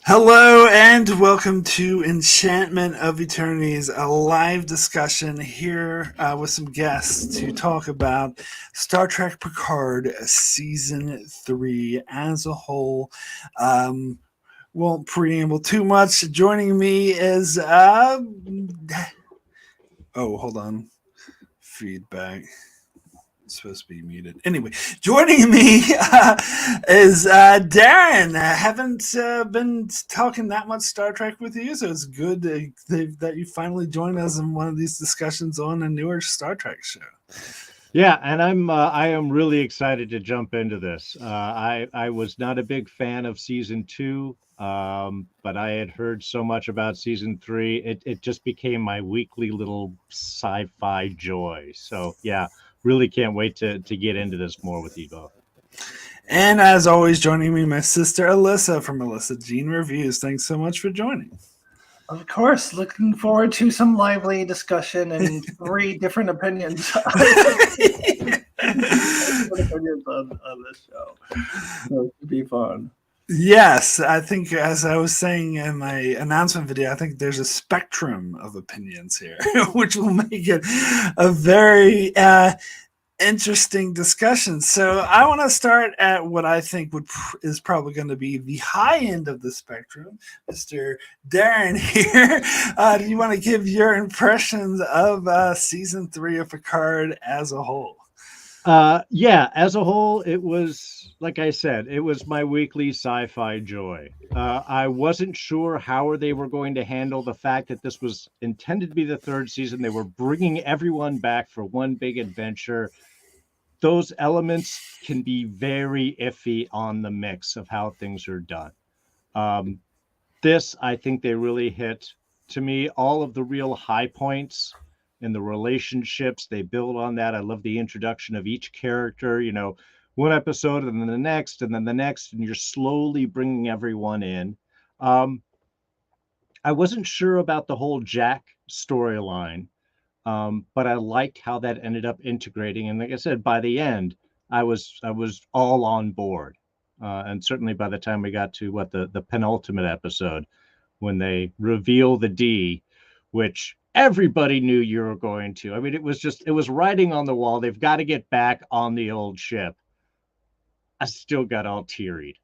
Hello and welcome to Enchantment of Eternities, a live discussion here with some guests to talk about Star Trek Picard Season 3 as a whole. Won't preamble too much. Joining me is. Hold on. Feedback. Supposed to be muted. Anyway, joining me is Darrin. I haven't been talking that much Star Trek with you, so it's good that you finally joined us in one of these discussions on a newer Star Trek show. Yeah, and I am really excited to jump into this. I was not a big fan of season two, but I had heard so much about season three. It just became my weekly little sci-fi joy. So yeah, really can't wait to get into this more with you both. And as always, joining me, my sister Alyssa from Alyssa Jean Reviews. Thanks so much for joining. Of course, looking forward to some lively discussion and three different opinions. Opinions on this show. So it should be fun. Yes, I think as I was saying in my announcement video, I think there's a spectrum of opinions here, which will make it a very interesting discussion. So I want to start at what I think is probably going to be the high end of the spectrum. Mr. Darrin here. Do you want to give your impressions of season 3 of Picard as a whole? Yeah, as a whole, it was, like I said, it was my weekly sci-fi joy. I wasn't sure how they were going to handle the fact that this was intended to be the third season. They were bringing everyone back for one big adventure. Those elements can be very iffy on the mix of how things are done. This, I think they really hit, to me, all of the real high points and the relationships they build on that. I love the introduction of each character, one episode and then the next and then the next, and you're slowly bringing everyone in. I wasn't sure about the whole Jack storyline, but I liked how that ended up integrating. And like I said, by the end, I was all on board. And certainly by the time we got to the penultimate episode, when they reveal the D, which everybody knew you were going to. I mean, it was writing on the wall. They've got to get back on the old ship. I still got all teary.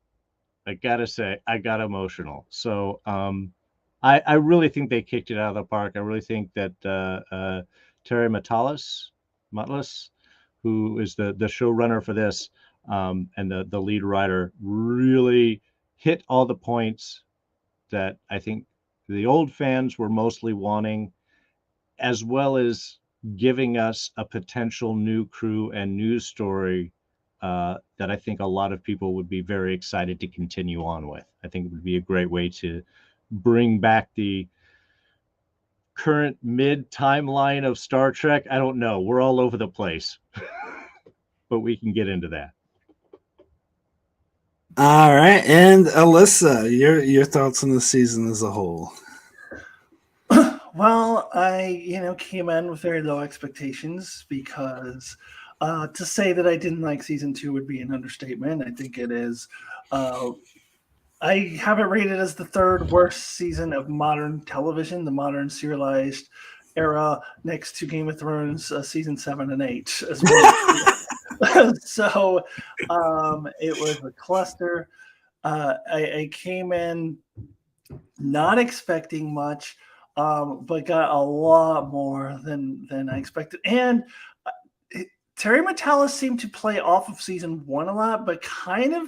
I gotta say, I got emotional. So I really think they kicked it out of the park. I really think that Terry Matalas, who is the showrunner for this, and the lead writer, really hit all the points that I think the old fans were mostly wanting, as well as giving us a potential new crew and new story that I think a lot of people would be very excited to continue on with. I think it would be a great way to bring back the current mid timeline of Star Trek. I don't know. We're all over the place, but we can get into that. All right, and Alyssa, your thoughts on the season as a whole? Well, I came in with very low expectations because to say that I didn't like season 2 would be an understatement. I think it is. I have it rated as the third worst season of modern television, the modern serialized era, next to Game of Thrones season 7 and 8 as well. So it was a cluster. I came in not expecting much, but got a lot more than I expected. And Terry Matalas seemed to play off of season 1 a lot, but kind of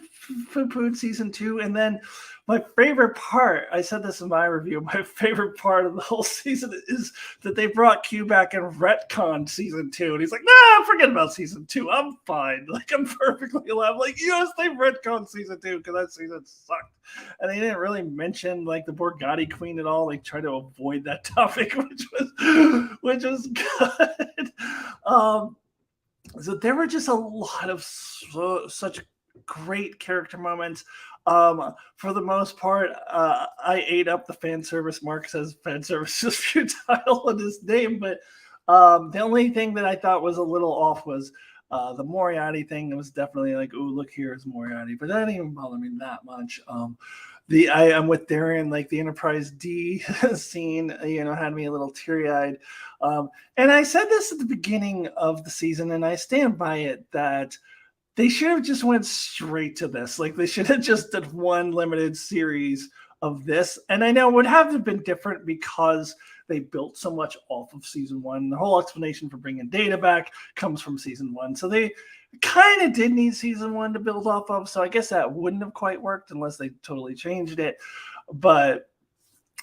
poo-pooed season 2. And then my favorite part, I said this in my review, my favorite part of the whole season is that they brought Q back and retconned season 2. And he's like, nah, forget about season 2. I'm fine. Like, I'm perfectly alive. Like, yes, they retconned season 2 because that season sucked. And they didn't really mention, like, the Borgatti Queen at all. They tried to avoid that topic, which was good. So there were just a lot of such great character moments. For the most part, I ate up the fan service. Mark says fan service is futile in his name, but the only thing that I thought was a little off was The Moriarty thing was definitely like, "Ooh, look, here's Moriarty," but that didn't even bother me that much. I'm with Darrin, like the Enterprise D scene, had me a little teary-eyed. And I said this at the beginning of the season, and I stand by it, that they should have just went straight to this. Like, they should have just done one limited series of this. And I know it would have been different because they built so much off of season one. The whole explanation for bringing Data back comes from season one. So they kind of did need season one to build off of. So I guess that wouldn't have quite worked unless they totally changed it. But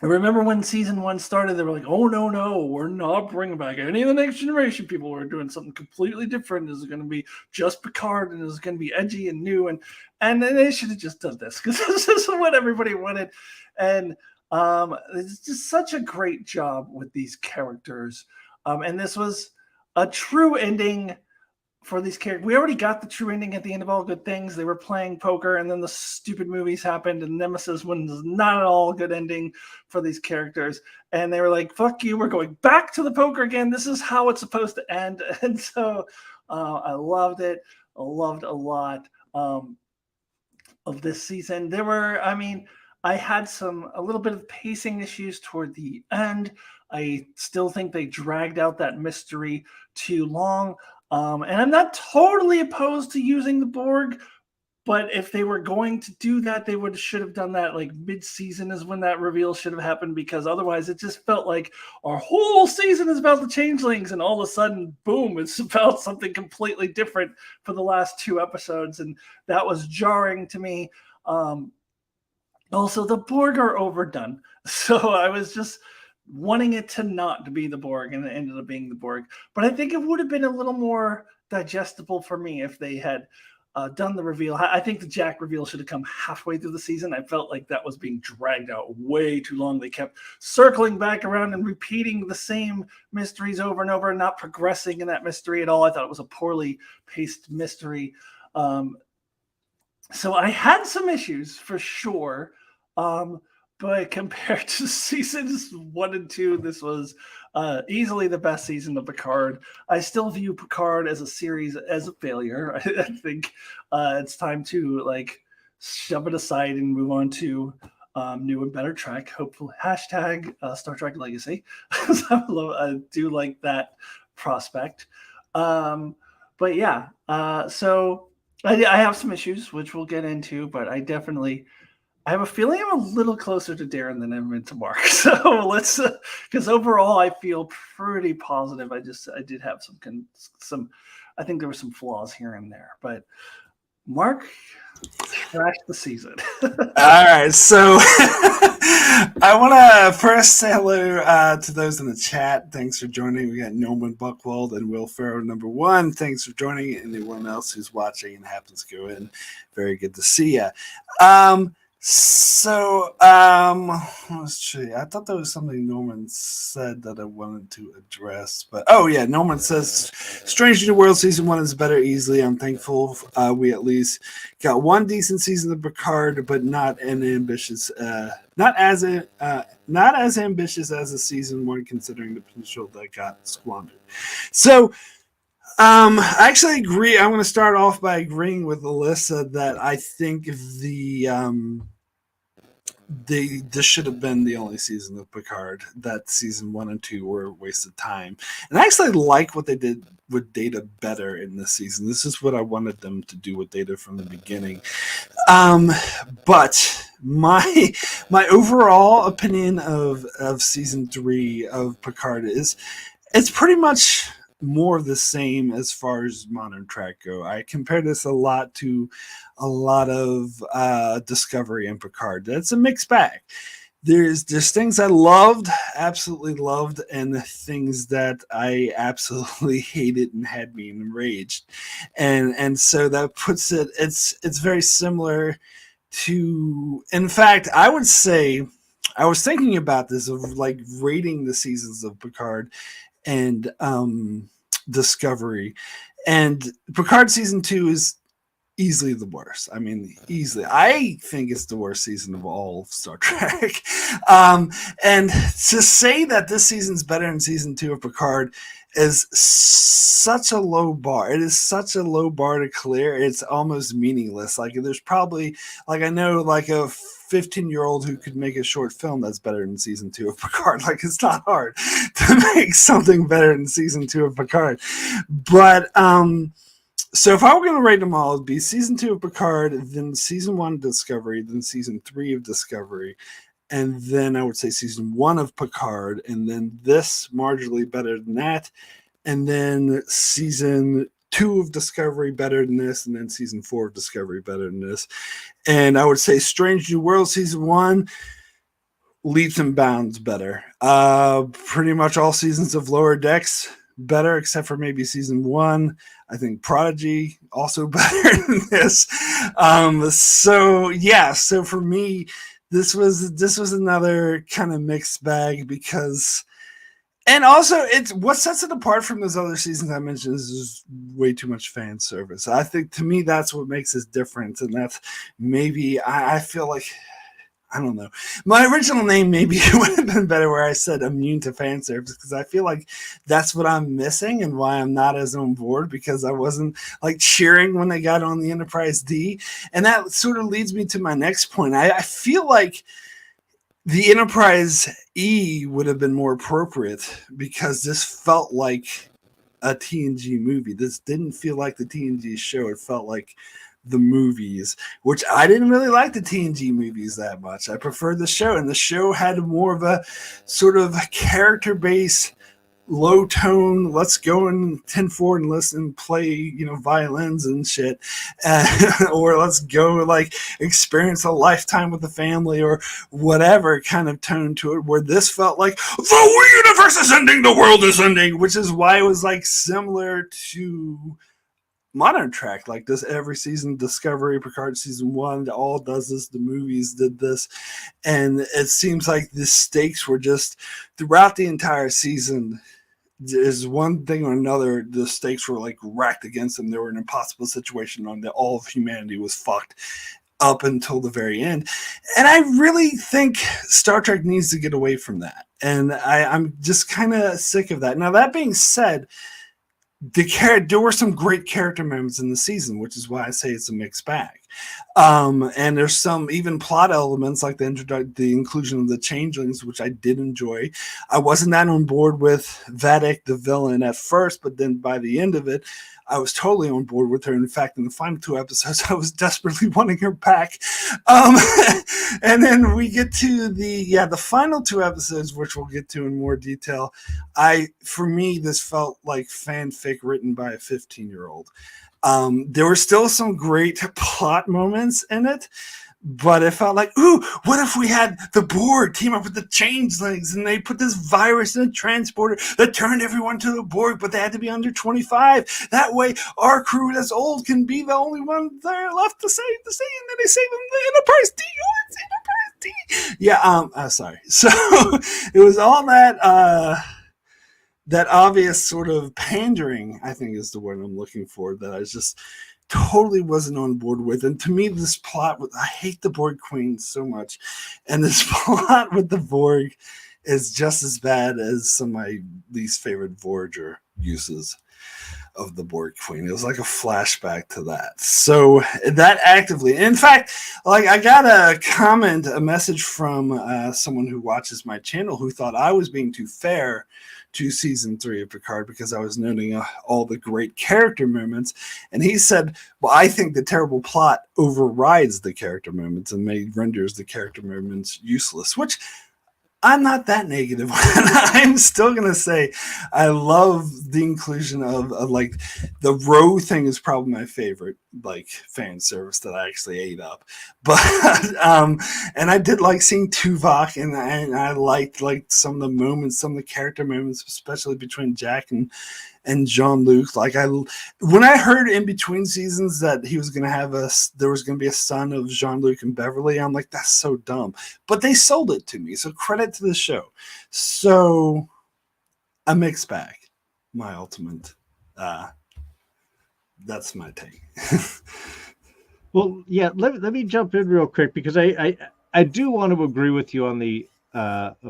I remember when season one started, they were like, "Oh, no, we're not bringing back any of the Next Generation people. We're doing something completely different. This is going to be just Picard, and this is going to be edgy and new." And then they should have just done this, because this is what everybody wanted. And it's just such a great job with these characters. And this was a true ending for these characters. We already got the true ending at the end of All Good Things. They were playing poker, and then the stupid movies happened, and Nemesis was not at all a good ending for these characters. And they were like, "Fuck you, we're going back to the poker again. This is how it's supposed to end." And so I loved it. I loved a lot of this season. I had a little bit of pacing issues toward the end. I still think they dragged out that mystery too long. And I'm not totally opposed to using the Borg, but if they were going to do that, they should have done that like mid-season is when that reveal should have happened, because otherwise it just felt like our whole season is about the changelings, and all of a sudden, boom, it's about something completely different for the last 2 episodes, and that was jarring to me. Also, the Borg are overdone, so I was just wanting it to not to be the Borg, and it ended up being the Borg. But I think it would have been a little more digestible for me if they had done the reveal. I think the Jack reveal should have come halfway through the season. I felt like that was being dragged out way too long. They kept circling back around and repeating the same mysteries over and over and not progressing in that mystery at all. I thought it was a poorly paced mystery. So I had some issues for sure. But compared to seasons 1 and 2, this was easily the best season of Picard. I still view Picard as a series as a failure. I think it's time to shove it aside and move on to new and better Trek. Hopefully, hashtag Star Trek Legacy. I do like that prospect. But yeah, so I have some issues, which we'll get into, but I have a feeling I'm a little closer to Darrin than I'm to Mark. So let's, because overall I feel pretty positive. I did have some, I think there were some flaws here and there, but Mark, trash the season. All right, so I want to first say hello to those in the chat. Thanks for joining. We got Norman Buckwald and Will Farrow, number 1. Thanks for joining. And anyone else who's watching and happens to go in, very good to see you. Let's see. I thought there was something Norman said that I wanted to address, but Norman says Strange New World season 1 is better easily. I'm thankful we at least got one decent season of Picard, but not as ambitious as a season 1, considering the potential that got squandered. So I actually agree. I'm going to start off by agreeing with Alyssa that I think this should have been the only season of Picard. That season 1 and 2 were a waste of time. And I actually like what they did with Data better in this season. This is what I wanted them to do with Data from the beginning. But my overall opinion of season 3 of Picard is it's pretty much more of the same as far as modern Trek go. I compare this a lot to a lot of Discovery and Picard. That's a mixed bag. There's things I absolutely loved, and things that I absolutely hated and had me enraged. And so that puts it's very similar to, in fact, I would say, I was thinking about this of rating the seasons of Picard and Discovery, and Picard season 2 is easily the worst. I mean, easily. I think it's the worst season of all of Star Trek. And to say that this season's better than season 2 of Picard is such a low bar. It is such a low bar to clear. It's almost meaningless. Like there's probably like I know like a 15-year-old who could make a short film that's better than season 2 of Picard. Like it's not hard to make something better than season 2 of Picard. But so if I were going to rate them all, it'd be season 2 of Picard, then season 1 of Discovery, then season 3 of Discovery, and then I would say season 1 of Picard, and then this marginally better than that, and then season 2 of Discovery better than this, and then season 4 of Discovery better than this. And I would say Strange New World season 1 leaps and bounds better. Pretty much all seasons of Lower Decks better, except for maybe season 1. I think Prodigy also better than this. So for me, this was another kind of mixed bag because. And also, it's what sets it apart from those other seasons I mentioned is way too much fan service. I think, to me, that's what makes it different. And that's maybe, I feel like, I don't know. My original name maybe would have been better where I said immune to fan service, because I feel like that's what I'm missing and why I'm not as on board, because I wasn't like cheering when they got on the Enterprise D. And that sort of leads me to my next point. I feel like the Enterprise E would have been more appropriate because this felt like a TNG movie. This didn't feel like the TNG show. It felt like the movies, which I didn't really like the TNG movies that much. I preferred the show, and the show had more of a sort of character base, low tone, let's go and 10 forward and listen, play, violins and shit. Or let's go like experience a lifetime with the family or whatever kind of tone to it, where this felt like the universe is ending, the world is ending, which is why it was like similar to Modern Trek. Like this every season, Discovery, Picard season 1, all does this, the movies did this. And it seems like the stakes were just throughout the entire season. There's one thing or another, the stakes were like racked against them. They were in an impossible situation on that all of humanity was fucked up until the very end. And I really think Star Trek needs to get away from that. And I'm just kind of sick of that. Now, that being said, there were some great character moments in the season, which is why I say it's a mixed bag. And there's some even plot elements like the inclusion of the changelings, which I did enjoy. I wasn't that on board with Vadic, the villain, at first, but then by the end of it, I was totally on board with her. In fact, in the final 2 episodes, I was desperately wanting her back. And then we get to the final 2 episodes, which we'll get to in more detail. For me, this felt like fanfic written by a 15-year-old. There were still some great plot moments in it, but it felt like, ooh, what if we had the Borg team up with the changelings and they put this virus in a transporter that turned everyone to the Borg, but they had to be under 25. That way, our crew that's old can be the only one there left to save the scene, and then they save them the Enterprise D. Oh, it's Enterprise D. Yeah, sorry. So it was all that obvious sort of pandering, I think is the word I'm looking for, that I just totally wasn't on board with. And to me, this plot, I hate the Borg Queen so much. And this plot with the Borg is just as bad as some of my least favorite Voyager uses of the Borg Queen. It was like a flashback to that. So that actively, in fact, like I got a message from someone who watches my channel who thought I was being too fair to season 3 of Picard because I was noting all the great character moments. And he said, well, I think the terrible plot overrides the character moments and renders the character moments useless, which I'm not that negative. I'm still going to say I love the inclusion of like the row thing is probably my favorite like fan service that I actually ate up. But and I did like seeing Tuvok, and I liked like some of the moments, some of the character moments, especially between Jack and Jean-Luc. Like when I heard in between seasons that he was going to there was going to be a son of Jean-Luc and Beverly, I'm like, that's so dumb. But they sold it to me. So credit to the show. So a mixed bag, my ultimate. That's my take. Well, yeah, let me jump in real quick because I do want to agree with you on the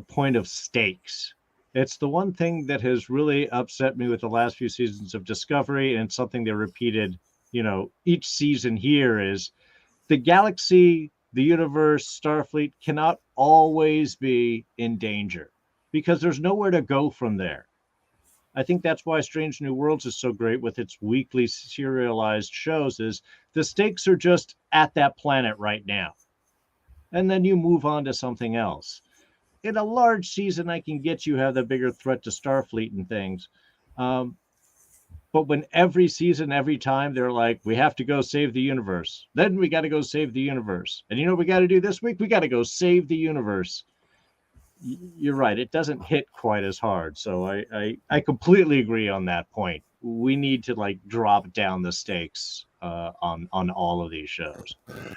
point of stakes. It's the one thing that has really upset me with the last few seasons of Discovery, and something they repeated, each season here is the galaxy, the universe, Starfleet cannot always be in danger because there's nowhere to go from there. I think that's why Strange New Worlds is so great with its weekly serialized shows is the stakes are just at that planet right now. And then you move on to something else. In a large season, I can get you have the bigger threat to Starfleet and things. But when every season, every time they're like, we have to go save the universe, then we got to go save the universe. And what we got to do this week? We got to go save the universe. You're right. It doesn't hit quite as hard. So I completely agree on that point. We need to drop down the stakes on all of these shows.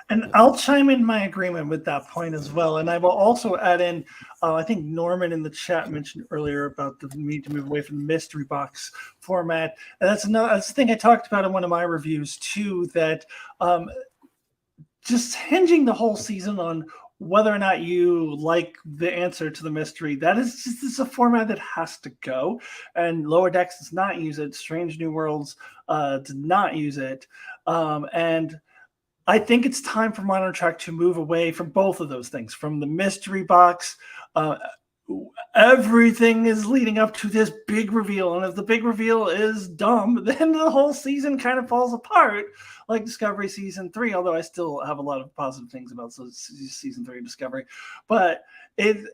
And I'll chime in my agreement with that point as well. And I will also add in, I think Norman in the chat mentioned earlier about the need to move away from the mystery box format. And that's the thing I talked about in one of my reviews too, that just hinging the whole season on whether or not you like the answer to the mystery, it's a format that has to go. And Lower Decks does not use it. Strange New Worlds did not use it. And I think it's time for Modern Trek to move away from both of those things, from the mystery box. Everything is leading up to this big reveal. And if the big reveal is dumb, then the whole season kind of falls apart, like Discovery Season 3, although I still have a lot of positive things about Season 3 Discovery. But they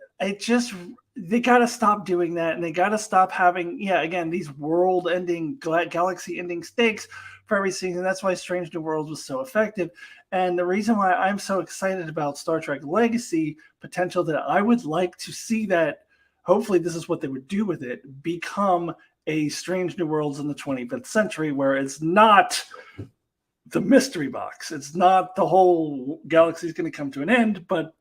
got to stop doing that, and they got to stop having, again, these world-ending, galaxy-ending stakes for every season. That's why Strange New Worlds was so effective. And the reason why I'm so excited about Star Trek Legacy potential, that I would like to see that, hopefully this is what they would do with it, become a Strange New Worlds in the 25th century, where it's not the mystery box. It's not the whole galaxy is going to come to an end, but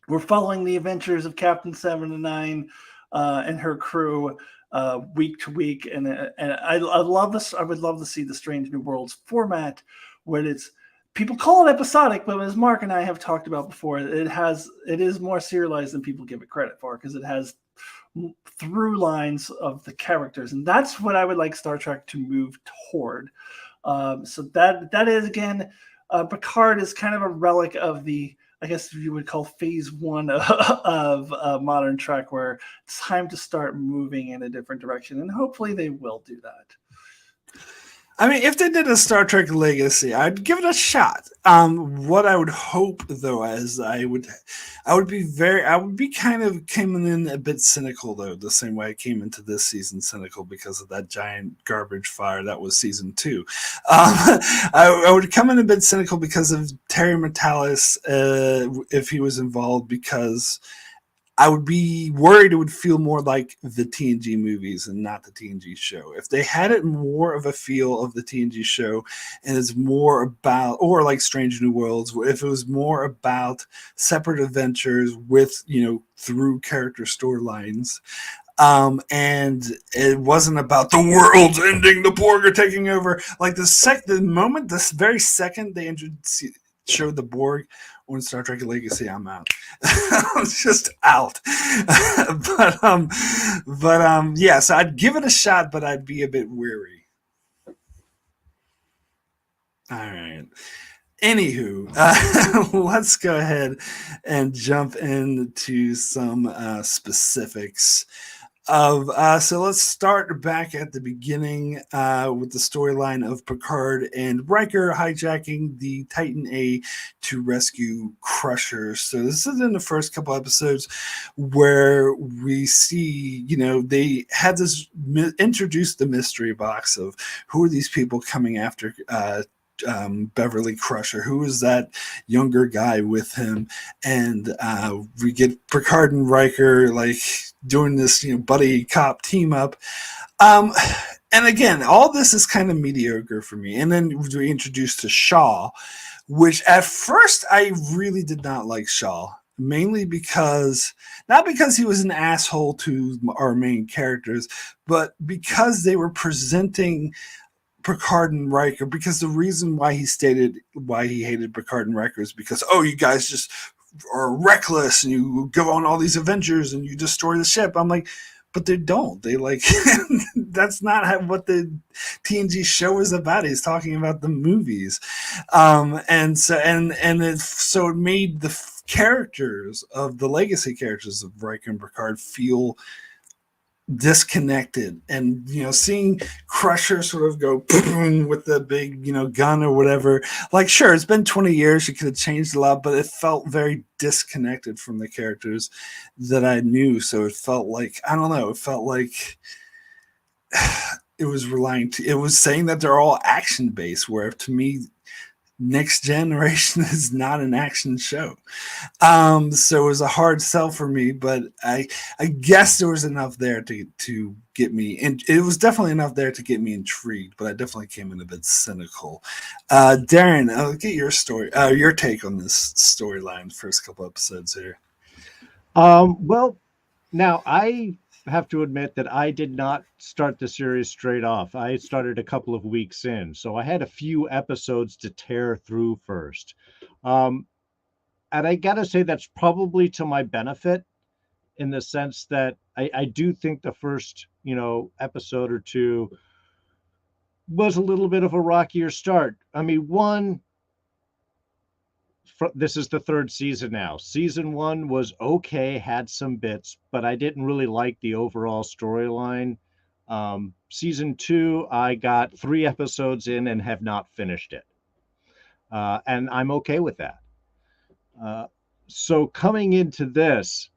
we're following the adventures of Captain 7 and 9 and her crew week to week. And I love this. I would love to see the Strange New Worlds format where people call it episodic, but as Mark and I have talked about before, it is more serialized than people give it credit for, because it has through lines of the characters. And that's what I would like Star Trek to move toward. So that is, again, Picard is kind of a relic of the, I guess you would call phase one of Modern Trek, where it's time to start moving in a different direction. And hopefully they will do that. I mean, if they did a Star Trek Legacy, I'd give it a shot. What I would hope, though, is I would be kind of coming in a bit cynical, though, the same way I came into this season cynical because of that giant garbage fire that was season 2. I would come in a bit cynical because of Terry Matalas, if he was involved, because I would be worried it would feel more like the TNG movies and not the TNG show. If they had it more of a feel of the TNG show, and it's more about, or like Strange New Worlds, if it was more about separate adventures with, through character storylines, and it wasn't about the world's ending, the Borg are taking over. Like this very second they showed the Borg on Star Trek Legacy, I'm out. I'm just out. but yeah, so I'd give it a shot, but I'd be a bit weary. All right. Anywho, let's go ahead and jump into some specifics of so let's start back at the beginning with the storyline of Picard and Riker hijacking the Titan A to rescue Crusher. So this is in the first couple episodes where we see, they had this introduced the mystery box of who are these people coming after Beverly Crusher, who is that younger guy with him, and we get Picard and Riker doing this buddy cop team up, and again, all this is kind of mediocre for me. And then we introduced to Shaw, which at first I really did not like Shaw, mainly not because he was an asshole to our main characters, but because they were presenting Picard and Riker, because the reason why he stated why he hated Picard and Riker is because, you guys just are reckless and you go on all these adventures and you destroy the ship. I'm like, but they don't. They like that's not what the TNG show is about. He's talking about the movies, and so it made the characters of the legacy characters of Riker and Picard feel disconnected. And seeing Crusher sort of go with the big gun or whatever, like, sure, it's been 20 years, you could have changed a lot, but it felt very disconnected from the characters that I knew. So it felt like, I don't know, it felt like it was it was saying that they're all action based, where to me Next Generation is not an action show. So it was a hard sell for me, but I guess there was enough there to get me, and it was definitely enough there to get me intrigued, but I definitely came in a bit cynical. Darrin, I'll get your take on this storyline, first couple episodes here. Well, now I have to admit that I did not start the series straight off. I started a couple of weeks in, so I had a few episodes to tear through first. And I gotta say that's probably to my benefit, in the sense that I do think the first, episode or two was a little bit of a rockier start. I mean, this is the third season now. Season 1 was okay, had some bits, but I didn't really like the overall storyline. Season 2, I got 3 episodes in and have not finished it. And I'm okay with that. So coming into this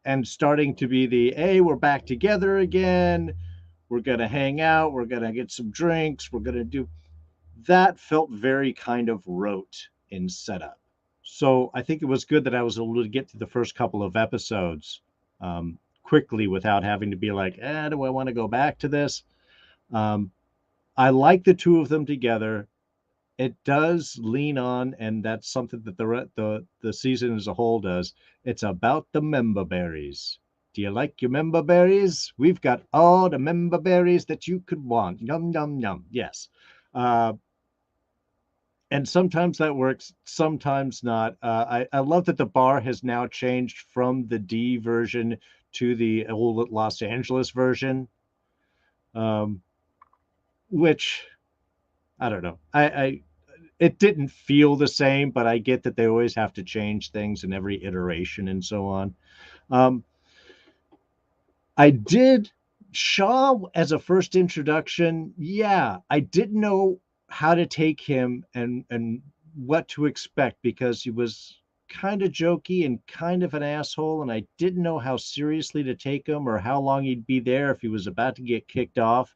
and starting to be hey, we're back together again, we're going to hang out, we're going to get some drinks, we're going to do... That felt very kind of rote in setup. So I think it was good that I was able to get to the first couple of episodes quickly without having to be like, do I want to go back to this? I like the two of them together. It does lean on, and that's something that the season as a whole does. It's about the member berries. Do you like your member berries? We've got all the member berries that you could want. Yum, yum, yum. Yes. And sometimes that works, sometimes not. I love that the bar has now changed from the D version to the old Los Angeles version, which, I don't know. It didn't feel the same, but I get that they always have to change things in every iteration and so on. I did Shaw as a first introduction. Yeah, I didn't know how to take him and what to expect, because he was kind of jokey and kind of an asshole, and I didn't know how seriously to take him or how long he'd be there if he was about to get kicked off.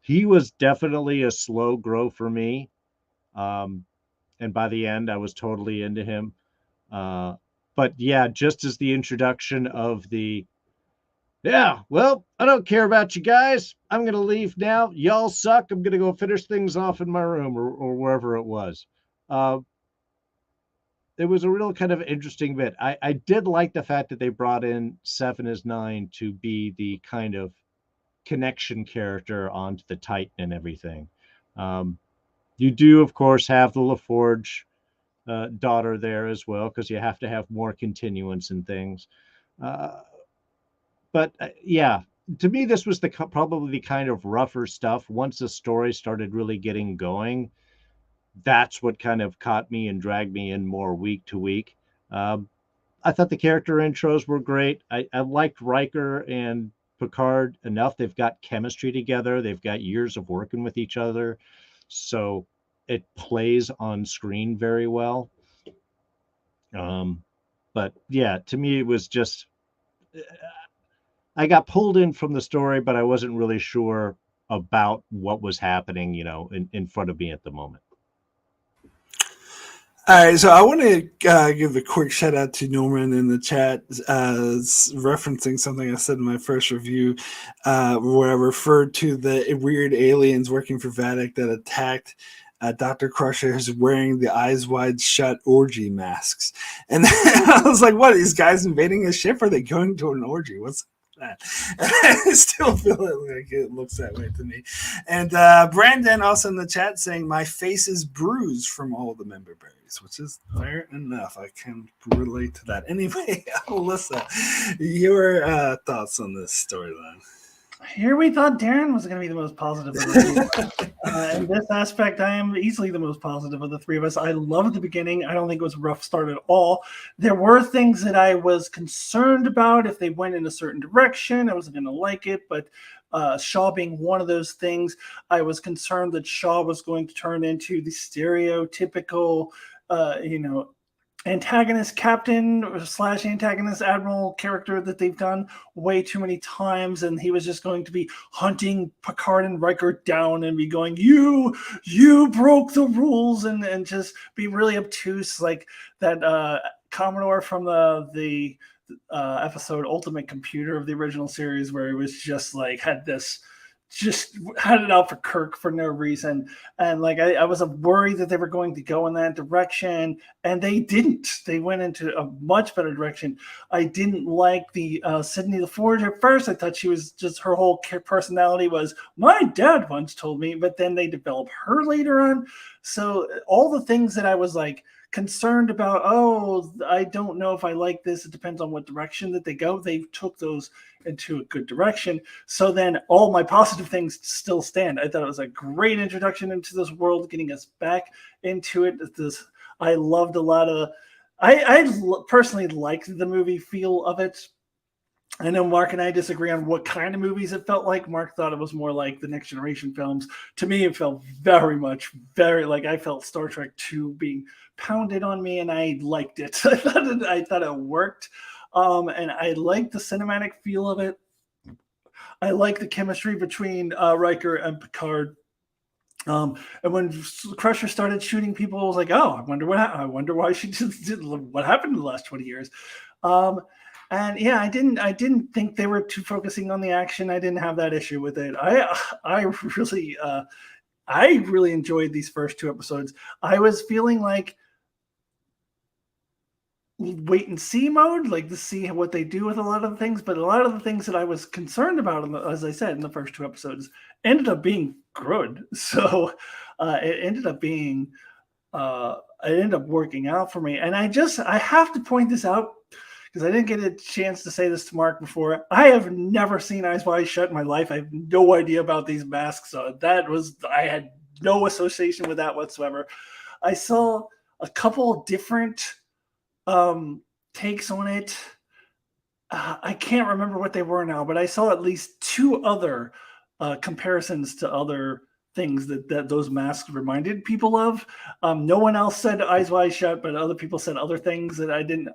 He was definitely a slow grow for me, and by the end I was totally into him. But yeah, just as the introduction of well, I don't care about you guys. I'm going to leave now. Y'all suck. I'm going to go finish things off in my room or wherever it was. It was a real kind of interesting bit. I did like the fact that they brought in Seven as Nine to be the kind of connection character onto the Titan and everything. You do, of course, have the LaForge daughter there as well, because you have to have more continuance and things. But yeah, to me, this was probably the kind of rougher stuff. Once the story started really getting going, that's what kind of caught me and dragged me in more week to week. I thought the character intros were great. I liked Riker and Picard enough. They've got chemistry together. They've got years of working with each other. So it plays on screen very well. But yeah, to me, it was just... I got pulled in from the story, but I wasn't really sure about what was happening, in front of me at the moment. All right, so I want to give a quick shout out to Norman in the chat, referencing something I said in my first review, where I referred to the weird aliens working for Vadic that attacked Dr. Crusher, who's wearing the eyes wide shut orgy masks. And I was like, what, these guys invading a ship? Or are they going to an orgy? that. I still feel like it looks that way to me. And Brandon also in the chat saying, my face is bruised from all the member berries, which is fair enough. I can relate to that. Anyway, Alyssa, your thoughts on this storyline? Here we thought Darrin was going to be the most positive of the two. In this aspect, I am easily the most positive of the three of us. I loved the beginning. I don't think it was a rough start at all. There were things that I was concerned about. If they went in a certain direction, I wasn't going to like it. But Shaw being one of those things, I was concerned that Shaw was going to turn into the stereotypical, antagonist captain / antagonist admiral character that they've done way too many times, and he was just going to be hunting Picard and Riker down and be going, you broke the rules, and just be really obtuse, like that Commodore from the episode Ultimate Computer of the original series, where he was just like just had it out for Kirk for no reason. And like I was worried that they were going to go in that direction, and they didn't. They went into a much better direction. I didn't like the Sydney LaForge at first. I thought she was just, her whole personality was, my dad once told me, but then they developed her later on. So all the things that I was like concerned about, I don't know if I like this, it depends on what direction that they go, they took those into a good direction. So then all my positive things still stand. I thought it was a great introduction into this world, getting us back into it. I loved a lot of, I personally liked the movie feel of it. I know Mark and I disagree on what kind of movies it felt like. Mark thought it was more like the Next Generation films. To me, it felt very like I felt Star Trek II being pounded on me, and I liked it. I thought it worked. And I liked the cinematic feel of it. I like the chemistry between Riker and Picard. And when Crusher started shooting people, I was like, I wonder why she did what happened in the last 20 years. And yeah, I didn't think they were too focusing on the action. I didn't have that issue with it. I really enjoyed these first two episodes. I was feeling like wait and see mode, like to see what they do with a lot of the things. But a lot of the things that I was concerned about, as I said in the first two episodes, ended up being good. So it ended up being, it ended up working out for me. And I have to point this out, because I didn't get a chance to say this to Mark before. I have never seen Eyes Wide Shut in my life. I have no idea about these masks. So I had no association with that whatsoever. I saw a couple different takes on it. I can't remember what they were now, but I saw at least two other comparisons to other things that those masks reminded people of. No one else said Eyes Wide Shut, but other people said other things that I didn't.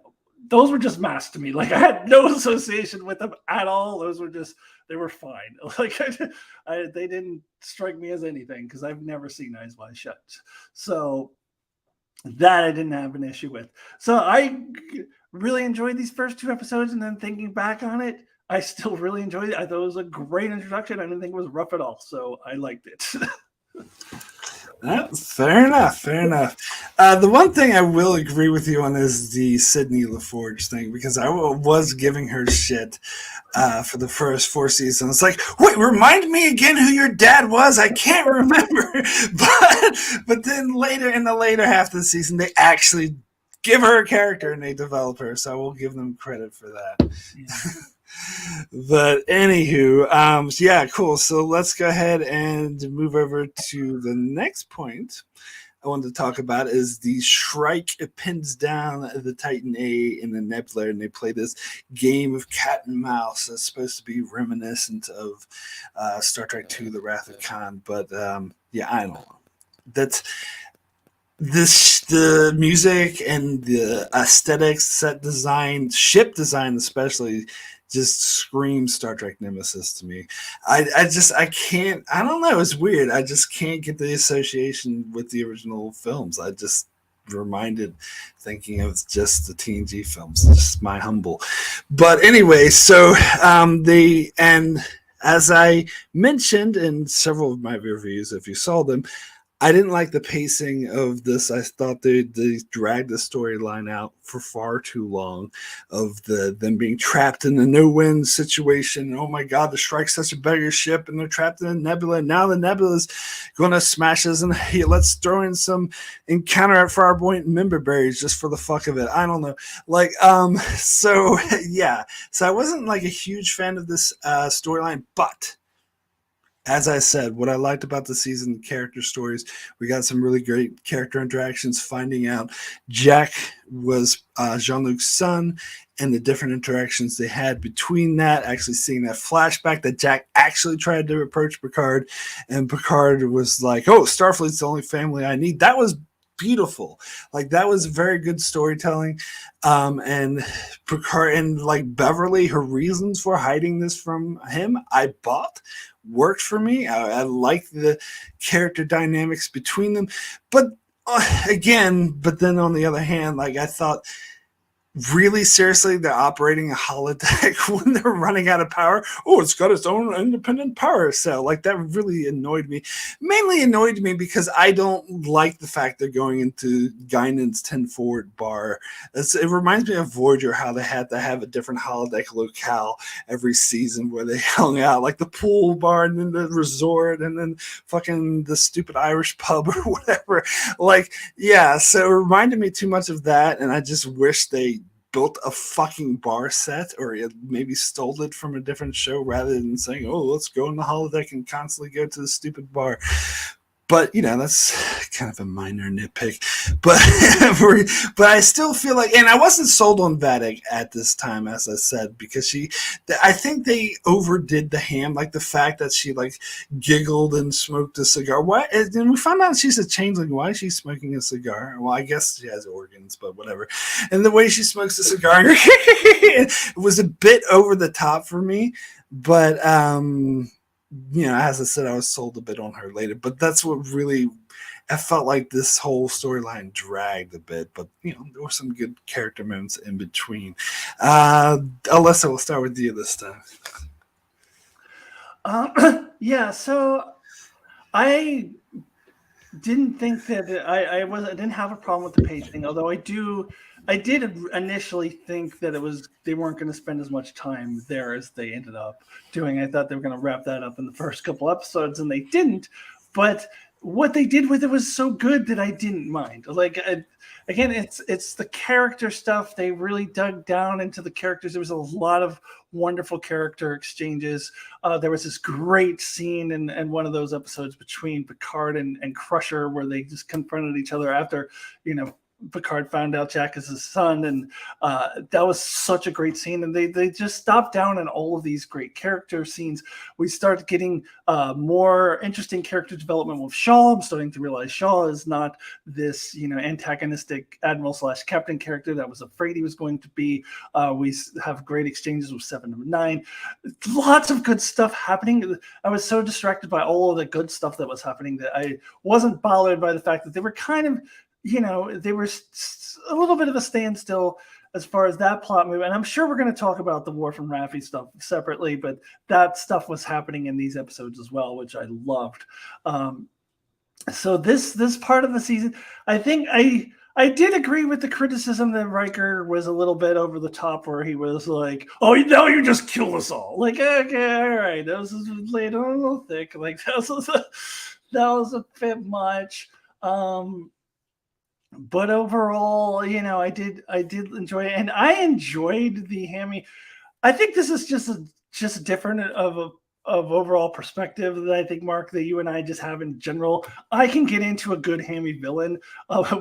Those were just masks to me. Like, I had no association with them at all. They were fine. Like they didn't strike me as anything, because I've never seen Eyes Wide Shut. So that I didn't have an issue with. So I really enjoyed these first two episodes, and then thinking back on it, I still really enjoyed it. I thought it was a great introduction. I didn't think it was rough at all. So I liked it. Fair enough. The one thing I will agree with you on is the Sydney LaForge thing, because I was giving her shit for the first 4 seasons. It's like, wait, remind me again who your dad was? I can't remember. But then in the later half of the season, they actually give her a character and they develop her. So I will give them credit for that. Yeah. But anywho, yeah, cool. So let's go ahead and move over to the next point I wanted to talk about is the Shrike pins down the Titan A in the nebula, and they play this game of cat and mouse that's supposed to be reminiscent of Star Trek II, The Wrath of Khan. But yeah, I don't know. That's the music and the aesthetics, set design, ship design especially, just screams Star Trek Nemesis to me. I can't, I don't know, it's weird. I just can't get the association with the original films. I just reminded thinking of just the TNG films, just my humble. But anyway, so and as I mentioned in several of my reviews, if you saw them, I didn't like the pacing of this. I thought they dragged the storyline out for far too long, of them being trapped in the no-win situation. Oh my God, the Shrike's such a beggar ship, and they're trapped in a nebula. And now the nebula's going to smash us, and hey, let's throw in some encounter at Farpoint and member berries just for the fuck of it. I don't know. Like, so yeah. So I wasn't like a huge fan of this storyline, but as I said, what I liked about the season, character stories, we got some really great character interactions, finding out Jack was Jean-Luc's son and the different interactions they had between that, actually seeing that flashback that Jack actually tried to approach Picard, and Picard was like, oh, Starfleet's the only family I need. That was beautiful. Like, that was very good storytelling. And Picard and like Beverly, her reasons for hiding this from him, I bought. Worked for me. I like the character dynamics between them, but but then on the other hand, like, I thought, really seriously, they're operating a holodeck when they're running out of power. Oh, it's got its own independent power cell. Like, that really annoyed me. Mainly annoyed me because I don't like the fact they're going into Guinan's 10 forward bar. It reminds me of Voyager, how they had to have a different holodeck locale every season where they hung out, like the pool bar and then the resort and then fucking the stupid Irish pub or whatever. Like, yeah, so it reminded me too much of that, and I just wish they built a fucking bar set, or maybe stole it from a different show, rather than saying, oh, let's go in the holodeck and constantly go to the stupid bar. But, you know, that's kind of a minor nitpick. But but I still feel like, and I wasn't sold on Vadic at this time, as I said, because I think they overdid the ham, like the fact that she like giggled and smoked a cigar. Why? And we found out she's a changeling. Why is she smoking a cigar? Well, I guess she has organs, but whatever. And the way she smokes a cigar, it was a bit over the top for me. But you know, as I said, I was sold a bit on her later, but that's what really, I felt like this whole storyline dragged a bit, but, you know, there were some good character moments in between. Alyssa, we'll start with you this time. Yeah, so I didn't think that I didn't have a problem with the pacing, although I did initially think that they weren't going to spend as much time there as they ended up doing. I thought they were going to wrap that up in the first couple episodes, and they didn't. But what they did with it was so good that I didn't mind. Like, again, it's the character stuff. They really dug down into the characters. There was a lot of wonderful character exchanges. There was this great scene in one of those episodes between Picard and Crusher, where they just confronted each other after, you know, Picard found out Jack is his son, and that was such a great scene. And they just stopped down in all of these great character scenes. We start getting more interesting character development with Shaw. I'm starting to realize Shaw is not this, you know, antagonistic admiral / captain character that I was afraid he was going to be. We have great exchanges with 7 and 9. Lots of good stuff happening. I was so distracted by all of the good stuff that was happening that I wasn't bothered by the fact that they were kind of, you know, they were a little bit of a standstill as far as that plot move. And I'm sure we're going to talk about the Worf and Raffi stuff separately, but that stuff was happening in these episodes as well, which I loved. So this part of the season, I think I did agree with the criticism that Riker was a little bit over the top, where he was like, oh, now you just kill us all. Like, okay, all right. That was laid on a little thick. Like, that was a bit much. But overall, you know, I did enjoy it, and I enjoyed the hammy. I think this is just different of overall perspective that I think, Mark, that you and I just have in general. I can get into a good hammy villain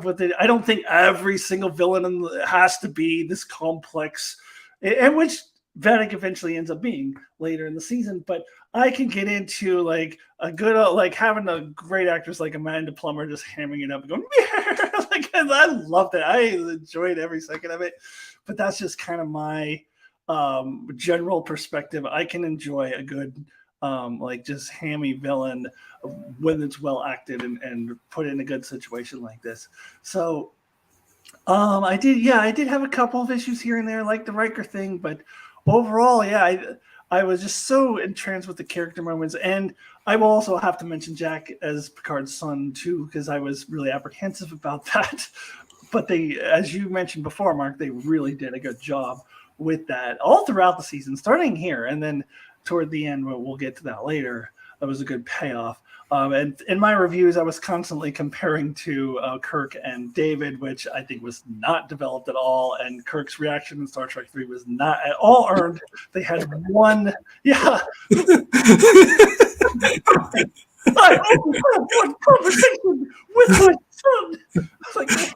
with it. I don't think every single villain has to be this complex, and which Vadic eventually ends up being later in the season. But I can get into like a good, like having a great actress like Amanda Plummer just hammering it up and going, like, I loved it. I enjoyed every second of it. But that's just kind of my general perspective. I can enjoy a good, like, just hammy villain when it's well acted and put in a good situation like this. So I did have a couple of issues here and there, like the Riker thing, but overall, yeah, I was just so entranced with the character moments. And I will also have to mention Jack as Picard's son, too, because I was really apprehensive about that. But they, as you mentioned before, Mark, they really did a good job with that all throughout the season, starting here. And then toward the end, we'll get to that later. That was a good payoff. And in my reviews, I was constantly comparing to Kirk and David, which I think was not developed at all. And Kirk's reaction in Star Trek 3 was not at all earned. They had one, yeah. I only had one conversation with my son. I was like, I had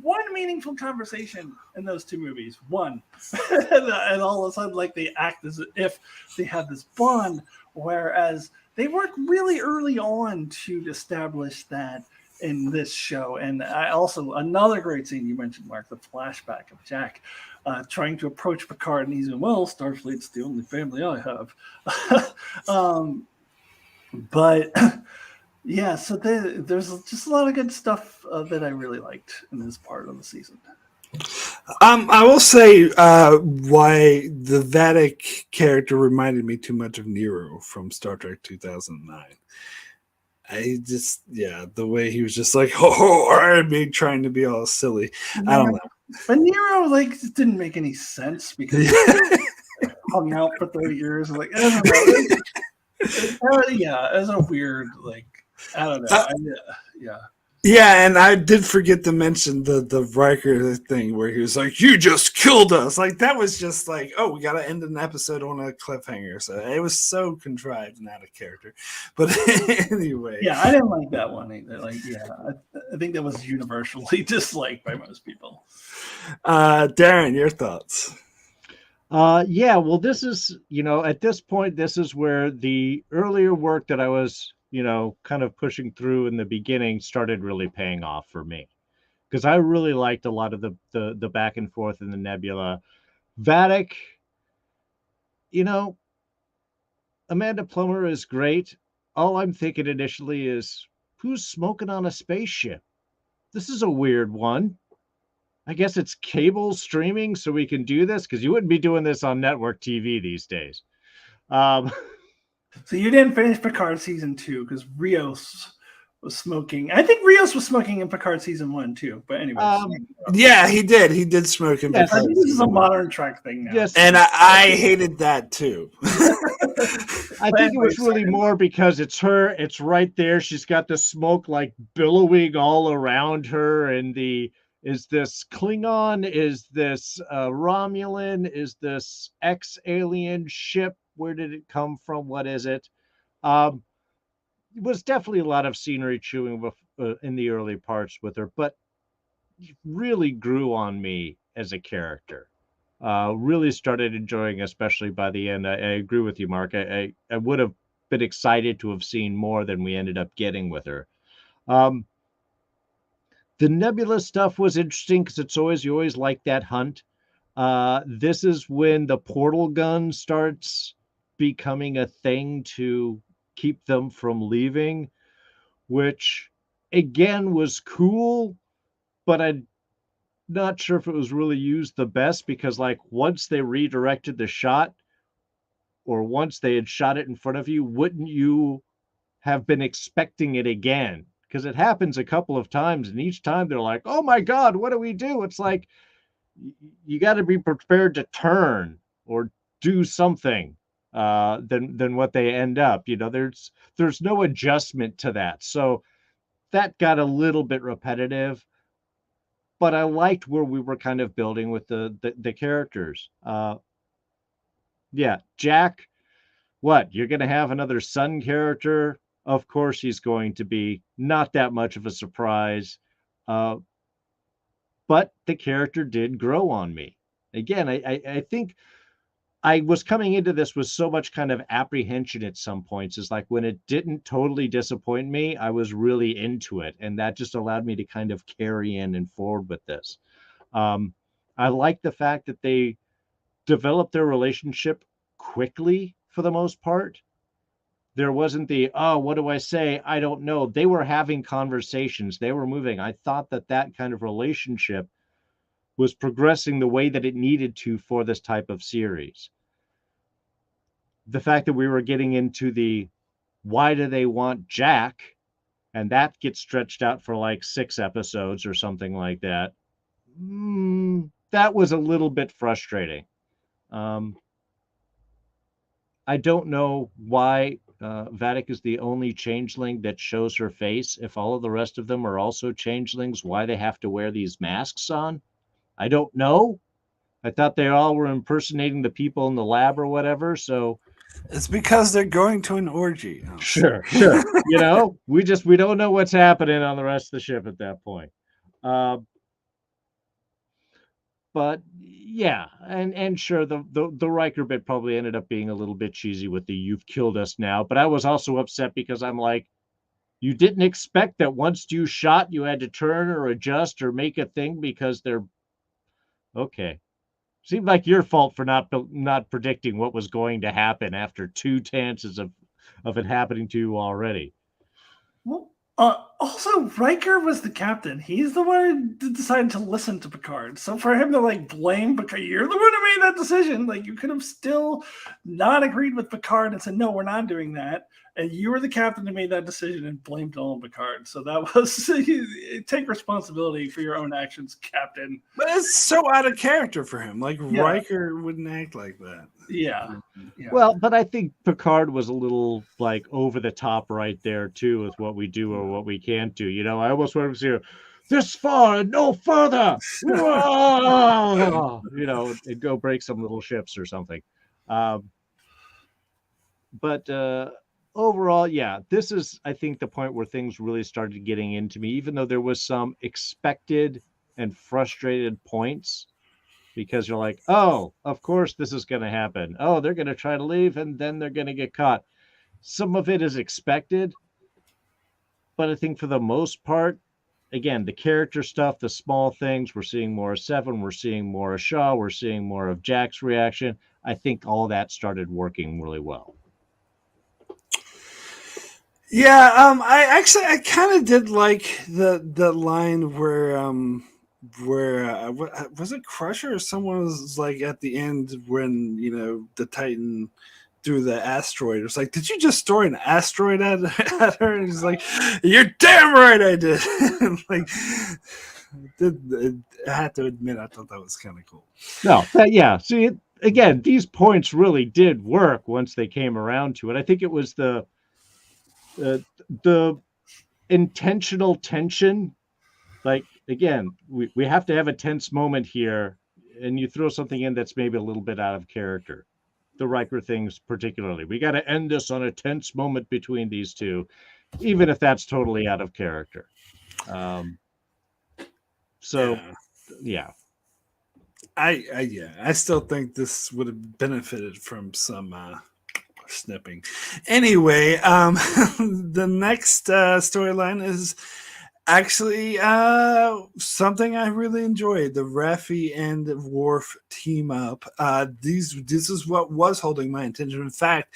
one meaningful conversation in those two movies. One. And all of a sudden, like, they act as if they had this bond, whereas they worked really early on to establish that in this show. And I also, another great scene you mentioned, Mark, the flashback of Jack trying to approach Picard, and he's going, well, Starfleet's the only family I have. But yeah, so there's just a lot of good stuff that I really liked in this part of the season. I will say why the Vadic character reminded me too much of Nero from Star Trek 2009. I just, the way he was just like, me trying to be all silly. I don't know. But Nero, like, just didn't make any sense because he hung out for 30 years. Like, I don't know. It was a weird, like, I don't know. Yeah, and I did forget to mention the Riker thing where he was like, "You just killed us!" Like that was just like, "Oh, we got to end an episode on a cliffhanger." So it was so contrived and out of character. But anyway, yeah, I didn't like that one either. Like, I think that was universally disliked by most people. Darrin, your thoughts? Well, this is, at this point, this is where the earlier work that I was kind of pushing through in the beginning started really paying off for me, because I really liked a lot of the back and forth in the nebula. Vadic, Amanda Plummer is great. All I'm thinking initially is, who's smoking on a spaceship? This is a weird one. I guess it's cable streaming so we can do this, because you wouldn't be doing this on network TV these days. So you didn't finish Picard season 2 because Rios was smoking. I think Rios was smoking in Picard season 1 too. But anyway, yeah, he did. He did smoke in Picard. Picard. I think this is a modern Trek thing now. Yes, and I hated that too. I think it was really more because it's her. It's right there. She's got the smoke like billowing all around her, and is this Klingon? Is this Romulan? Is this ex-alien ship? Where did it come from? What is it? It was definitely a lot of scenery chewing in the early parts with her, but really grew on me as a character. Really started enjoying, especially by the end. I agree with you, Mark. I would have been excited to have seen more than we ended up getting with her. The nebula stuff was interesting because you always like that hunt. This is when the portal gun starts becoming a thing to keep them from leaving, which again was cool, but I'm not sure if it was really used the best, because like once they redirected the shot, or once they had shot it in front of you, wouldn't you have been expecting it again? Because it happens a couple of times, and each time they're like, oh my God, what do we do? It's like, you got to be prepared to turn or do something than what they end up. There's no adjustment to that. So that got a little bit repetitive, but I liked where we were kind of building with the characters. Jack, what? You're going to have another son character? Of course he's going to be. Not that much of a surprise. But the character did grow on me. Again, I think I was coming into this with so much kind of apprehension at some points. It's like when it didn't totally disappoint me, I was really into it. And that just allowed me to kind of carry in and forward with this. I like the fact that they developed their relationship quickly for the most part. There wasn't what do I say? I don't know. They were having conversations. They were moving. I thought that kind of relationship was progressing the way that it needed to for this type of series. the fact that we were getting into the why do they want Jack, and that gets stretched out for like 6 episodes or something like that. That was a little bit frustrating. I don't know why Vadic is the only changeling that shows her face. If all of the rest of them are also changelings, why they have to wear these masks on? I don't know. I thought they all were impersonating the people in the lab or whatever. So It's because they're going to an orgy. Oh, sure. You know, we don't know what's happening on the rest of the ship at that point. But yeah, and sure, the Riker bit probably ended up being a little bit cheesy with the "you've killed us now." But I was also upset because I'm like, you didn't expect that once you shot, you had to turn or adjust or make a thing because they're okay. Seemed like your fault for not predicting what was going to happen after 2 chances of it happening to you already. Well, also, Riker was the captain. He's the one who decided to listen to Picard. So for him to like blame Picard, you're the one who made that decision. Like you could have still not agreed with Picard and said, no, we're not doing that. And you were the captain who made that decision and blamed it all on Picard. So that was take responsibility for your own actions, Captain. But it's so out of character for him. Like Riker wouldn't act like that. Yeah. Well, but I think Picard was a little like over the top right there too with what we do or what we can't do. You know, I almost want to see this far and no further. You know, and go break some little ships or something. But overall, yeah, this is, I think, the point where things really started getting into me, even though there was some expected and frustrated points. Because you're like, oh, of course this is going to happen. Oh, they're going to try to leave and then they're going to get caught. Some of it is expected. But I think for the most part, again, the character stuff, the small things, we're seeing more of Seven, we're seeing more of Shaw, we're seeing more of Jack's reaction. I think all that started working really well. Yeah, I kind of did like the line where was it Crusher or someone was like at the end when the Titan threw the asteroid. It was like, did you just throw an asteroid at her? And he's like, you're damn right I did. Like, I had to admit, I thought that was kind of cool. No, yeah. See, again, these points really did work once they came around to it. I think it was the intentional tension. Like, again, we have to have a tense moment here, and you throw something in that's maybe a little bit out of character. The Riker things particularly. We got to end this on a tense moment between these two, even if that's totally out of character. Yeah. I still think this would have benefited from some snipping. Anyway, the next storyline is actually something I really enjoyed: the Raffi and Worf team up. This is what was holding my attention. In fact,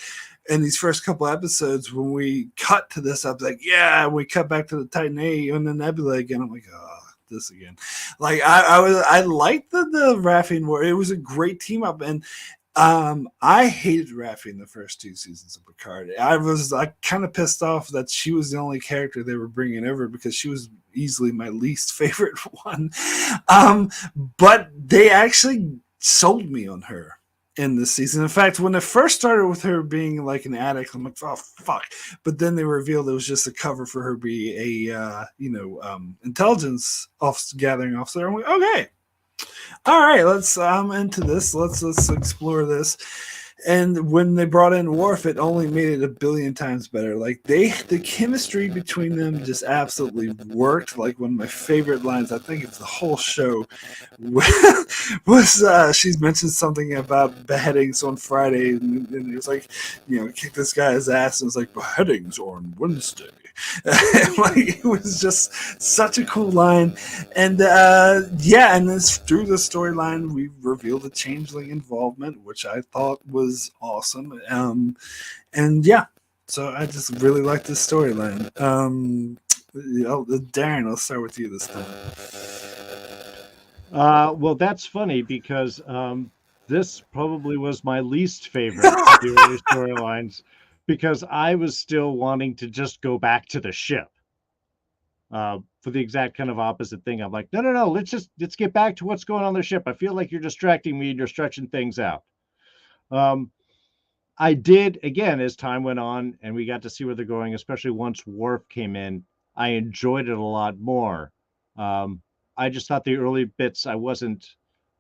in these first couple episodes, when we cut to this, I was like, yeah, we cut back to the Titan A and the Nebula again. I'm like, oh, this again. Like I liked the Raffi and Worf. It was a great team up, and I hated Raffi in the first 2 seasons of Picard. I was kind of pissed off that she was the only character they were bringing over because she was easily my least favorite one. But they actually sold me on her in this season. In fact, when it first started with her being like an addict, I'm like, oh fuck. But then they revealed it was just a cover for her be a intelligence gathering officer. I'm like, okay. All right, let's into this. Let's explore this. And when they brought in Worf, it only made it a billion times better. Like the chemistry between them just absolutely worked. Like one of my favorite lines, I think it's the whole show, was she's mentioned something about beheadings on Friday, and it was like, kick this guy's ass, and it was like beheadings on Wednesday. Like it was just such a cool line, and and this through the storyline we revealed the changeling involvement, which I thought was awesome. And yeah, so I just really like this storyline. Darrin, I'll start with you this time. Well, that's funny because this probably was my least favorite of the early storylines because I was still wanting to just go back to the ship. For the exact kind of opposite thing. I'm like, no, let's get back to what's going on the ship. I feel like you're distracting me and you're stretching things out. I did, again, as time went on and we got to see where they're going, especially once Worf came in, I enjoyed it a lot more. I just thought the early bits I wasn't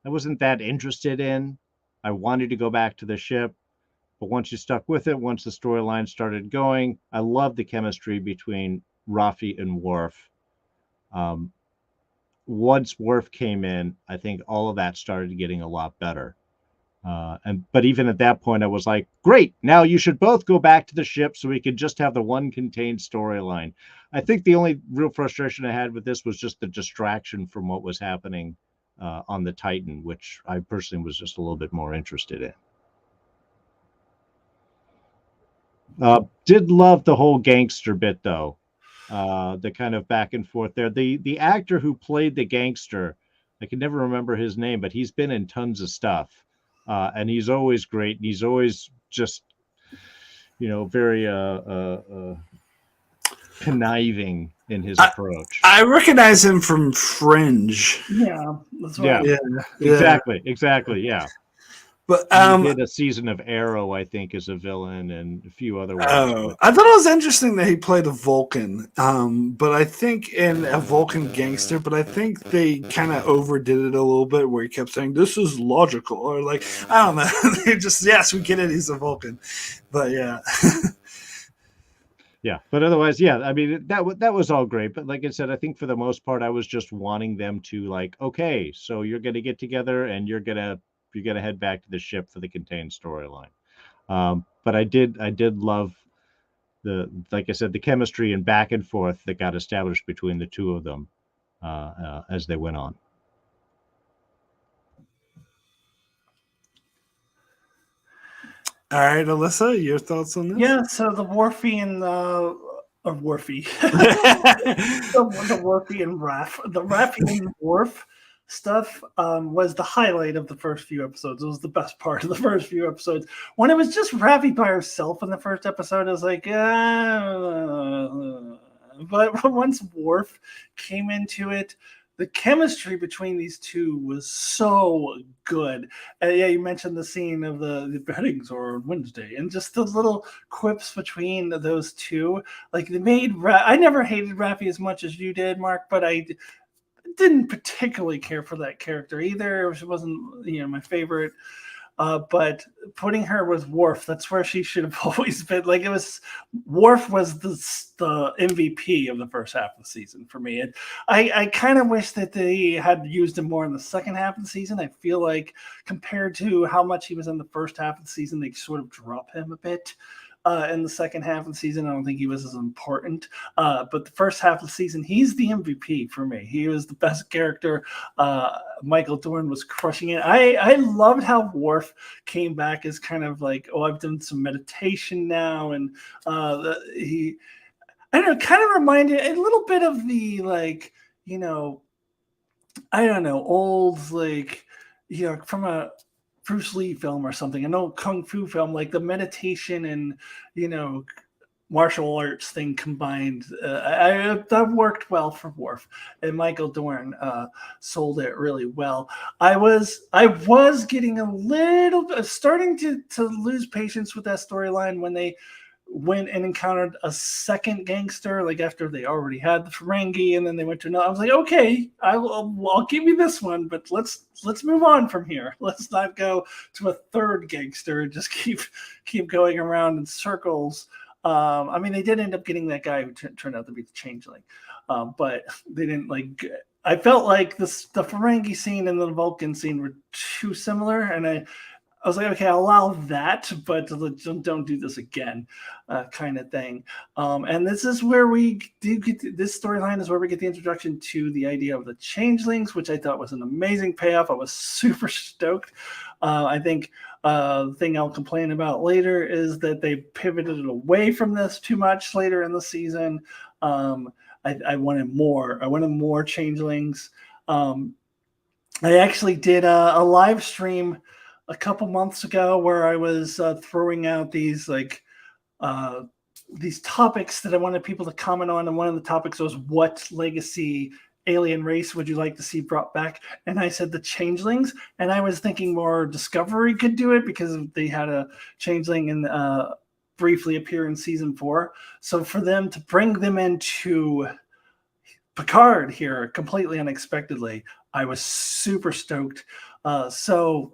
that interested in. I wanted to go back to the ship, but once you stuck with it, once the storyline started going, I loved the chemistry between Raffi and Worf. Once Worf came in, I think all of that started getting a lot better. But even at that point, I was like, great, now you should both go back to the ship so we could just have the one contained storyline. I think the only real frustration I had with this was just the distraction from what was happening on the Titan, which I personally was just a little bit more interested in. Did love the whole gangster bit, though. The kind of back and forth there. The actor who played the gangster, I can never remember his name, but he's been in tons of stuff. And he's always great. And he's always just, very conniving in his approach. I recognize him from Fringe. Yeah, that's right. Yeah, exactly. Yeah. But he did a season of Arrow, I think, as a villain, and a few other ones. Oh, I thought it was interesting that he played a Vulcan. But I think in a Vulcan gangster, but I think they kind of overdid it a little bit, where he kept saying this is logical, or like I don't know. They just yes, we get it, he's a Vulcan, but yeah. Yeah, but otherwise, yeah. I mean, that was all great. But like I said, I think for the most part, I was just wanting them to like, okay, so you're going to get together and you're going to head back to the ship for the contained storyline. But I did love like I said, the chemistry and back and forth that got established between the two of them as they went on. All right, Alyssa, your thoughts on this? Yeah, so the Worfy and Worfy, the Worfy and Raffi and Worf stuff was the highlight of the first few episodes. It was the best part of the first few episodes. When it was just Raffi by herself in the first episode, I was like, but once Worf came into it, the chemistry between these two was so good. Yeah, you mentioned the scene of the beheadings on Wednesday, and just the little quips between those two. Like they made. I never hated Raffi as much as you did, Mark, but I didn't particularly care for that character either. She wasn't, my favorite. But putting her with Worf, that's where she should have always been. Like Worf was the MVP of the first half of the season for me. And I kind of wish that they had used him more in the second half of the season. I feel like compared to how much he was in the first half of the season, they sort of drop him a bit. In the second half of the season, I don't think he was as important. But the first half of the season, he's the MVP for me. He was the best character. Michael Dorn was crushing it. I loved how Worf came back as kind of like, I've done some meditation now. And he, I don't know, kind of reminded a little bit of the, like, I don't know, old, like, from a Bruce Lee film or something, an old kung fu film, like the meditation and martial arts thing combined. That worked well for Worf, and Michael Dorn sold it really well. I was getting a little bit starting to lose patience with that storyline when they went and encountered a second gangster, like after they already had the Ferengi, and then they went to another. I was like, okay, I'll give you this one, but let's move on from here. Let's not go to a third gangster and just keep going around in circles. I mean, they did end up getting that guy who turned out to be the Changeling, but they didn't like. I felt like the Ferengi scene and the Vulcan scene were too similar, and I was like, okay, I'll allow that, but don't do this again, kind of thing. And this is where we do get this storyline is where we get the introduction to the idea of the changelings, which I thought was an amazing payoff. I was super stoked. I think the thing I'll complain about later is that they pivoted away from this too much later in the season. I wanted more. I wanted more changelings. I actually did a live stream a couple months ago where I was throwing out these these topics that I wanted people to comment on, and one of the topics was what legacy alien race would you like to see brought back? And I said the changelings, and I was thinking more Discovery could do it because they had a changeling and briefly appear in season 4. So for them to bring them into Picard here completely unexpectedly, I was super stoked. So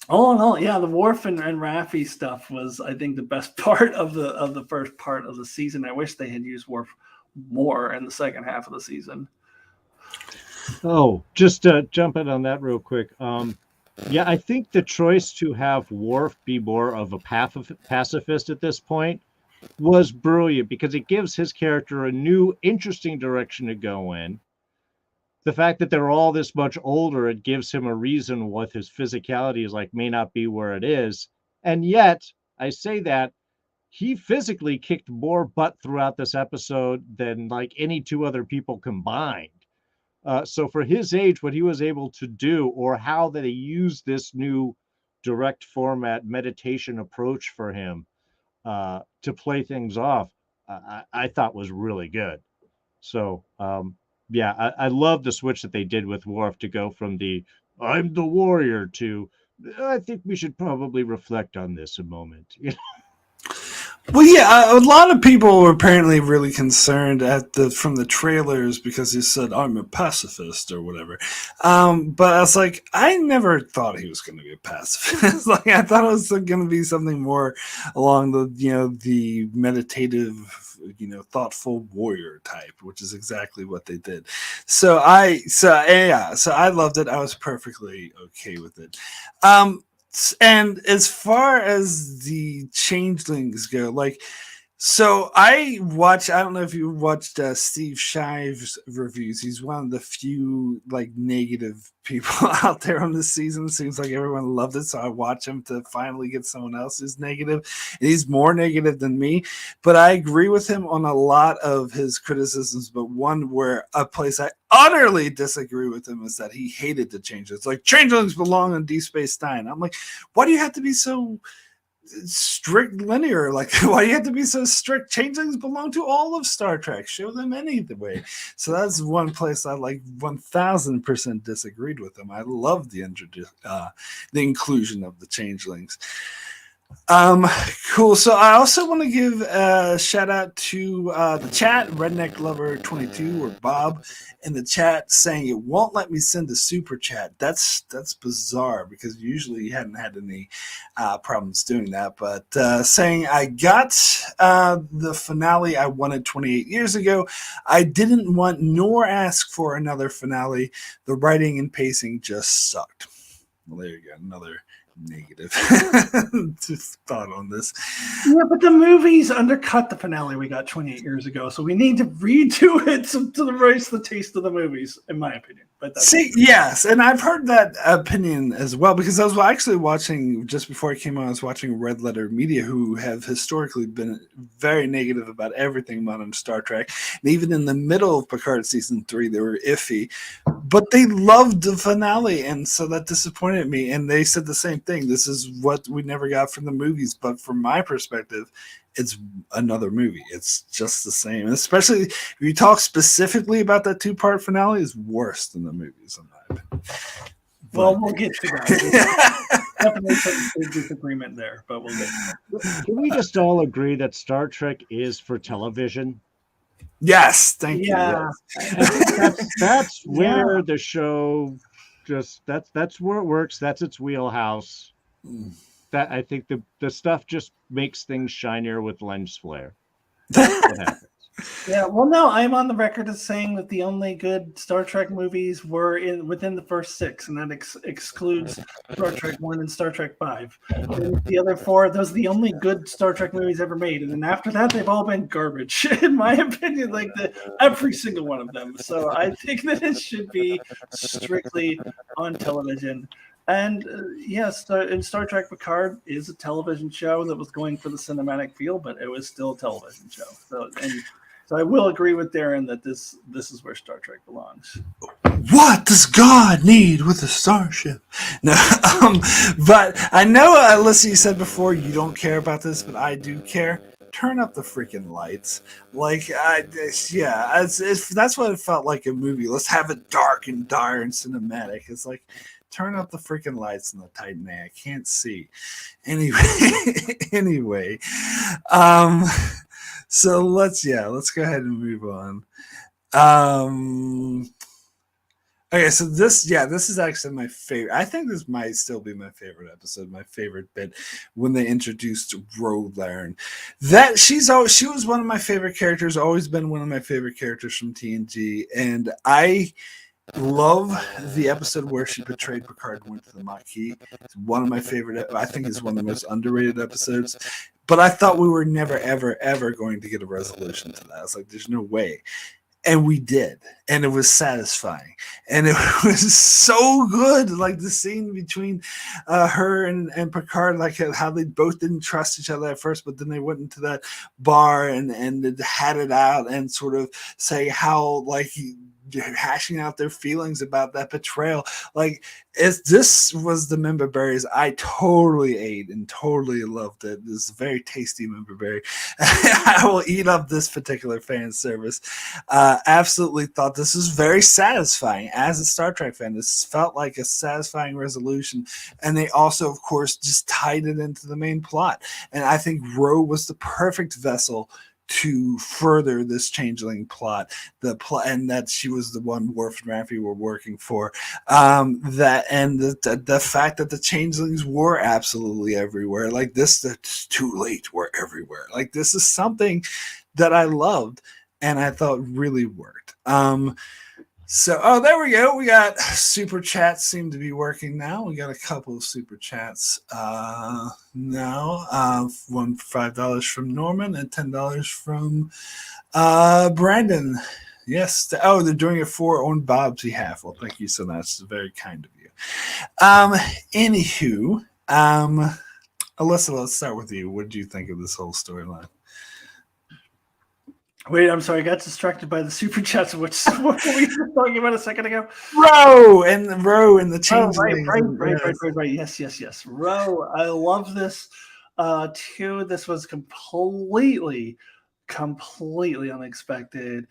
all in all, yeah, the Worf and Raffi stuff was, I think, the best part of the first part of the season. I wish they had used Worf more in the second half of the season. Oh, just jump in on that real quick. Yeah, I think the choice to have Worf be more of a pacifist at this point was brilliant because it gives his character a new, interesting direction to go in. The fact that they're all this much older, it gives him a reason what his physicality is like may not be where it is. And yet, I say that he physically kicked more butt throughout this episode than like any 2 other people combined. So for his age, what he was able to do, or how they used this new direct format meditation approach for him to play things off, I thought was really good. So yeah, I love the switch that they did with Worf to go from the "I'm the warrior" to "I think we should probably reflect on this a moment." Well, yeah, a lot of people were apparently really concerned from the trailers because he said, "I'm a pacifist" or whatever. But I was like, I never thought he was going to be a pacifist. Like, I thought it was going to be something more along the meditative, thoughtful warrior type, which is exactly what they did. So I loved it. I was perfectly okay with it. And as far as the changelings go, I don't know if you watched Steve Shive's reviews. He's one of the few negative people out there on this season. It seems like everyone loved it, so I watch him to finally get someone else who's negative. And he's more negative than me, but I agree with him on a lot of his criticisms. But one where a place I utterly disagree with him is that he hated the changelings. It's like changelings belong in Deep Space Nine. I'm like, why do you have to be so strict linear? Like, why do you have to be so strict? Changelings belong to all of Star Trek. Show them any way. So that's one place I 1000% disagreed with him. I love the inclusion of the changelings. Cool. So I also want to give a shout out to the chat, Redneck Lover 22 or Bob in the chat saying it won't let me send a super chat. That's bizarre because usually you hadn't had any problems doing that. But saying I got the finale I wanted 28 years ago. I didn't want nor ask for another finale. The writing and pacing just sucked. Well, there you go. Another negative thought on this. Yeah, but the movies undercut the finale we got 28 years ago, so we need to redo it to raise the taste of the movies, in my opinion. But yes, and I've heard that opinion as well because I was actually watching just before I came on. I was watching Red Letter Media, who have historically been very negative about everything modern Star Trek, and even in the middle of Picard season 3, they were iffy, but they loved the finale, and so that disappointed me. And they said the same thing. This is what we never got from the movies, but from my perspective, it's another movie. It's just the same. And especially if you talk specifically about that 2-part finale, is worse than the movies, in my opinion. Well, we'll get to that. Definitely some big disagreement there, but we'll get to that. Can we just all agree that Star Trek is for television? Yes, thank you. Yes. That's where the show that's where it works. That's its wheelhouse. That I think the stuff just makes things shinier with lens flare. That's what happens. Yeah, well, no, I'm on the record as saying that the only good Star Trek movies were within the first 6, and that excludes Star Trek 1 and Star Trek 5. And the other 4, those are the only good Star Trek movies ever made. And then after that, they've all been garbage, in my opinion, every single one of them. So I think that it should be strictly on television. And yes, in Star Trek Picard is a television show that was going for the cinematic feel, but it was still a television show. So I will agree with Darrin that this is where Star Trek belongs. What does God need with a starship? No, but I know, Alyssa, you said before you don't care about this, but I do care. Turn up the freaking lights. Like, that's what it felt like a movie. Let's have it dark and dire and cinematic. It's like, turn up the freaking lights in the Titan A. I can't see. Anyway, so let's go ahead and move on. Okay, so this is actually my favorite. I think this might still be my favorite episode, my favorite bit when they introduced Laren. That she was one of my favorite characters, always been one of my favorite characters from TNG, and I love the episode where she betrayed Picard and went to the Maquis. It's one of my favorite. I think it's one of the most underrated episodes. But I thought we were never, ever, ever going to get a resolution to that. I was like, there's no way. And we did. And it was satisfying. And it was so good. Like the scene between her and Picard, like how they both didn't trust each other at first, but then they went into that bar and had it out and sort of say how, like, hashing out their feelings about that betrayal. Like, this was the member berries I totally ate and totally loved it. This is a very tasty member berry. I will eat up this particular fan service. Absolutely thought this was very satisfying as a Star Trek fan. This felt like a satisfying resolution, and they also, of course, just tied it into the main plot. And I think Ro was the perfect vessel to further this changeling plot, and that she was the one Worf and Raffi were working for. The fact that the changelings were absolutely everywhere, like this, that's too late, we're everywhere. Like, this is something that I loved and I thought really worked. So, there we go. We got super chats seem to be working now. We got a couple of super chats now. One for $5 from Norman and $10 from Brandon. Yes. They're doing it on Bob's behalf. Well, thank you so much. It's very kind of you. Anywho, Alyssa, let's start with you. What did you think of this whole storyline? Wait, I'm sorry. I got distracted by the super chats. What were we talking about a second ago? Ro and the changeling. Right. Yes. Ro, I love this too. This was completely unexpected.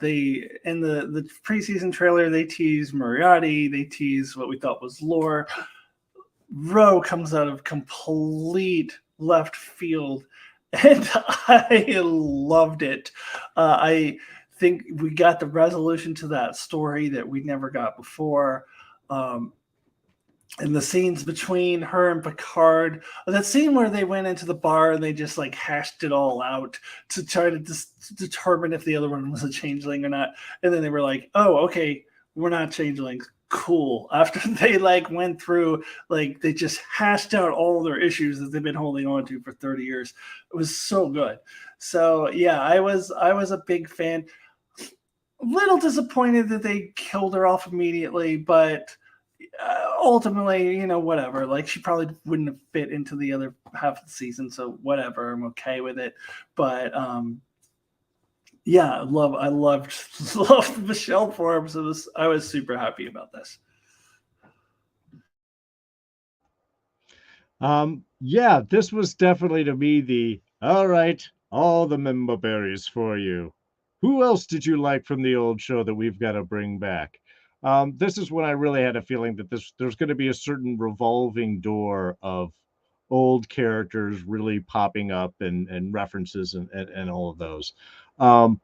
They in the preseason trailer, they tease Moriarty. They tease what we thought was lore. Ro comes out of complete left field. And I loved it. I think we got the resolution to that story that we never got before. And the scenes between her and Picard, that scene where they went into the bar and they just like hashed it all out to try to determine if the other one was a changeling or not. And then they were like, oh, okay, we're not changelings. Cool. After they like went through, like they just hashed out all their issues that they've been holding on to for 30 years. It was so good. So yeah, I was a big fan. A little disappointed that they killed her off immediately, but ultimately, whatever. Like, she probably wouldn't have fit into the other half of the season, so whatever. I'm okay with it. But yeah, I loved Michelle Forbes. I was super happy about this. Yeah, this was definitely to me all right, all the member berries for you. Who else did you like from the old show that we've got to bring back? This is when I really had a feeling that there's going to be a certain revolving door of old characters really popping up and references and all of those. And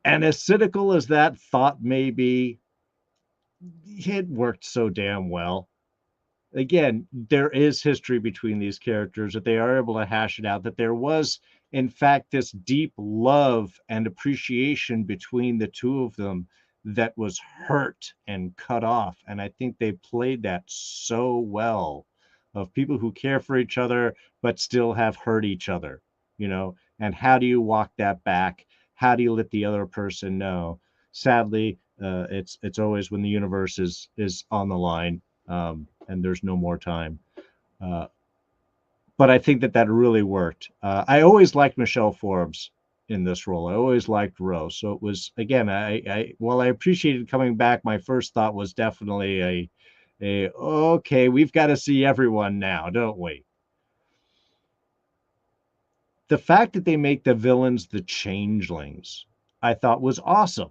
as cynical as that thought may be, it worked so damn well. Again, there is history between these characters, that they are able to hash it out, that there was, in fact, this deep love and appreciation between the two of them that was hurt and cut off. And I think they played that so well, of people who care for each other but still have hurt each other, and how do you walk that back? How do you let the other person know? Sadly, it's always when the universe is on the line, and there's no more time. But I think that really worked. I always liked Michelle Forbes in this role. I always liked Rose. So it was, again, while I appreciated coming back, my first thought was definitely okay, we've got to see everyone now, don't we? The fact that they make the villains the changelings, I thought was awesome.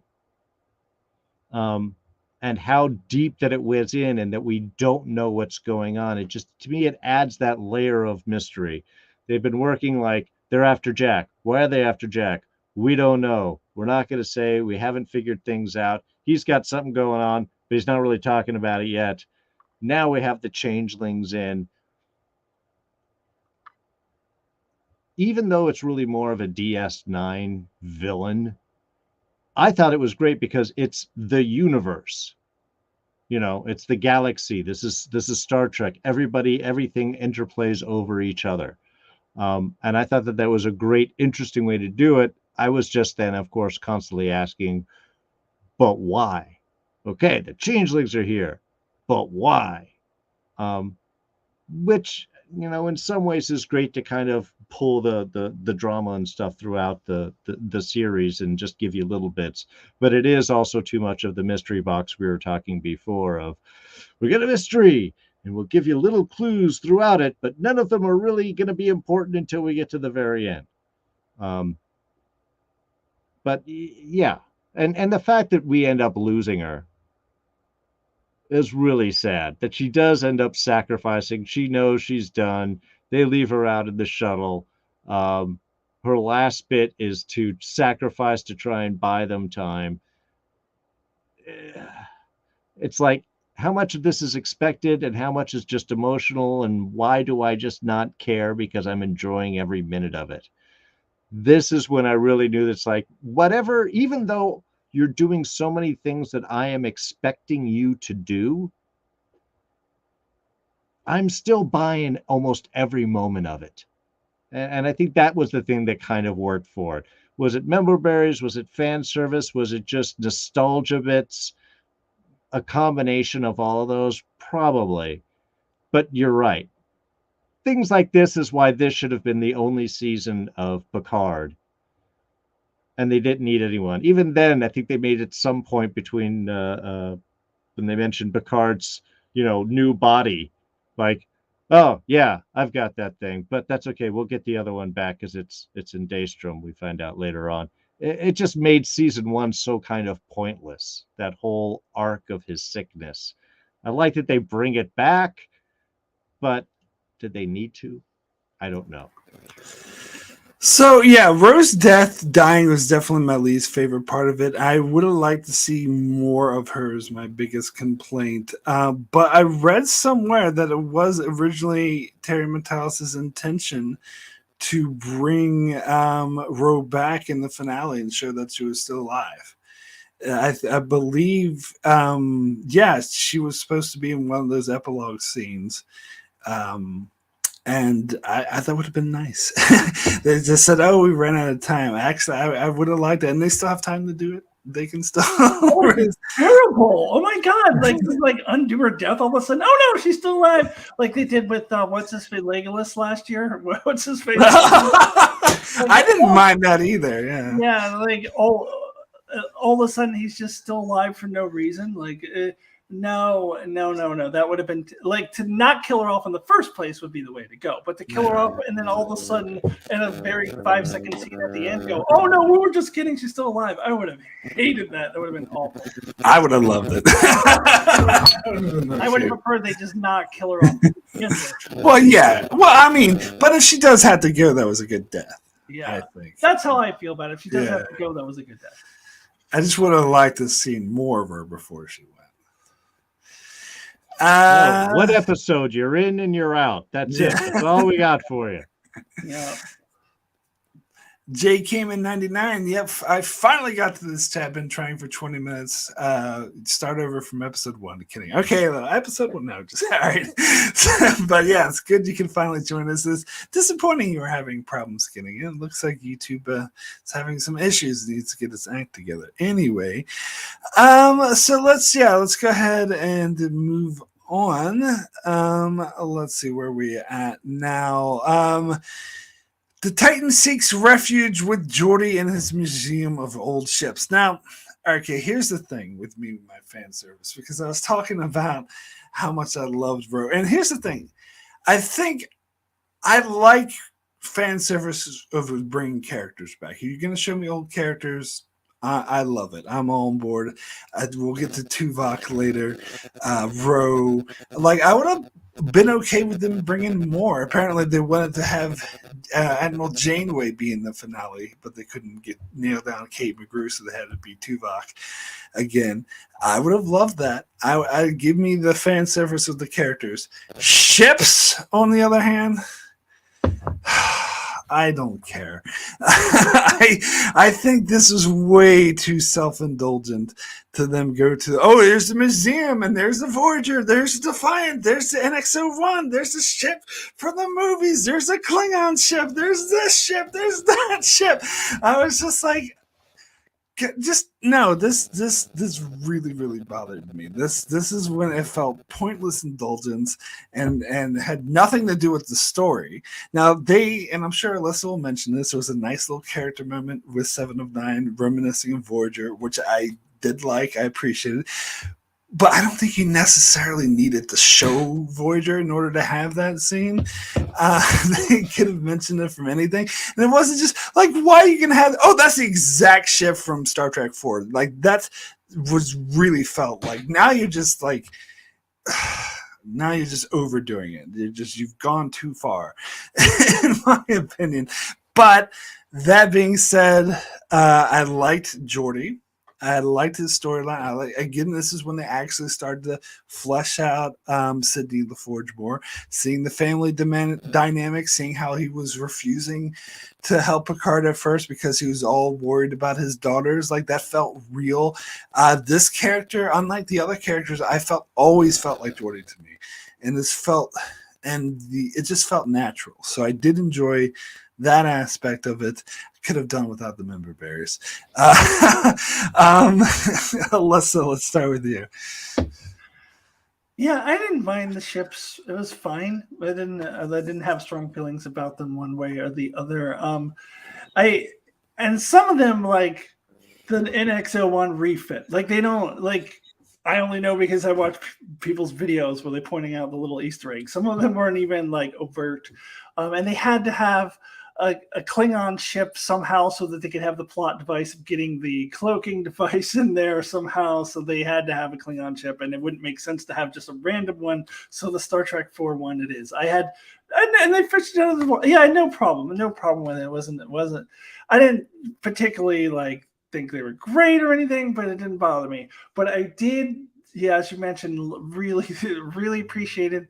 And how deep that it was in, and that we don't know what's going on. It just, to me, it adds that layer of mystery. They've been working like they're after Jack. Why are they after Jack? We don't know. We're not going to say. We haven't figured things out. He's got something going on, but he's not really talking about it yet. Now we have the changelings in. Even though it's really more of a DS9 villain, I thought it was great because it's the universe. It's the galaxy. This is Star Trek. Everything interplays over each other. And I thought that was a great, interesting way to do it. I was just then, of course, constantly asking, but why? Okay, the changelings are here, but why? Which, in some ways is great to kind of pull the drama and stuff throughout the series and just give you little bits. But it is also too much of the mystery box we were talking before of, we get a mystery and we'll give you little clues throughout it, but none of them are really going to be important until we get to the very end. But yeah, and the fact that we end up losing her is really sad, that she does end up sacrificing. She knows she's done. They leave her out in the shuttle. Her last bit is to sacrifice to try and buy them time. It's like, how much of this is expected and how much is just emotional, and why do I just not care because I'm enjoying every minute of it? This is when I really knew that's like, whatever, even though you're doing so many things that I am expecting you to do, I'm still buying almost every moment of it. And I think that was the thing that kind of worked for it. Was it member berries? Was it fan service? Was it just nostalgia bits? A combination of all of those? Probably. But you're right. Things like this is why this should have been the only season of Picard. And they didn't need anyone. Even then, I think they made it some point between when they mentioned Picard's, new body, like, oh yeah, I've got that thing, but that's okay. We'll get the other one back because it's in Daystrom. We find out later on. It just made season 1 so kind of pointless. That whole arc of his sickness. I like that they bring it back, but did they need to? I don't know. So yeah, Rose dying was definitely my least favorite part of it. I would have liked to see more of her, is my biggest complaint. But I read somewhere that it was originally Terry Matalas's intention to bring Ro back in the finale and show that she was still alive. I believe, yes, she was supposed to be in one of those epilogue scenes. And I thought it would have been nice. They just said, "Oh, we ran out of time." Actually, I would have liked it, and they still have time to do it. They can still. Oh, it's terrible! Oh my god! Like undo her death all of a sudden. Oh no, she's still alive! Like they did with what's his face, Legolas last year. What's his face? I didn't mind that either. Yeah. Yeah, like all of a sudden he's just still alive for no reason. Like. No. That would have been like, to not kill her off in the first place would be the way to go. But to kill her off and then all of a sudden in a very 5-second scene at the end go, oh no, we were just kidding, she's still alive. I would have hated that. That would have been awful. I would have loved it. I would have preferred they just not kill her off. Well, yeah. Well, I mean, but if she does have to go, that was a good death. Yeah, I think that's how I feel about it. If she does have to go, that was a good death. I just would have liked to see more of her before she went. What episode? You're in and you're out. That's it. That's all we got for you. Yeah. Jay came in 99. Yep, I finally got to this tab. Been trying for 20 minutes. Start over from episode 1. Kidding. Okay, episode 1 now. Just all right. But yeah, it's good you can finally join us. It's disappointing you were having problems getting in. It looks like YouTube is having some issues. It needs to get its act together. Anyway, so let's go ahead and move on. Let's see where we at now. The Titan seeks refuge with Geordie in his museum of old ships. Now, okay, here's the thing with me with my fan service, because I was talking about how much I loved Ro. And here's the thing. I think I like fan service of bringing characters back. You're going to show me old characters. I love it. I'm all on board. We'll get to Tuvok later. Ro. Like, I would have been okay with them bringing more. Apparently, they wanted to have Admiral Janeway be in the finale, but they couldn't nail down Kate McGrew, so they had to be Tuvok again. I would have loved that. I give me the fan service of the characters. Ships, on the other hand, I don't care. I think this is way too self-indulgent to them go to, oh, there's the museum, and there's the Voyager, there's the Defiant, there's the NX-01, there's the ship from the movies, there's a Klingon ship, there's this ship, there's that ship. I was just like, just no, this really, really bothered me. This is when it felt pointless indulgence and had nothing to do with the story. Now and I'm sure Alyssa will mention this, there was a nice little character moment with 7 of 9 reminiscing of Voyager, which I did like, I appreciated. But I don't think you necessarily needed to show Voyager in order to have that scene. They could have mentioned it from anything. And it wasn't just like, why are you going to have, oh, that's the exact ship from Star Trek 4. Like, that was really felt like, now you're just like, now you're just overdoing it. You've gone too far, in my opinion. But that being said, I liked Geordie. I liked his storyline. Again, this is when they actually started to flesh out Sidney LaForge more, seeing the family dynamic, seeing how he was refusing to help Picard at first because he was all worried about his daughters. Like, that felt real. This character, unlike the other characters, always felt like Geordie to me, and it just felt natural. So I did enjoy that aspect of it. Could have done without the member bears. Alyssa, let's start with you. Yeah, I didn't mind the ships. It was fine. I didn't have strong feelings about them one way or the other. And some of them, like the NX-01 refit, like they don't like. I only know because I watch people's videos where they're pointing out the little Easter eggs. Some of them weren't even like overt, and they had to have a Klingon ship somehow so that they could have the plot device of getting the cloaking device in there somehow. So they had to have a Klingon ship, and it wouldn't make sense to have just a random one. So the Star Trek 4 one it is. And they fished it out of the water. Yeah, I had no problem with it. It wasn't. I didn't particularly like think they were great or anything, but it didn't bother me. But I did, yeah, as you mentioned, really, really appreciated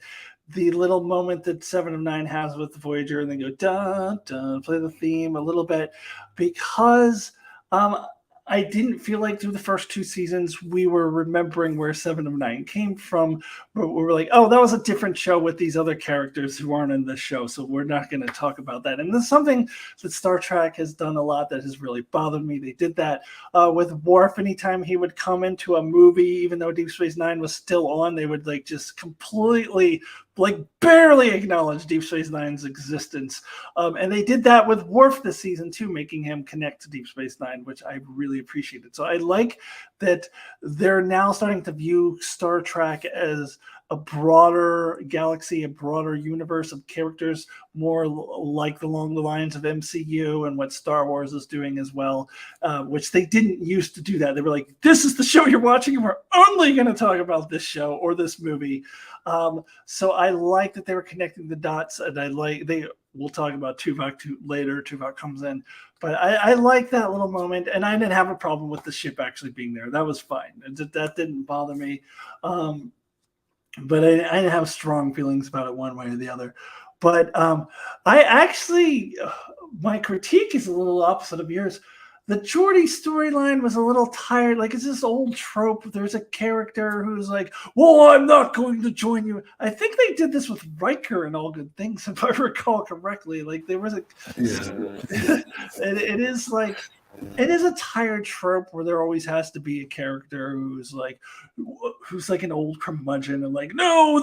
the little moment that 7 of 9 has with the Voyager, and then go dun dun, play the theme a little bit, because I didn't feel like through the first 2 seasons we were remembering where 7 of 9 came from. But we were like, oh, that was a different show with these other characters who aren't in this show, so we're not going to talk about that. And there's something that Star Trek has done a lot that has really bothered me. They did that with Worf. Anytime he would come into a movie, even though Deep Space Nine was still on, they would like just completely barely acknowledge Deep Space Nine's existence. And they did that with Worf this season too, making him connect to Deep Space Nine, which I really appreciated. So I like that they're now starting to view Star Trek as a broader galaxy, a broader universe of characters, more like along the lines of MCU and what Star Wars is doing as well, which they didn't used to do that. They were like, this is the show you're watching, and we're only going to talk about this show or this movie. So I like that they were connecting the dots, and we'll talk about Tuvok later. Tuvok comes in, but I like that little moment, and I didn't have a problem with the ship actually being there. That was fine. That didn't bother me. But I didn't have strong feelings about it one way or the other. But I actually, my critique is a little opposite of yours. The Geordie storyline was a little tired. Like, it's this old trope. There's a character who's like, well, I'm not going to join you. I think they did this with Riker and All Good Things, if I recall correctly. Like, there was it is like, it is a tired trope where there always has to be a character who's like an old curmudgeon and like, no,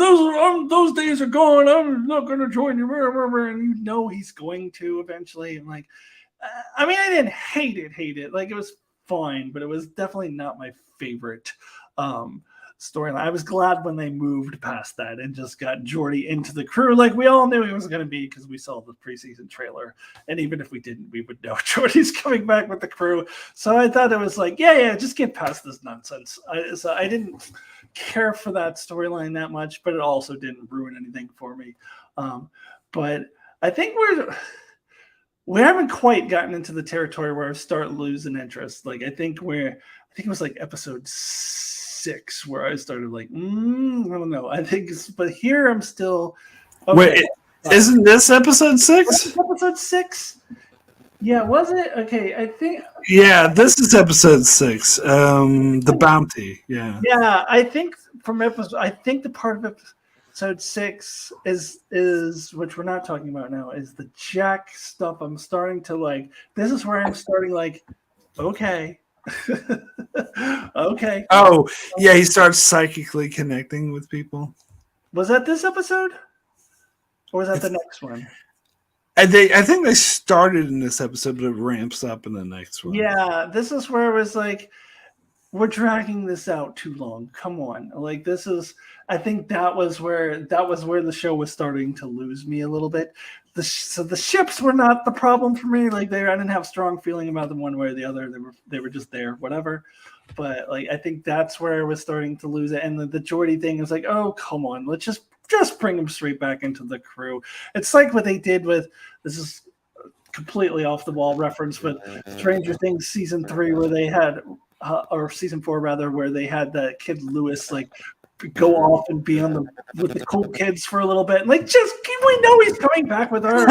those days are gone. I'm not going to join you, and you know he's going to eventually. And like, I mean, I didn't hate it. Like, it was fine, but it was definitely not my favorite storyline. I was glad when they moved past that and just got Geordie into the crew, like we all knew he was going to be, because we saw the preseason trailer. And even if we didn't, we would know Geordie's coming back with the crew. So I thought it was like, yeah, just get past this nonsense. So I didn't care for that storyline that much, but it also didn't ruin anything for me. But I think we haven't quite gotten into the territory where I start losing interest. Like, I think it was like episode 6 where I started like, I don't know. But here I'm still. Okay. Wait, isn't this episode 6? Episode 6? Yeah, was it? Okay, I think. Yeah, this is episode 6. The bounty. Yeah. Yeah, I think the part of episode 6 is which we're not talking about now, is the Jack stuff. I'm starting to like. This is where I'm starting like, okay. Okay. Oh, yeah, he starts psychically connecting with people. Was that this episode? Or was that the next one? I think they started in this episode, but it ramps up in the next one. Yeah, this is where it was like, we're dragging this out too long. Come on. Like, this is, I think that was where the show was starting to lose me a little bit. So the ships were not the problem for me. Like, I didn't have strong feeling about them one way or the other. They were just there, whatever. But like, I think that's where I was starting to lose it. And the Geordie thing is like, oh, come on, let's just bring him straight back into the crew. It's like what they did with, this is completely off the wall reference, but Stranger Things season 3 where they had, or season 4 rather, where they had that kid Lewis like go off and be with the cool kids for a little bit. And like, we know he's coming back with her.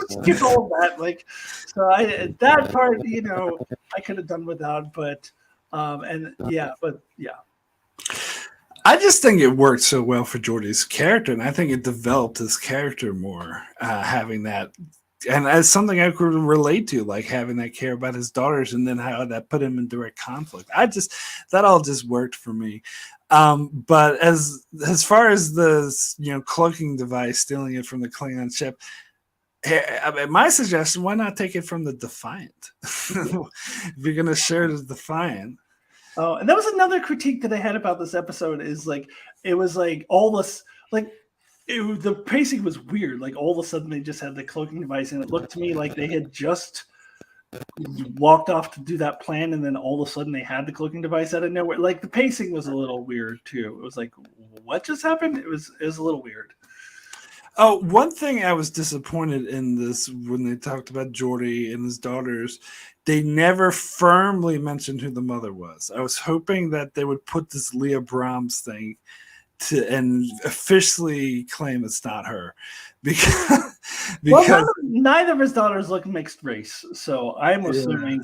Skip all of that. Like, so that part, I could have done without, but yeah. I just think it worked so well for Geordie's character, and I think it developed his character more, having that. And as something I could relate to, like having that care about his daughters and then how that put him in direct conflict. That all just worked for me. But as far as the cloaking device, stealing it from the Klingon ship, my suggestion: why not take it from the Defiant? If you're going to share the Defiant. Oh, and that was another critique that I had about this episode. Is like, it was like all this like. The pacing was weird. Like, all of a sudden they just had the cloaking device, and it looked to me like they had just walked off to do that plan, and then all of a sudden they had the cloaking device out of nowhere. Like, the pacing was a little weird too. It was like, what just happened? It was a little weird. Oh, one thing I was disappointed in this, when they talked about Geordie and his daughters, they never firmly mentioned who the mother was. I was hoping that they would put this Leah Brahms thing and officially claim it's not her, because well, neither of his daughters look mixed race, so I'm assuming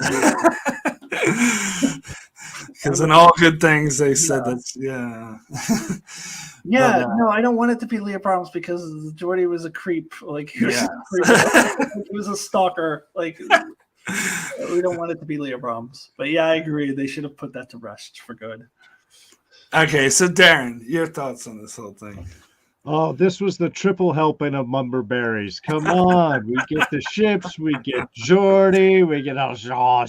because in all good things they said that no, I don't want it to be Leah Brahms, because Geordie was a creep. Like, he was he was a stalker. Like, we don't want it to be Leah Brahms. But yeah, I agree, they should have put that to rest for good. Okay, so Darren, your thoughts on this whole thing? Oh, this was the triple helping of Mumber Berries. Come on, we get the ships, we get Geordie, we get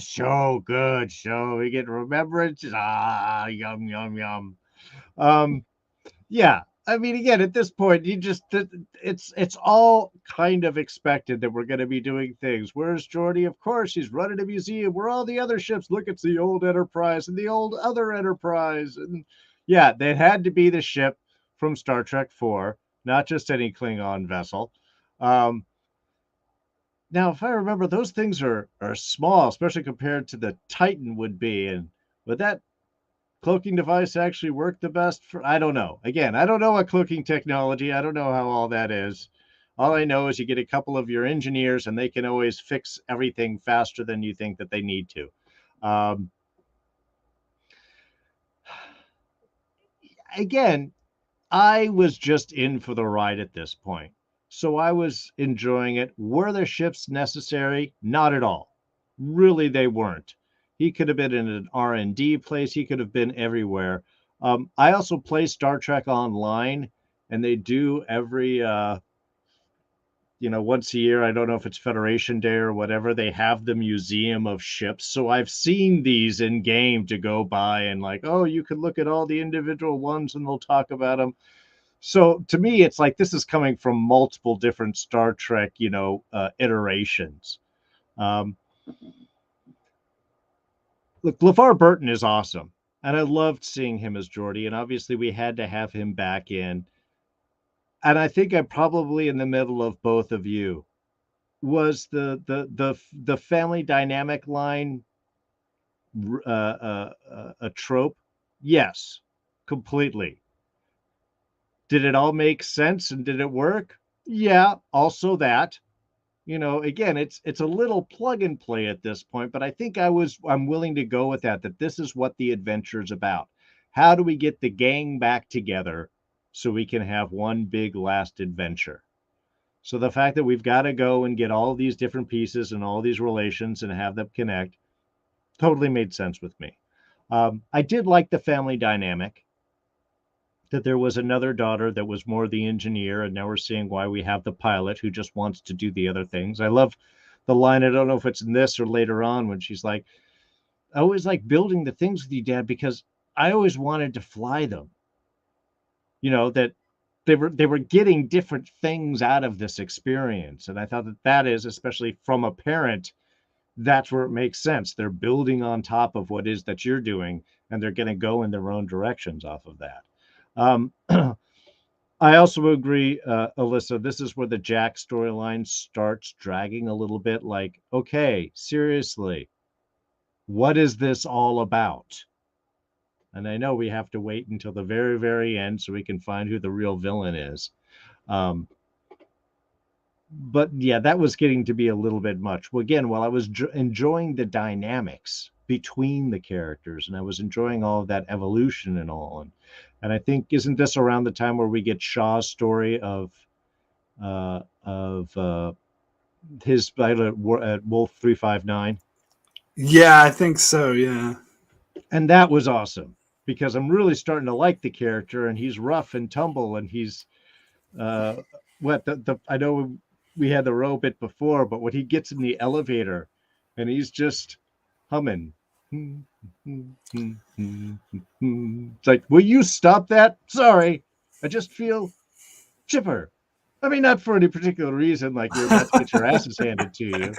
so good show, we get Remembrance, yum yum yum. Yeah, I mean, again, at this point, it's all kind of expected that we're going to be doing things. Where's Geordie? Of course, he's running a museum where all the other ships. Look, it's the old Enterprise and the old other Enterprise, and yeah, they had to be the ship from Star Trek IV, not just any Klingon vessel. Now, if I remember, those things are small, especially compared to the Titan would be. And would that cloaking device actually work the best for? I don't know. Again, I don't know what cloaking technology. I don't know how all that is. All I know is you get a couple of your engineers, and they can always fix everything faster than you think that they need to. Again, I was just in for the ride at this point. So I was enjoying it. Were the ships necessary? Not at all. Really, they weren't. He could have been in an R&D place. He could have been everywhere. I also play Star Trek Online, and they do every once a year. I don't know if it's Federation Day or whatever. They have the museum of ships. So I've seen these in game to go by and like, oh, you can look at all the individual ones and they'll talk about them. So to me, it's like this is coming from multiple different Star Trek, iterations. Look, LeVar Burton is awesome, and I loved seeing him as Geordie, and obviously we had to have him back in. And I think I'm probably in the middle of both of you. Was the family dynamic line a trope? Yes, completely. Did it all make sense and did it work? Yeah, also that. Again, it's a little plug and play at this point, but I think I'm willing to go with that this is what the adventure is about. How do we get the gang back together so we can have one big last adventure? So the fact that we've got to go and get all these different pieces and all these relations and have them connect totally made sense with me. I did like the family dynamic, that there was another daughter that was more the engineer, and now we're seeing why we have the pilot who just wants to do the other things. I love the line, I don't know if it's in this or later on, when she's like, I always like building the things with you, Dad, because I always wanted to fly them. That they were getting different things out of this experience. And I thought that is, especially from a parent, that's where it makes sense. They're building on top of what is that you're doing, and they're going to go in their own directions off of that. I also agree, Alyssa, this is where the Jack storyline starts dragging a little bit. Like, okay, seriously, what is this all about? And I know we have to wait until the very, very end so we can find who the real villain is. But yeah, that was getting to be a little bit much. Well, again, while I was enjoying the dynamics between the characters, and I was enjoying all of that evolution and all, and I think, isn't this around the time where we get Shaw's story of his battle at Wolf 359? Yeah, I think so. Yeah, and that was awesome because I'm really starting to like the character, and he's rough and tumble, and he's I know we had the row bit before, but when he gets in the elevator and he's just humming. It's like, will you stop that? Sorry, I just feel chipper. I mean, not for any particular reason, like you're about to get your asses handed to you,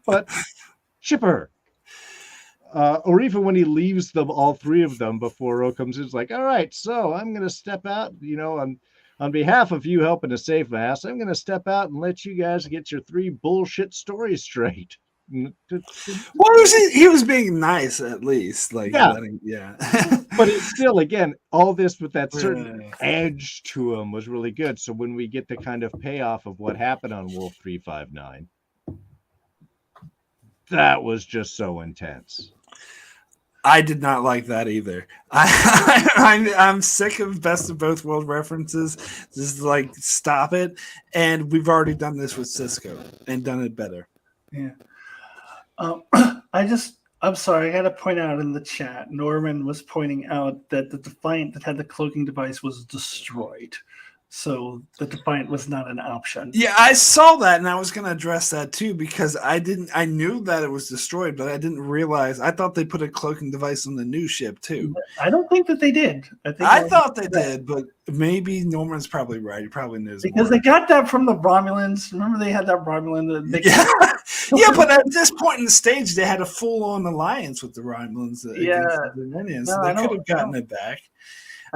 but chipper. Or even when he leaves them, all three of them, before Ro comes in, it's like, all right, so I'm going to step out, on behalf of you helping to save my ass, I'm going to step out and let you guys get your three bullshit stories straight. Well, he was being nice, at least. Like, yeah. But it's still, again, all this with that certain edge to him was really good. So when we get the kind of payoff of what happened on Wolf 359, that was just so intense. I did not like that either. I'm sick of best of both world references. Just like, stop it. And we've already done this with Cisco and done it better. Yeah. I'm sorry, I got to point out in the chat, Norman was pointing out that the Defiant that had the cloaking device was destroyed. So the Defiant was not an option. Yeah, I saw that, and I was going to address that too, because I knew that it was destroyed, but I didn't realize. I thought they put a cloaking device on the new ship too. I don't think that they did. I thought they did, but maybe Norman's probably right. He probably knows because more. They got that from the Romulans. Remember, they had that Romulan. Yeah, but at this point in the stage, they had a full-on alliance with the Romulans against the Dominions, so they could have gotten it back.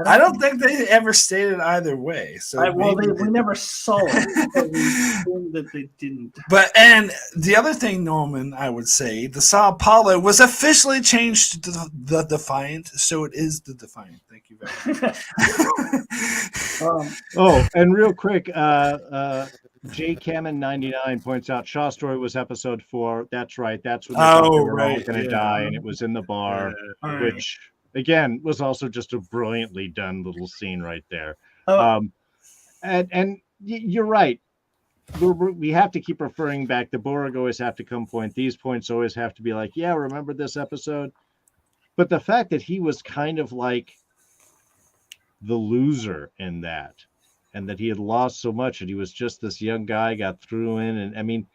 I don't think they ever stated either way. So we never saw it. But we assumed that they didn't. And the other thing, Norman, I would say, the Sao Paulo was officially changed to the Defiant, so it is the Defiant. Thank you very much. And real quick, J. Cameron 99 points out Shaw's story was episode 4. That's right. That's when they were all going to die, and it was in the bar, which. Again, was also just a brilliantly done little scene right there. And you're right. we have to keep referring back. The Borg always have to come point. These points always have to be like, yeah, remember this episode? But the fact that he was kind of like the loser in that, and that he had lost so much, and he was just this young guy, got through in, and I mean,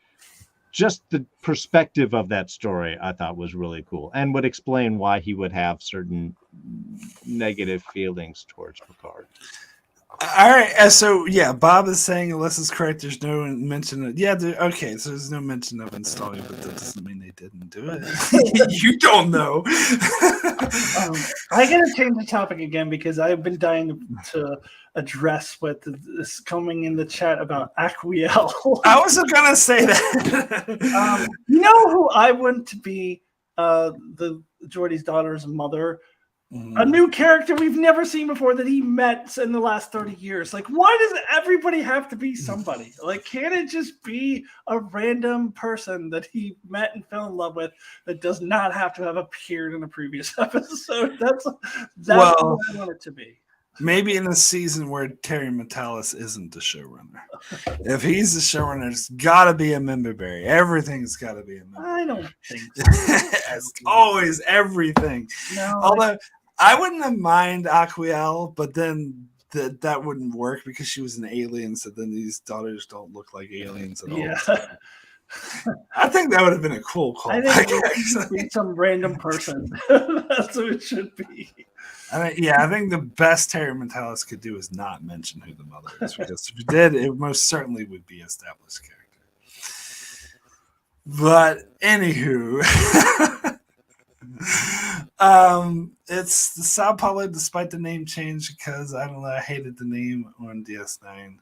just the perspective of that story I thought was really cool, and would explain why he would have certain negative feelings towards Picard. All right, so yeah, Bob is saying Alyssa's correct. There's no mention of okay, so there's no mention of installing, but that doesn't mean they didn't do it. You don't know. I gotta change the topic again because I've been dying to address what this coming in the chat about Aquiel. I wasn't gonna say that. You know who I want to be the Geordie's daughter's mother? A new character we've never seen before that he met in the last 30 years. Like, why does everybody have to be somebody? Like, can't it just be a random person that he met and fell in love with that does not have to have appeared in a previous episode? That's what I want it to be. Maybe in a season where Terry Matalas isn't the showrunner. If he's the showrunner, it's got to be a member berry. Everything's got to be a member. I don't think so. As always, everything. No, although I wouldn't have mind Aquiel, but then that wouldn't work because she was an alien, so then these daughters don't look like aliens at all. Yeah. I think that would have been a cool call. I think it should be some random person. That's what it should be. I think the best Terry Matalas could do is not mention who the mother is, because if he did, it most certainly would be established character. But anywho, it's the Sao Paulo, despite the name change, because I don't know, I hated the name on DS9,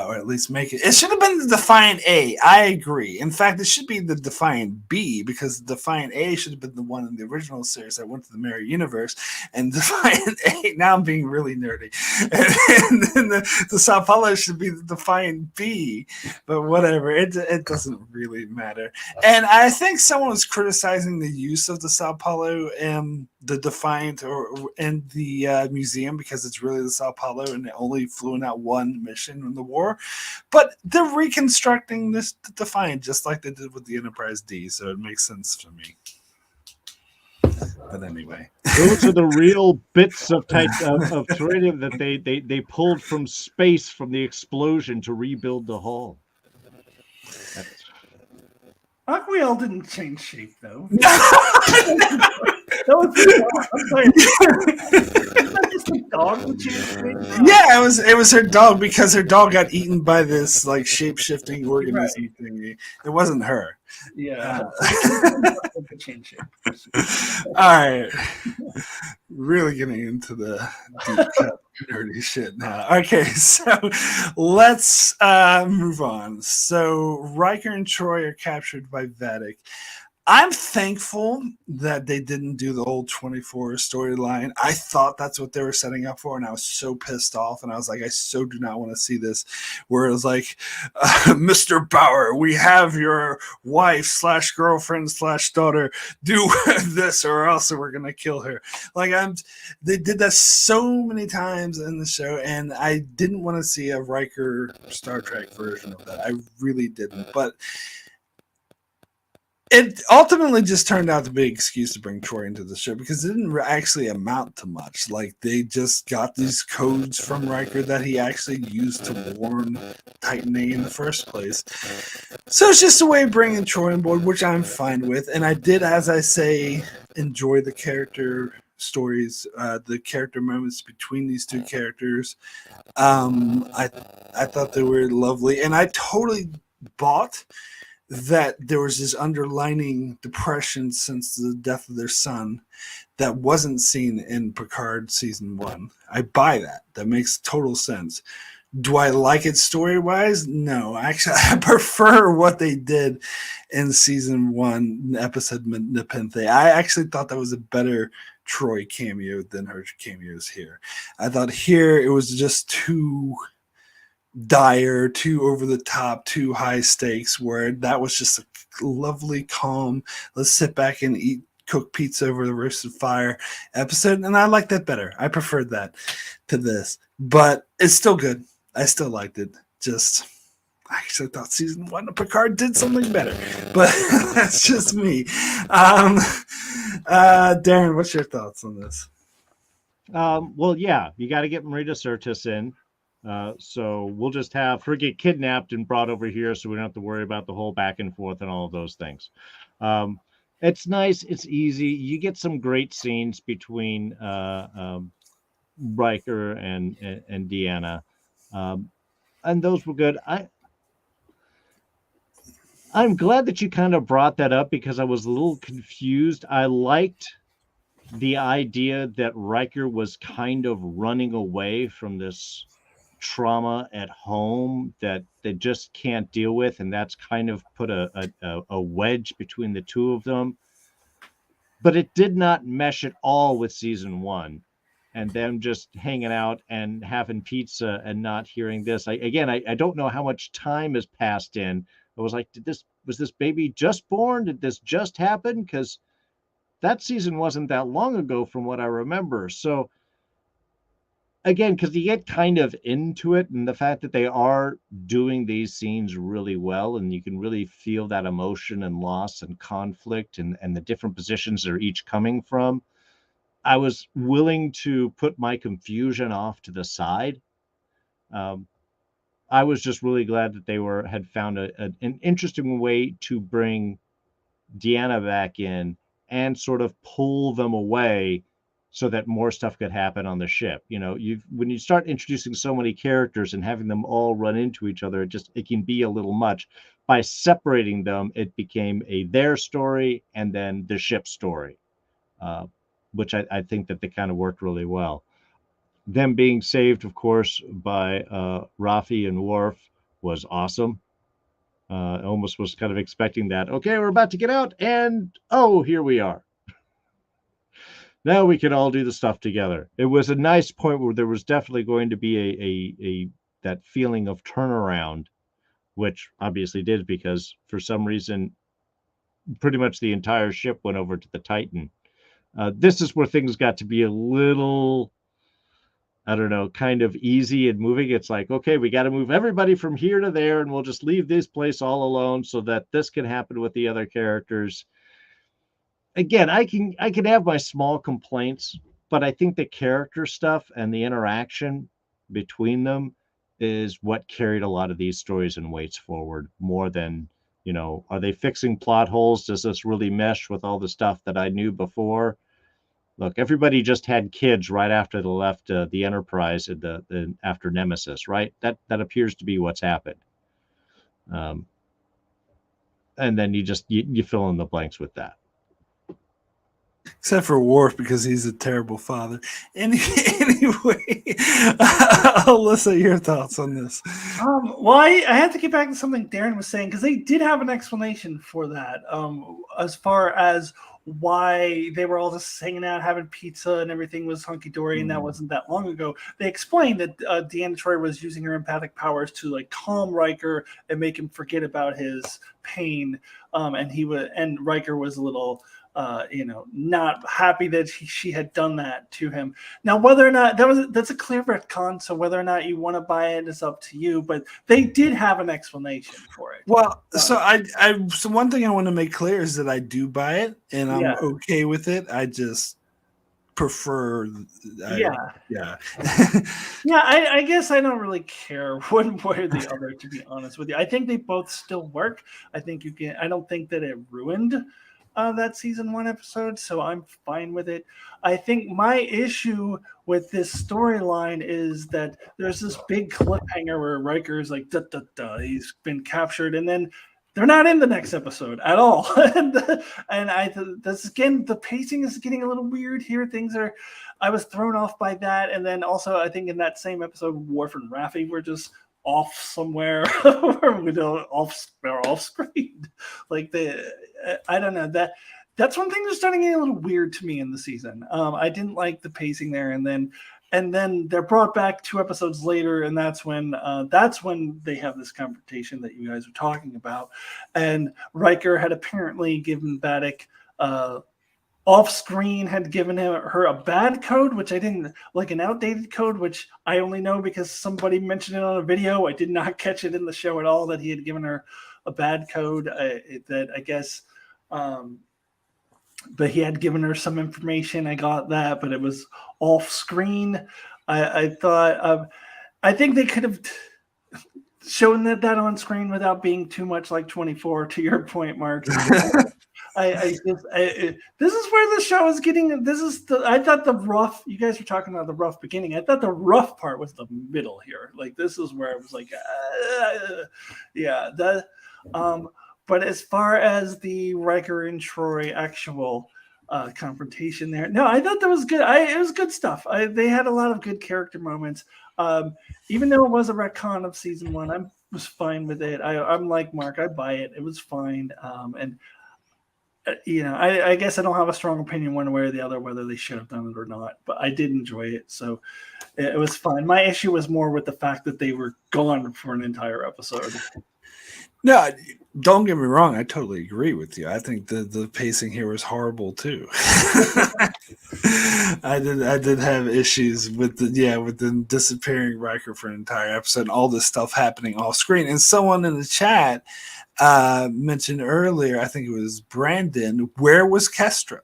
or at least make it. It should have been the Defiant A. I agree. In fact, it should be the Defiant B, because the Defiant A should have been the one in the original series that went to the Mirror Universe, and Defiant A. Now I'm being really nerdy, and then the Sao Paulo should be the Defiant B. But whatever, it doesn't really matter. And I think someone was criticizing the use of the Sao Paulo and the Defiant or in the museum, because it's really the Sao Paulo and it only flew in that one mission in the war. But they're reconstructing this Defiant just like they did with the Enterprise D, so it makes sense for me. But anyway, those are the real bits of terranium that they pulled from space from the explosion to rebuild the hull. Aquiel didn't change shape though. That was I'm sorry. Isn't that just a dog that changed shape? Yeah, it was her dog, because her dog got eaten by this like shape-shifting organism thingy. It wasn't her. Yeah. Change shape. All right. Really getting into the deep cut nerdy shit now. Okay, so let's move on. So Riker and Troi are captured by Vadic. I'm thankful that they didn't do the old 24 storyline. I thought that's what they were setting up for, and I was so pissed off. And I was like, I so do not want to see this, where it was like, Mr. Bauer, we have your wife / girlfriend / daughter do this, or else we're gonna kill her. Like they did that so many times in the show, and I didn't want to see a Riker Star Trek version of that. I really didn't, but it ultimately just turned out to be an excuse to bring Troi into the show, because it didn't actually amount to much. Like, they just got these codes from Riker that he actually used to warn Titan A in the first place. So it's just a way of bringing Troi on board, which I'm fine with. And I did, as I say, enjoy the character stories, the character moments between these two characters. I thought they were lovely, and I totally bought that there was this underlining depression since the death of their son that wasn't seen in Picard season 1. I buy that. That makes total sense. Do I like it story-wise? No. Actually, I prefer what they did in season 1, episode Nepenthe. I actually thought that was a better Troi cameo than her cameos here. I thought here it was just too dire, too over the top, too high stakes, where that was just a lovely, calm, let's sit back and cook pizza over the roasted fire episode, and I like that better. I preferred that to this, but it's still good. I still liked it. Just I actually thought season 1 of Picard did something better, but that's just me. Darren, what's your thoughts on this? Well, yeah, you got to get Marita Sirtis in. So we'll just have her get kidnapped and brought over here so we don't have to worry about the whole back and forth and all of those things. It's nice. It's easy. You get some great scenes between Riker and Deanna. And those were good. I'm glad that you kind of brought that up because I was a little confused. I liked the idea that Riker was kind of running away from this trauma at home that they just can't deal with, and that's kind of put a wedge between the two of them. But it did not mesh at all with season 1 and them just hanging out and having pizza and not hearing this. I don't know how much time has passed in. I was like, was this baby just born? Did this just happen? Because that season wasn't that long ago from what I remember. So again, because you get kind of into it, and the fact that they are doing these scenes really well, and you can really feel that emotion and loss and conflict and the different positions they're each coming from, I was willing to put my confusion off to the side. I was just really glad that they had found an interesting way to bring Deanna back in and sort of pull them away so that more stuff could happen on the ship. When you start introducing so many characters and having them all run into each other, it can be a little much. By separating them, it became their story and then the ship story, which I think that they kind of worked really well. Them being saved, of course, by Raffi and Worf was awesome. I almost was kind of expecting that. Okay, we're about to get out, and here we are. Now we can all do the stuff together. It was a nice point where there was definitely going to be that feeling of turnaround, which obviously did, because for some reason, pretty much the entire ship went over to the Titan. This is where things got to be a little, I don't know, kind of easy and moving. It's like, okay, we got to move everybody from here to there, and we'll just leave this place all alone so that this can happen with the other characters. Again, I can have my small complaints, but I think the character stuff and the interaction between them is what carried a lot of these stories and weights forward more than, are they fixing plot holes? Does this really mesh with all the stuff that I knew before? Look, everybody just had kids right after they left the Enterprise after Nemesis, right? That appears to be what's happened. And then you fill in the blanks with that. Except for Worf, because he's a terrible father. Anyway, Alyssa, your thoughts on this? Well, I had to get back to something Darren was saying, because they did have an explanation for that. As far as why they were all just hanging out, having pizza, and everything was hunky-dory, and that wasn't that long ago. They explained that Deanna Troi was using her empathic powers to calm Riker and make him forget about his pain, and Riker was a little not happy that she had done that to him. Now, whether or not that's a clear retcon, so whether or not you want to buy it is up to you, but they did have an explanation for it. Well, so so one thing I want to make clear is that I do buy it, and I'm okay with it. I just prefer I guess I don't really care one way or the other, to be honest with you. I think they both still work. I don't think that it ruined that season 1 episode, so I'm fine with it. I think my issue with this storyline is that there's this big cliffhanger where Riker's like, he's been captured, and then they're not in the next episode at all. and the pacing is getting a little weird here. I was thrown off by that. And then also, I think in that same episode, Worf and Raffi were just off somewhere off screen. I don't know, that's one thing that's starting to get a little weird to me in the season. I didn't like the pacing there, and then they're brought back 2 episodes later, and that's when they have this confrontation that you guys are talking about. And Riker had apparently given Vadic off screen had given her a bad code, which I didn't like, an outdated code, which I only know because somebody mentioned it on a video. I did not catch it in the show at all that he had given her a bad code. That I guess, but he had given her some information. I got that, but it was off screen. I thought, I think they could have shown that on screen without being too much like 24. To your point, Mark. This is where the show is getting. I thought the rough. You guys were talking about the rough beginning. I thought the rough part was the middle here. Like, this is where it was like, yeah. But as far as the Riker and Troi actual confrontation there, no, I thought that was good. It was good stuff. They had a lot of good character moments. Even though it was a retcon of season 1, I was fine with it. I'm like Mark. I buy it. It was fine. And I guess I don't have a strong opinion one way or the other whether they should have done it or not, but I did enjoy it, so it was fine. My issue was more with the fact that they were gone for an entire episode. No, don't get me wrong. I totally agree with you. I think the pacing here was horrible too. I did have issues with the disappearing Riker for an entire episode and all this stuff happening off screen. And someone in the chat mentioned earlier, I think it was Brandon, where was Kestra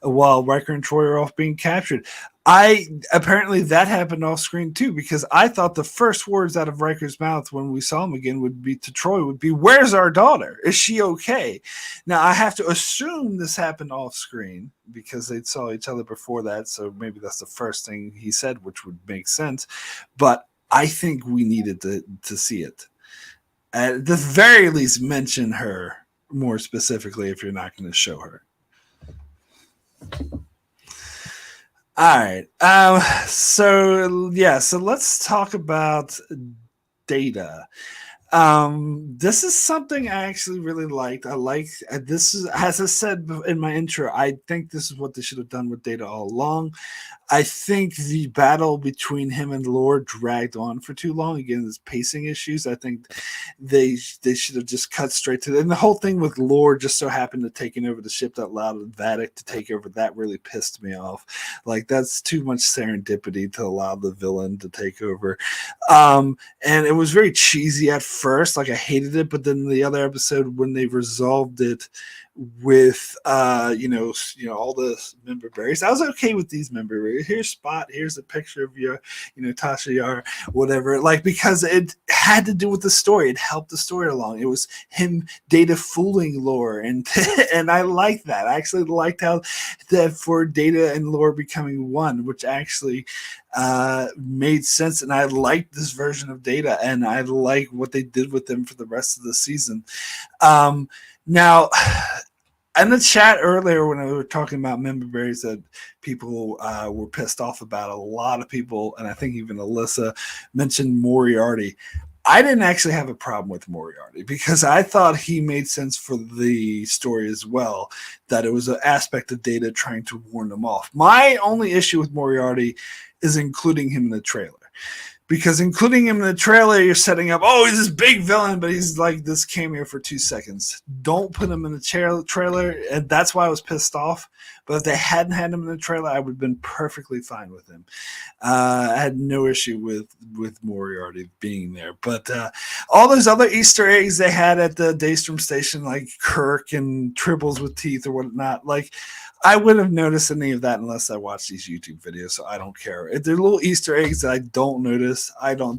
while Riker and Troi are off being captured? Apparently that happened off screen too, because I thought the first words out of Riker's mouth when we saw him again would be to Troi would be, "Where's our daughter? Is she okay?" Now I have to assume this happened off screen because they saw each other before that, so maybe that's the first thing he said, which would make sense. But I think we needed to see it. At the very least, mention her more specifically if you're not going to show her. All right. So let's talk about Data. This is something I actually really liked. I like this is, as I said in my intro, I think this is what they should have done with Data all along. I think the battle between him and Lore dragged on for too long. Again, there's pacing issues. I think they should have just cut straight to it. And the whole thing with Lore just so happened to taking over the ship that allowed Vadic to take over. That really pissed me off. Like, that's too much serendipity to allow the villain to take over. And it was very cheesy at first. Like, I hated it. But then the other episode when they resolved it with all the member berries, I was okay with these member berries. Here's Spot, here's a picture of your Tasha Yar, whatever, like, because it had to do with the story. It helped the story along. It was him Data fooling Lore, and and I liked that. I actually liked how that for Data and Lore becoming one, which actually made sense, and I liked this version of Data, and I like what they did with them for the rest of the season. Now, in the chat earlier when we were talking about member berries that people were pissed off about, a lot of people, and I think even Alyssa, mentioned Moriarty. I didn't actually have a problem with Moriarty because I thought he made sense for the story as well, that it was an aspect of Data trying to warn them off. My only issue with Moriarty is including him in the trailer. Because including him in the trailer, you're setting up, oh, he's this big villain, but he's like this cameo for 2 seconds. Don't put him in the trailer, and that's why I was pissed off. But if they hadn't had him in the trailer, I would have been perfectly fine with him. I had no issue with Moriarty being there. But all those other Easter eggs they had at the Daystrom station, like Kirk and Tribbles with teeth or whatnot, like, I wouldn't have noticed any of that unless I watched these YouTube videos, so I don't care. If they're little Easter eggs that I don't notice,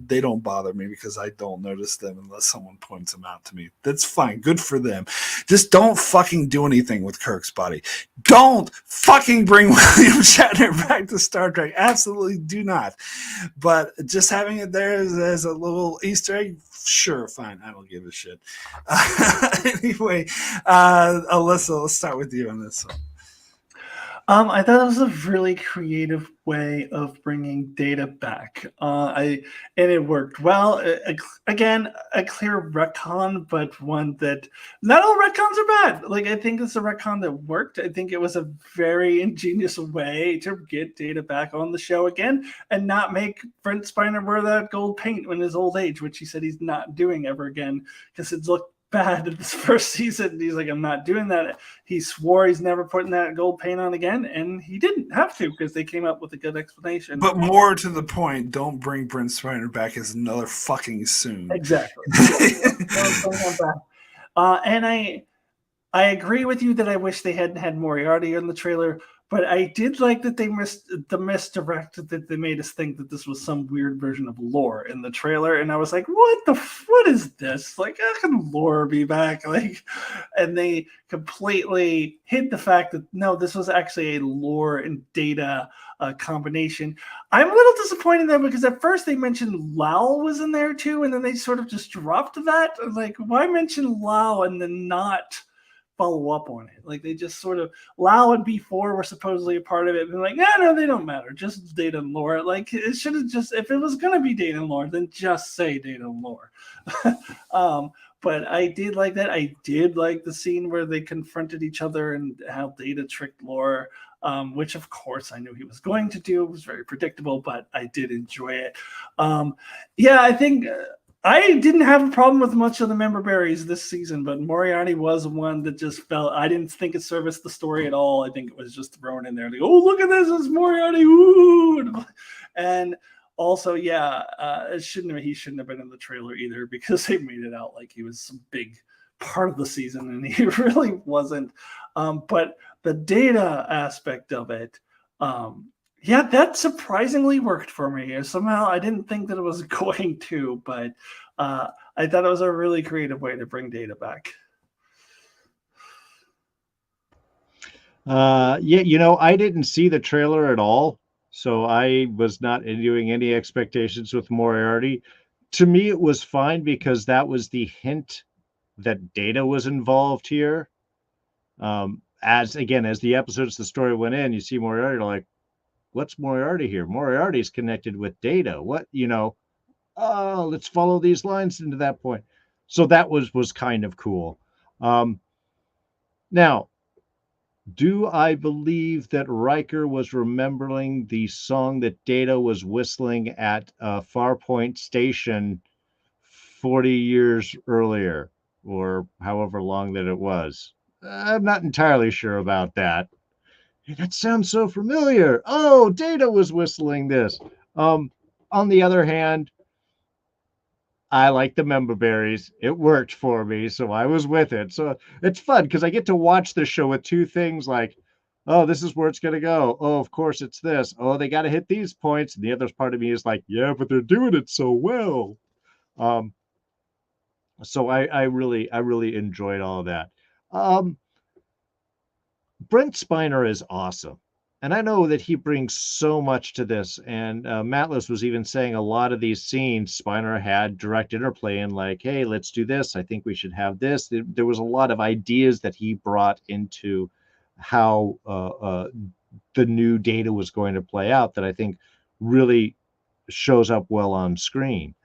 they don't bother me because I don't notice them unless someone points them out to me. That's fine. Good for them. Just don't fucking do anything with Kirk's body. Don't fucking bring William Shatner back to Star Trek. Absolutely do not. But just having it there as a little Easter egg, sure, fine. I don't give a shit. Anyway, Alyssa, let's start with you on this one. I thought it was a really creative way of bringing Data back. And it worked well. Again, a clear retcon, but one that not all retcons are bad. Like, I think it's a retcon that worked. I think it was a very ingenious way to get Data back on the show again and not make Brent Spiner wear that gold paint in his old age, which he said he's not doing ever again because it looked bad in this first season. He's like, I'm not doing that. He swore he's never putting that gold paint on again, and he didn't have to because they came up with a good explanation. But more to the point, don't bring Brent Spiner back as another fucking soon. Exactly. And I agree with you that I wish they hadn't had Moriarty in the trailer. But I did like that they misdirected, that they made us think that this was some weird version of lore in the trailer, and I was like, what is this? Like, how can lore be back? Like, and they completely hid the fact that no, this was actually a lore and data combination. I'm a little disappointed though, because at first they mentioned Lau was in there too, and then they sort of just dropped that. Like, why mention Lau and then not follow up on it? Like, they just sort of, Lau and B4 were supposedly a part of it, and like, no, they don't matter, just data and lore. Like, it should have just, if it was going to be data and lore, then just say data and lore. But I did like that. I did like the scene where they confronted each other and how data tricked lore, which of course I knew he was going to do. It was very predictable, but I did enjoy it. I think I didn't have a problem with much of the member berries this season, but Moriarty was one that just felt, I didn't think it serviced the story at all. I think it was just thrown in there like, oh, look at this, it's Moriarty, woo! And also, he shouldn't have been in the trailer either, because they made it out like he was some big part of the season, and he really wasn't. But the data aspect of it, that surprisingly worked for me. Somehow I didn't think that it was going to, but I thought it was a really creative way to bring data back. I didn't see the trailer at all, so I was not doing any expectations with Moriarty. To me, it was fine because that was the hint that data was involved here. As the episodes, the story went in, you see Moriarty, like, what's Moriarty here? Moriarty's connected with data. What, let's follow these lines into that point. So that was kind of cool. Now, do I believe that Riker was remembering the song that Data was whistling at Farpoint Station 40 years earlier, or however long that it was? I'm not entirely sure about that. That sounds so familiar. Oh, Data was whistling this. On the other hand, I like the member berries. It worked for me, so I was with it. So it's fun because I get to watch the show with two things like, oh, this is where it's going to go. Oh, of course it's this. Oh, they got to hit these points. And the other part of me is like, yeah, but they're doing it so well. So I really enjoyed all of that. Brent Spiner is awesome. And I know that he brings so much to this. And Matlis was even saying a lot of these scenes, Spiner had direct interplay in, like, hey, let's do this. I think we should have this. There was a lot of ideas that he brought into how the new data was going to play out that I think really shows up well on screen.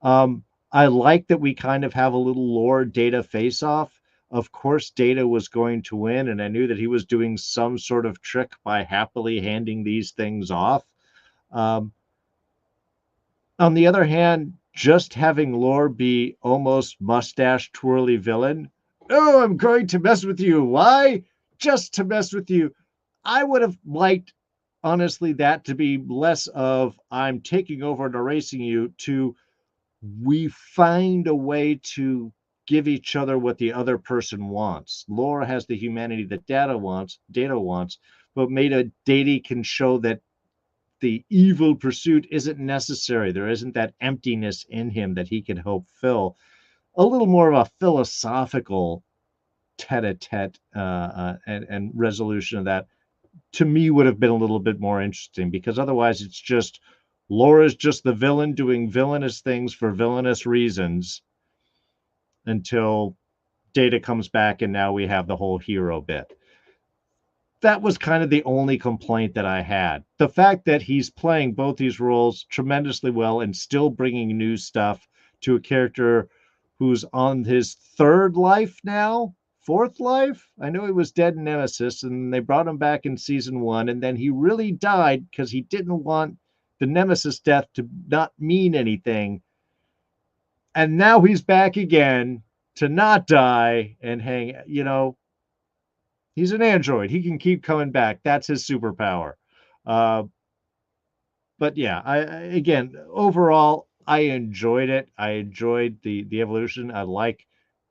I like that we kind of have a little lore data face-off. Of course, Data was going to win, and I knew that he was doing some sort of trick by happily handing these things off. On the other hand, just having Lore be almost mustache twirly villain. Oh, I'm going to mess with you. Why? Just to mess with you. I would have liked, honestly, that to be less of I'm taking over and erasing you to we find a way to give each other what the other person wants. Laura has the humanity that Data wants, but Data can show that the evil pursuit isn't necessary. There isn't that emptiness in him that he can help fill. A little more of a philosophical tete-a-tete and resolution of that, to me, would have been a little bit more interesting, because otherwise it's just Laura's just the villain doing villainous things for villainous reasons, until Data comes back and now we have the whole hero bit. That was kind of the only complaint that I had. The fact that he's playing both these roles tremendously well and still bringing new stuff to a character who's on his third life now, fourth life. I know he was dead in Nemesis and they brought him back in season 1, and then he really died because he didn't want the Nemesis death to not mean anything. And now he's back again, to not die and hang, he's an android. He can keep coming back. That's his superpower. But yeah, again, overall, I enjoyed it. I enjoyed the evolution. I like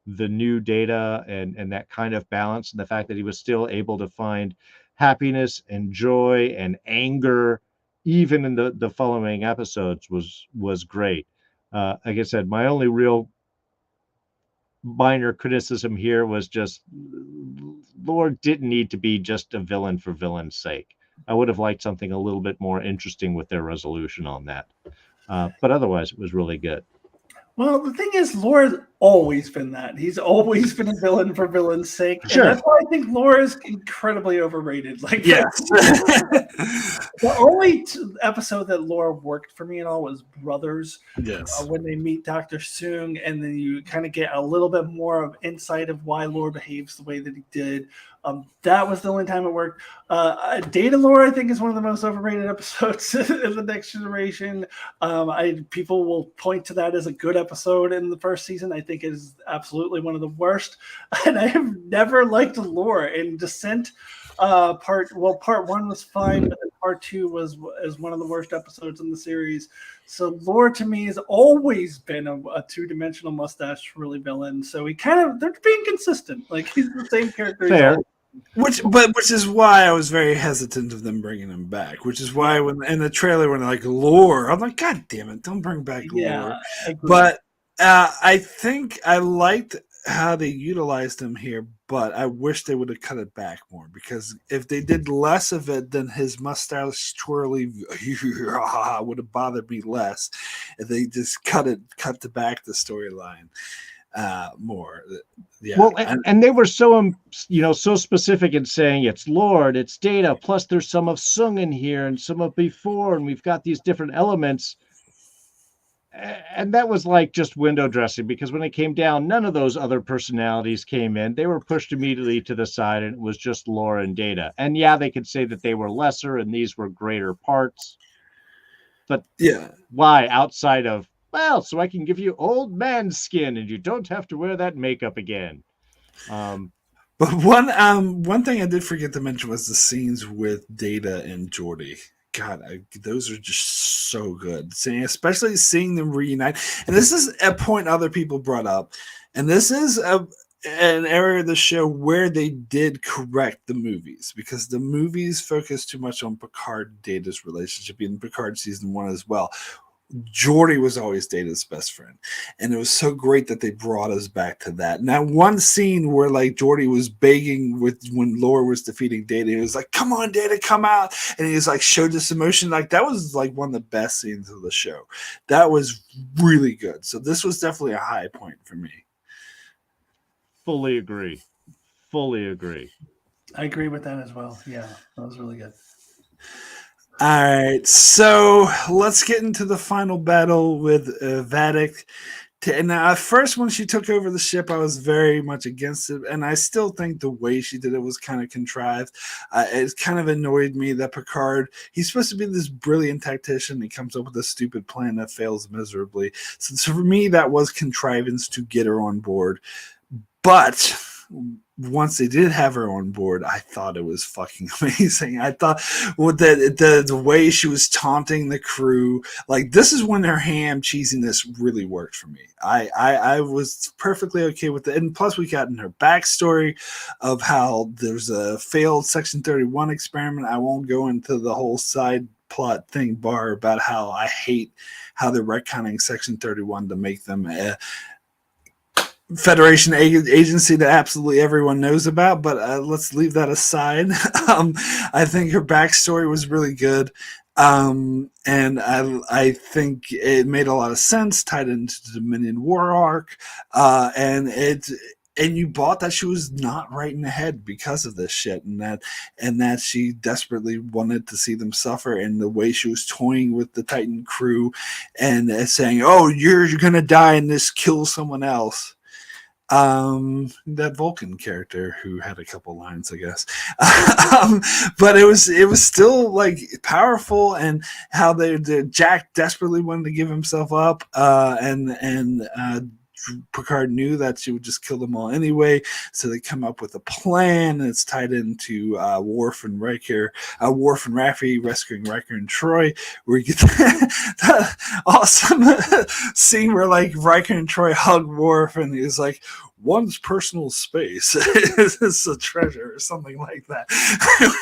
the new Data and that kind of balance, and the fact that he was still able to find happiness and joy and anger even in the following episodes was great. Like I said, my only real minor criticism here was just Lord didn't need to be just a villain for villain's sake. I would have liked something a little bit more interesting with their resolution on that. But otherwise, it was really good. Well, the thing is, Laura's always been that. He's always been a villain for villain's sake. Sure. And that's why I think Laura's incredibly overrated. Like, Yes. the only episode that Laura worked for me and all was Brothers. Yes. When they meet Dr. Soong, and then you kind of get a little bit more of insight of why Laura behaves the way that he did. That was the only time it worked. Data Lore, I think, is one of the most overrated episodes in the Next Generation. People will point to that as a good episode in the first season. I think it is absolutely one of the worst. And I have never liked Lore. In Descent, part one was fine, but then part two is one of the worst episodes in the series. So Lore to me has always been a two-dimensional mustache really villain. So they're being consistent. Like, he's the same character. Fair. Which is why I was very hesitant of them bringing him back. Which is why when in the trailer when they're like Lore, I'm like, God damn it, don't bring back Lore. But I think I liked how they utilized him here, but I wish they would have cut it back more, because if they did less of it, then his mustache twirly would have bothered me less. If they just cut back the storyline more. Yeah. Well, and they were so so specific in saying it's Lord, it's Data, plus there's some of Soong in here and some of before, and we've got these different elements. And that was like just window dressing, because when it came down, none of those other personalities came in. They were pushed immediately to the side, and it was just Laura and Data. And yeah, they could say that they were lesser and these were greater parts. But yeah, why outside of, well, so I can give you old man skin and you don't have to wear that makeup again. But one thing I did forget to mention was the scenes with Data and Geordie. God, those are just so good. Especially seeing them reunite. And this is a point other people brought up. And this is an area of the show where they did correct the movies, because the movies focused too much on Picard and Data's relationship in Picard season 1 as well. Geordie was always Data's best friend, and it was so great that they brought us back to that. Now, one scene where like Geordie was begging when Laura was defeating Data, he was like, "Come on, Data, come out!" And he was like showed this emotion. Like that was like one of the best scenes of the show. That was really good. So this was definitely a high point for me. Fully agree. I agree with that as well. Yeah, that was really good. All right, so let's get into the final battle with Vadic. And at first, when she took over the ship, I was very much against it, and I still think the way she did it was kind of contrived. It kind of annoyed me that Picard, he's supposed to be this brilliant tactician, he comes up with a stupid plan that fails miserably. So for me, that was contrivance to get her on board. But once they did have her on board, I thought it was fucking amazing. I thought with the way she was taunting the crew, like this is when her ham cheesiness really worked for me. I was perfectly okay with it. And plus we got in her backstory of how there's a failed Section 31 experiment. I won't go into the whole side plot thing bar about how I hate how they're retconning Section 31 to make them Federation agency that absolutely everyone knows about, but let's leave that aside. I think her backstory was really good, and I think it made a lot of sense, tied into the Dominion War arc, and you bought that she was not right in the head because of this shit, and that she desperately wanted to see them suffer, and the way she was toying with the Titan crew and saying, "Oh, you're gonna die and this kills someone else." That Vulcan character who had a couple lines, I guess, but it was still like powerful, and how Jack desperately wanted to give himself up, and Picard knew that she would just kill them all anyway, so they come up with a plan, and it's tied into Worf and Raffi rescuing Riker and Troi, where you get that awesome scene where like Riker and Troi hug Worf, and he's like, one's personal space is a treasure or something like that.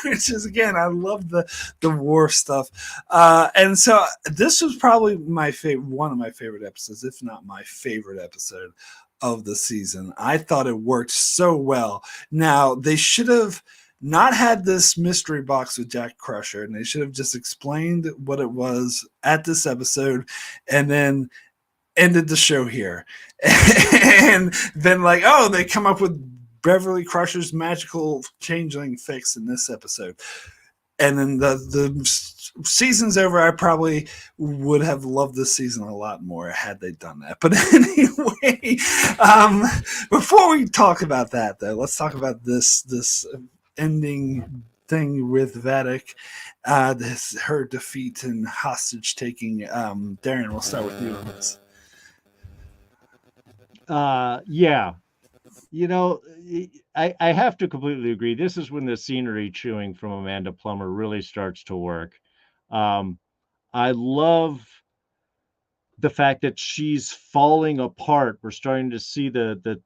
Which is, again, I love the Worf stuff. And so this was probably one of my favorite episodes, if not my favorite episode of the season. I thought it worked so well. Now, they should have not had this mystery box with Jack Crusher, and they should have just explained what it was at this episode, and then ended the show here. And then like, oh, they come up with Beverly Crusher's magical changeling fix in this episode. And then the season's over. I probably would have loved this season a lot more had they done that. But anyway, before we talk about that, though, let's talk about this ending thing with Vadic, her defeat and hostage taking. Darrin, we'll start with you on this. Yeah, I have to completely agree. This is when the scenery chewing from Amanda Plummer really starts to work. I love the fact that she's falling apart. We're starting to see the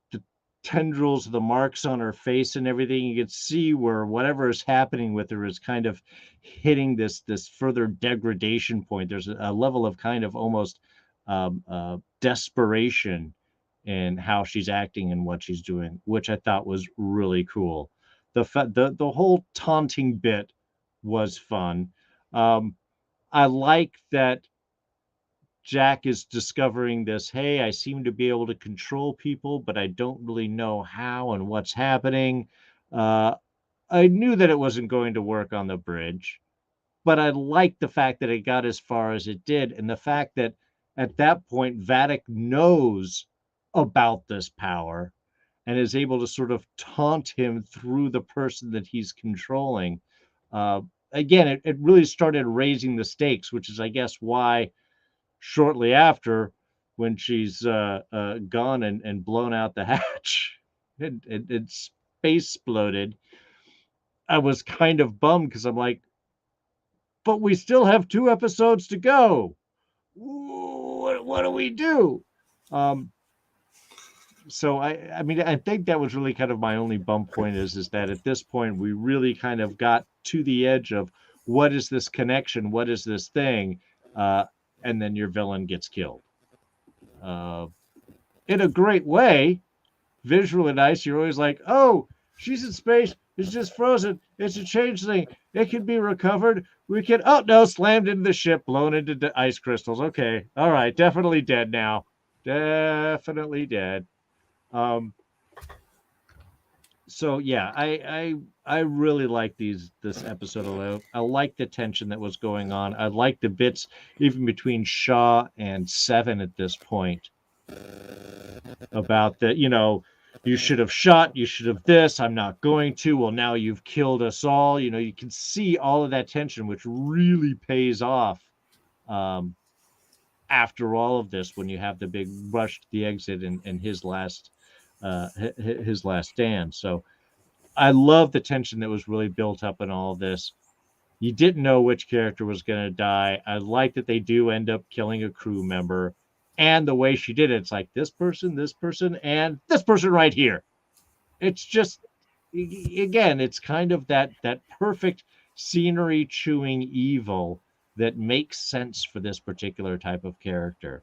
tendrils, the marks on her face and everything. You can see where whatever is happening with her is kind of hitting this further degradation point. There's a level of kind of almost desperation in how she's acting and what she's doing, which I thought was really cool. The whole taunting bit was fun. I like that Jack is discovering this, hey, I seem to be able to control people, but I don't really know how and what's happening. I knew that it wasn't going to work on the bridge, but I liked the fact that it got as far as it did, and the fact that at that point, Vadic knows about this power and is able to sort of taunt him through the person that he's controlling. Again, it really started raising the stakes, which is, I guess, why shortly after, when she's gone and blown out the hatch and space exploded, I was kind of bummed because I'm like, but we still have 2 episodes to go. What do we do? So I mean, I think that was really kind of my only bump point is that at this point we really kind of got to the edge of what is this connection? What is this thing? And then your villain gets killed. In a great way, visually nice. You're always like, oh, she's in space. It's just frozen. It's a changeling. It can be recovered. We can, oh no, slammed into the ship, blown into the ice crystals. Okay. All right. Definitely dead now. Definitely dead. So yeah, I really like this episode. I like the tension that was going on. I like the bits even between Shaw and Seven at this point about that, you should have shot, you should have this, I'm not going to. Well, now you've killed us all. You can see all of that tension, which really pays off after all of this when you have the big rush to the exit and his last stand. So I love the tension that was really built up in all of this. You didn't know which character was going to die. I like that they do end up killing a crew member. And the way she did it, it's like this person, and this person right here. It's just, again, it's kind of that perfect scenery chewing evil that makes sense for this particular type of character.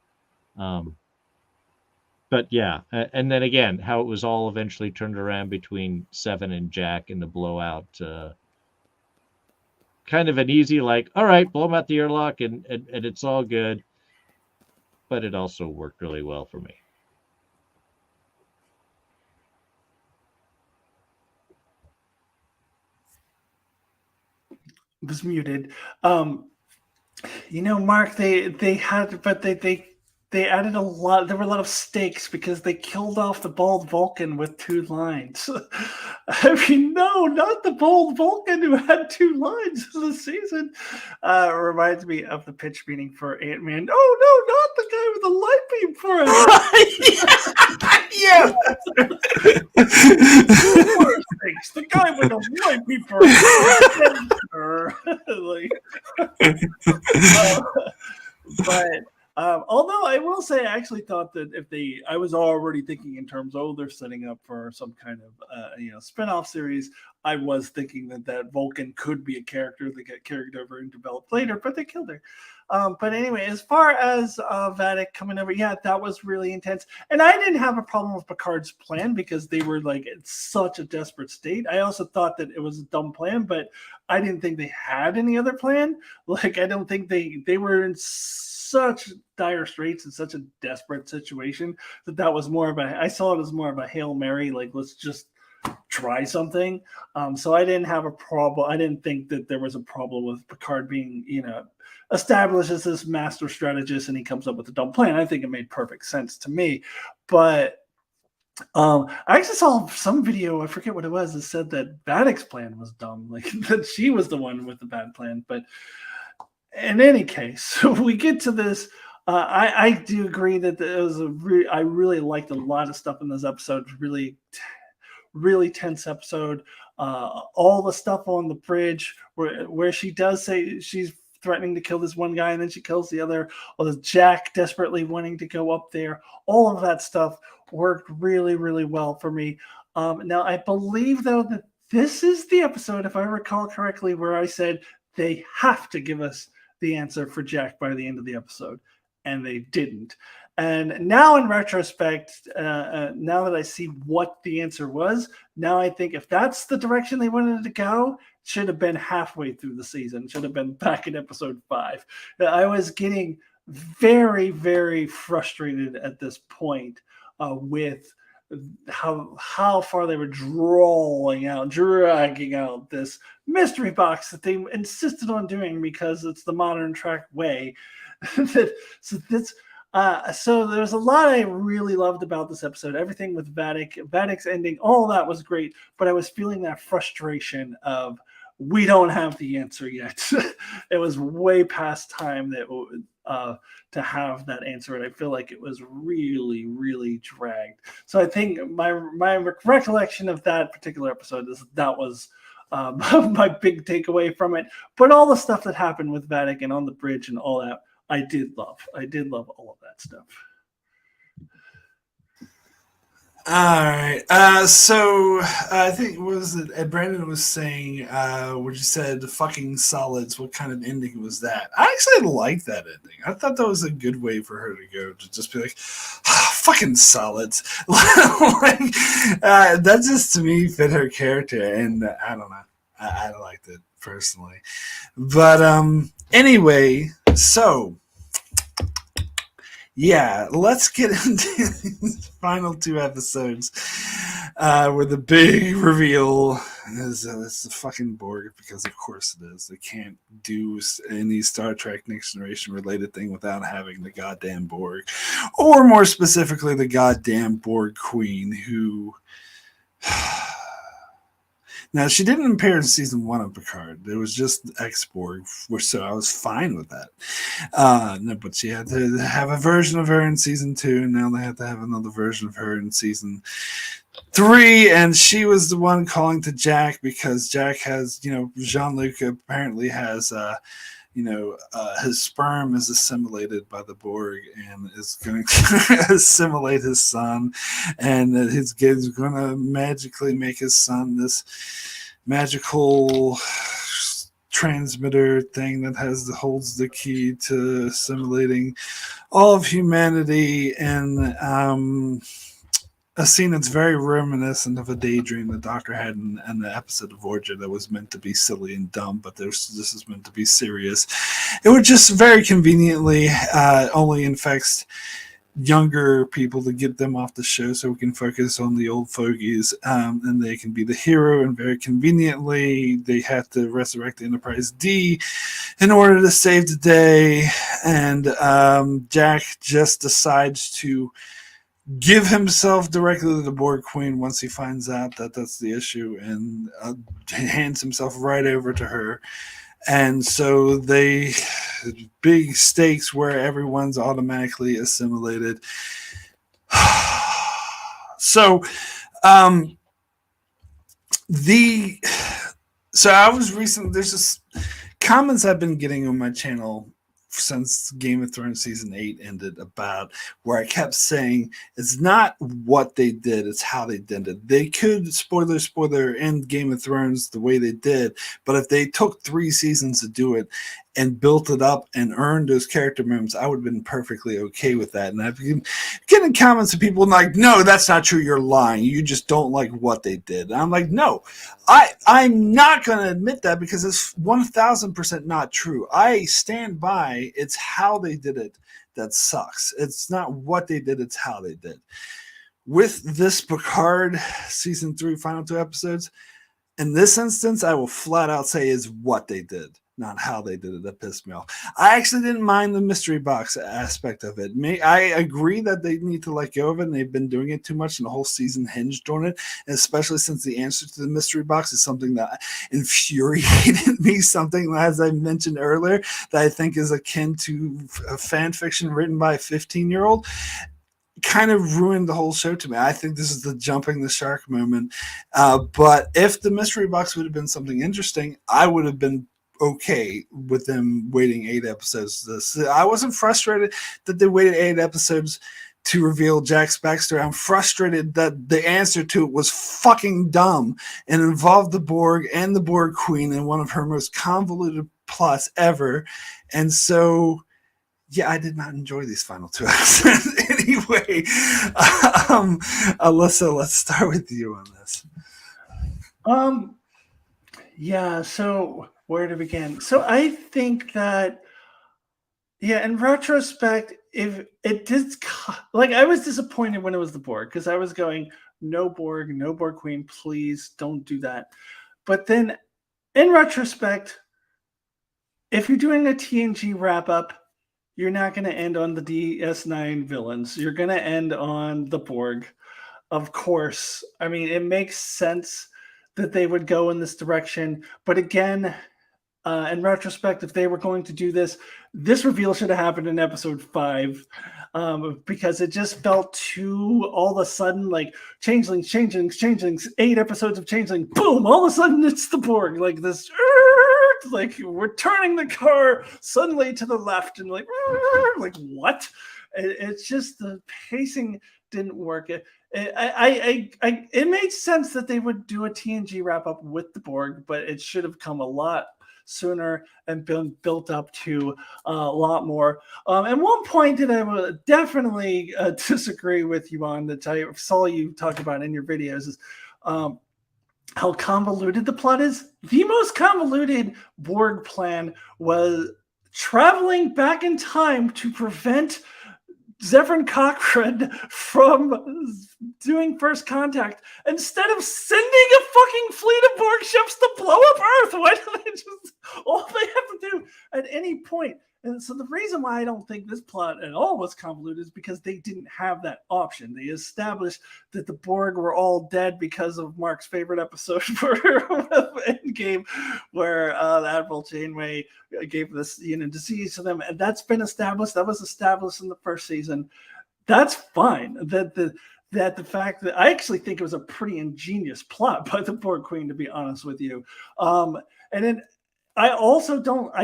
But yeah, and then again, how it was all eventually turned around between Seven and Jack in the blowout. Kind of an easy, like, all right, blow them out the airlock and it's all good. But it also worked really well for me. Was muted. Mark, they had, but they they added a lot. There were a lot of stakes because they killed off the bald Vulcan with 2 lines. I mean, no, not the bald Vulcan who had 2 lines in the season. Reminds me of the pitch meeting for Ant-Man. Oh no, not the guy with the light beam for Yeah. Thanks. The guy with the light beam for but although I will say, I actually thought that I was already thinking in terms, they're setting up for some kind of spinoff series. I was thinking that Vulcan could be a character that get carried over and developed later, but they killed her. But anyway, as far as Vadic coming over, yeah, that was really intense. And I didn't have a problem with Picard's plan because they were like in such a desperate state. I also thought that it was a dumb plan, but I didn't think they had any other plan. Like, I don't think they were in such dire straits and such a desperate situation that was more of I saw it as more of a Hail Mary, like, let's just try something. So I didn't have a problem. I didn't think that there was a problem with Picard being, established as this master strategist and he comes up with a dumb plan. I think it made perfect sense to me. But I actually saw some video, I forget what it was, that said that Vadic's plan was dumb, like that she was the one with the bad plan. But in any case, we get to this. I do agree that it was I really liked a lot of stuff in this episode. Really, really tense episode. All the stuff on the bridge where she does say she's threatening to kill this one guy and then she kills the other, or the Jack desperately wanting to go up there. All of that stuff worked really, really well for me. Now, I believe, though, that this is the episode, if I recall correctly, where I said they have to give us the answer for Jack by the end of the episode, and they didn't. And now, in retrospect, now that I see what the answer was, now I think if that's the direction they wanted to go, it should have been halfway through the season. It should have been back in episode 5. I was getting very, very frustrated at this point with how far they were dragging out this mystery box that they insisted on doing because it's the modern Trek way. So there's a lot I really loved about this episode. Everything with Vadic's ending, all that was great. But I was feeling that frustration of, we don't have the answer yet. It was way past time to have that answer, and I feel like it was really, really dragged. So I think my recollection of that particular episode is that was my big takeaway from it. But all the stuff that happened with Vadic and on the bridge and all that, I did love. I did love all of that stuff. All right. So I think, what was it? Brandon was saying, when you said fucking solids, what kind of ending was that? I actually liked that ending. I thought that was a good way for her to go, to just be like, fucking solids. That just, to me, fit her character. And I don't know. I liked it personally. But anyway, so yeah, let's get into these final 2 episodes where the big reveal is it's the fucking Borg, because of course it is. They can't do any Star Trek Next Generation related thing without having the goddamn Borg, or more specifically the goddamn Borg Queen, who... Now, she didn't appear in season 1 of Picard. It was just X-Borg, so I was fine with that. No, but she had to have a version of her in season 2, and now they have to have another version of her in season 3, and she was the one calling to Jack because Jack has, Jean-Luc apparently has... his sperm is assimilated by the Borg and is going to assimilate his son, and that his kid is going to magically make his son this magical transmitter thing that holds the key to assimilating all of humanity. And a scene that's very reminiscent of a daydream the Doctor had in the episode of Voyager that was meant to be silly and dumb, but this is meant to be serious. It would just very conveniently only infects younger people to get them off the show so we can focus on the old fogies, and they can be the hero. And very conveniently, they have to resurrect the Enterprise D in order to save the day. And Jack just decides to give himself directly to the Borg Queen once he finds out that that's the issue, and hands himself right over to her. And so they big stakes where everyone's automatically assimilated. So I was recently, there's this comments I've been getting on my channel since Game of Thrones season 8 ended, about where I kept saying it's not what they did, it's how they did it. They could spoiler end Game of Thrones the way they did, but if they took 3 seasons to do it and built it up and earned those character moments, I would have been perfectly okay with that. And I've been getting comments of people like, no, that's not true, you're lying, you just don't like what they did. And I'm like, no, I'm not going to admit that, because it's 1000% not true. I stand by it's how they did it that sucks. It's not what they did, it's how they did. With this Picard season 3 final 2 episodes, in this instance, I will flat out say is what they did, not how they did it. That pissed me off. I actually didn't mind the mystery box aspect of it. I agree that they need to let go of it, and they've been doing it too much, and the whole season hinged on it, and especially since the answer to the mystery box is something that infuriated me, something, as I mentioned earlier, that I think is akin to a fan fiction written by a 15-year-old. Kind of ruined the whole show to me. I think this is the jumping the shark moment. But if the mystery box would have been something interesting, I would have been okay with them waiting 8 episodes. I wasn't frustrated that they waited 8 episodes to reveal Jack's backstory. I'm frustrated that the answer to it was fucking dumb and involved the Borg and the Borg Queen in one of her most convoluted plots ever. And so, yeah, I did not enjoy these final 2 episodes. Anyway, Alyssa, let's start with you on this. Yeah, so where to begin? So I think that, yeah, in retrospect, if it did, like, I was disappointed when it was the Borg, because I was going, no Borg Queen, please don't do that. But then in retrospect, if you're doing a TNG wrap up, you're not going to end on the DS9 villains. You're going to end on the Borg, of course. I mean, it makes sense that they would go in this direction. But again, in retrospect, if they were going to do this reveal should have happened in episode 5, because it just felt too all of a sudden like changelings, 8 episodes of changeling, boom, all of a sudden it's the Borg, like this, like we're turning the car suddenly to the left and like what? It's just the pacing didn't work. It made sense that they would do a TNG wrap up with the Borg, but it should have come a lot sooner and been built up to a lot more. And one point that I would definitely disagree with you on, that I saw you talk about in your videos, is how convoluted the plot is. The most convoluted Borg plan was traveling back in time to prevent Zefram Cochrane from doing first contact, instead of sending a fucking fleet of Borg ships to blow up Earth. Why do they just, all they have to do at any point? And so the reason why I don't think this plot at all was convoluted is because they didn't have that option. They established that the Borg were all dead because of Mark's favorite episode for Endgame, where the Admiral Janeway gave this disease to them. And that's been established. That was established in the first season. That's fine. That the fact that I actually think it was a pretty ingenious plot by the Borg Queen, to be honest with you. And then I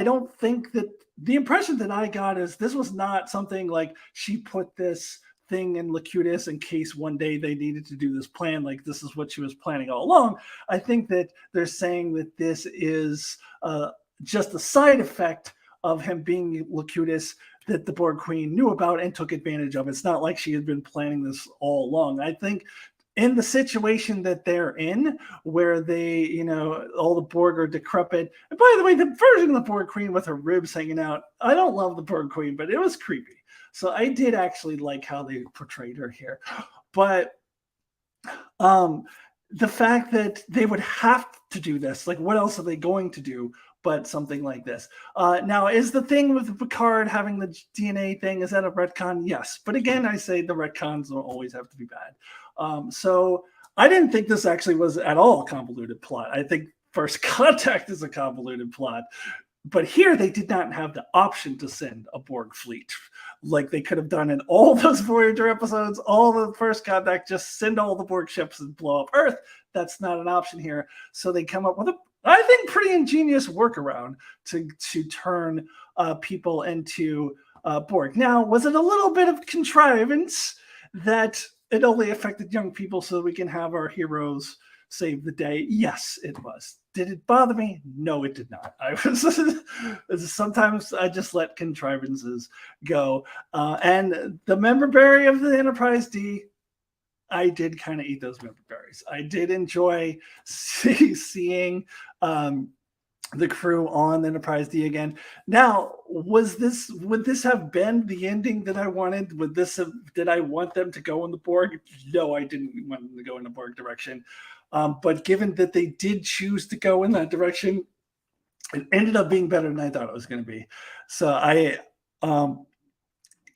don't think that the impression that I got is this was not something like she put this thing in Locutus in case one day they needed to do this plan. Like, this is what she was planning all along. I think that they're saying that this is just a side effect of him being Locutus that the Borg Queen knew about and took advantage of. It's not like she had been planning this all along. I think in the situation that they're in, where they, all the Borg are decrepit. And by the way, the version of the Borg Queen with her ribs hanging out, I don't love the Borg Queen, but it was creepy. So I did actually like how they portrayed her here. But the fact that they would have to do this, like what else are they going to do but something like this? Now, is the thing with Picard having the DNA thing, is that a retcon? Yes. But again, I say the retcons don't always have to be bad. So I didn't think this actually was at all a convoluted plot. I think First Contact is a convoluted plot. But here they did not have the option to send a Borg fleet like they could have done in all those Voyager episodes, all the First Contact, just send all the Borg ships and blow up Earth. That's not an option here. So they come up with a, I think, pretty ingenious workaround to turn people into Borg. Now, was it a little bit of contrivance that it only affected young people so we can have our heroes save the day? Yes, it was. Did it bother me? No, it did not. I was sometimes I just let contrivances go. And the member berry of the Enterprise D, I did kind of eat those member berries. I did enjoy seeing the crew on the Enterprise D again. Now, would this have been the ending that I wanted? Did I want them to go in the Borg? No, I didn't want them to go in the Borg direction. But given that they did choose to go in that direction, it ended up being better than I thought it was going to be. So I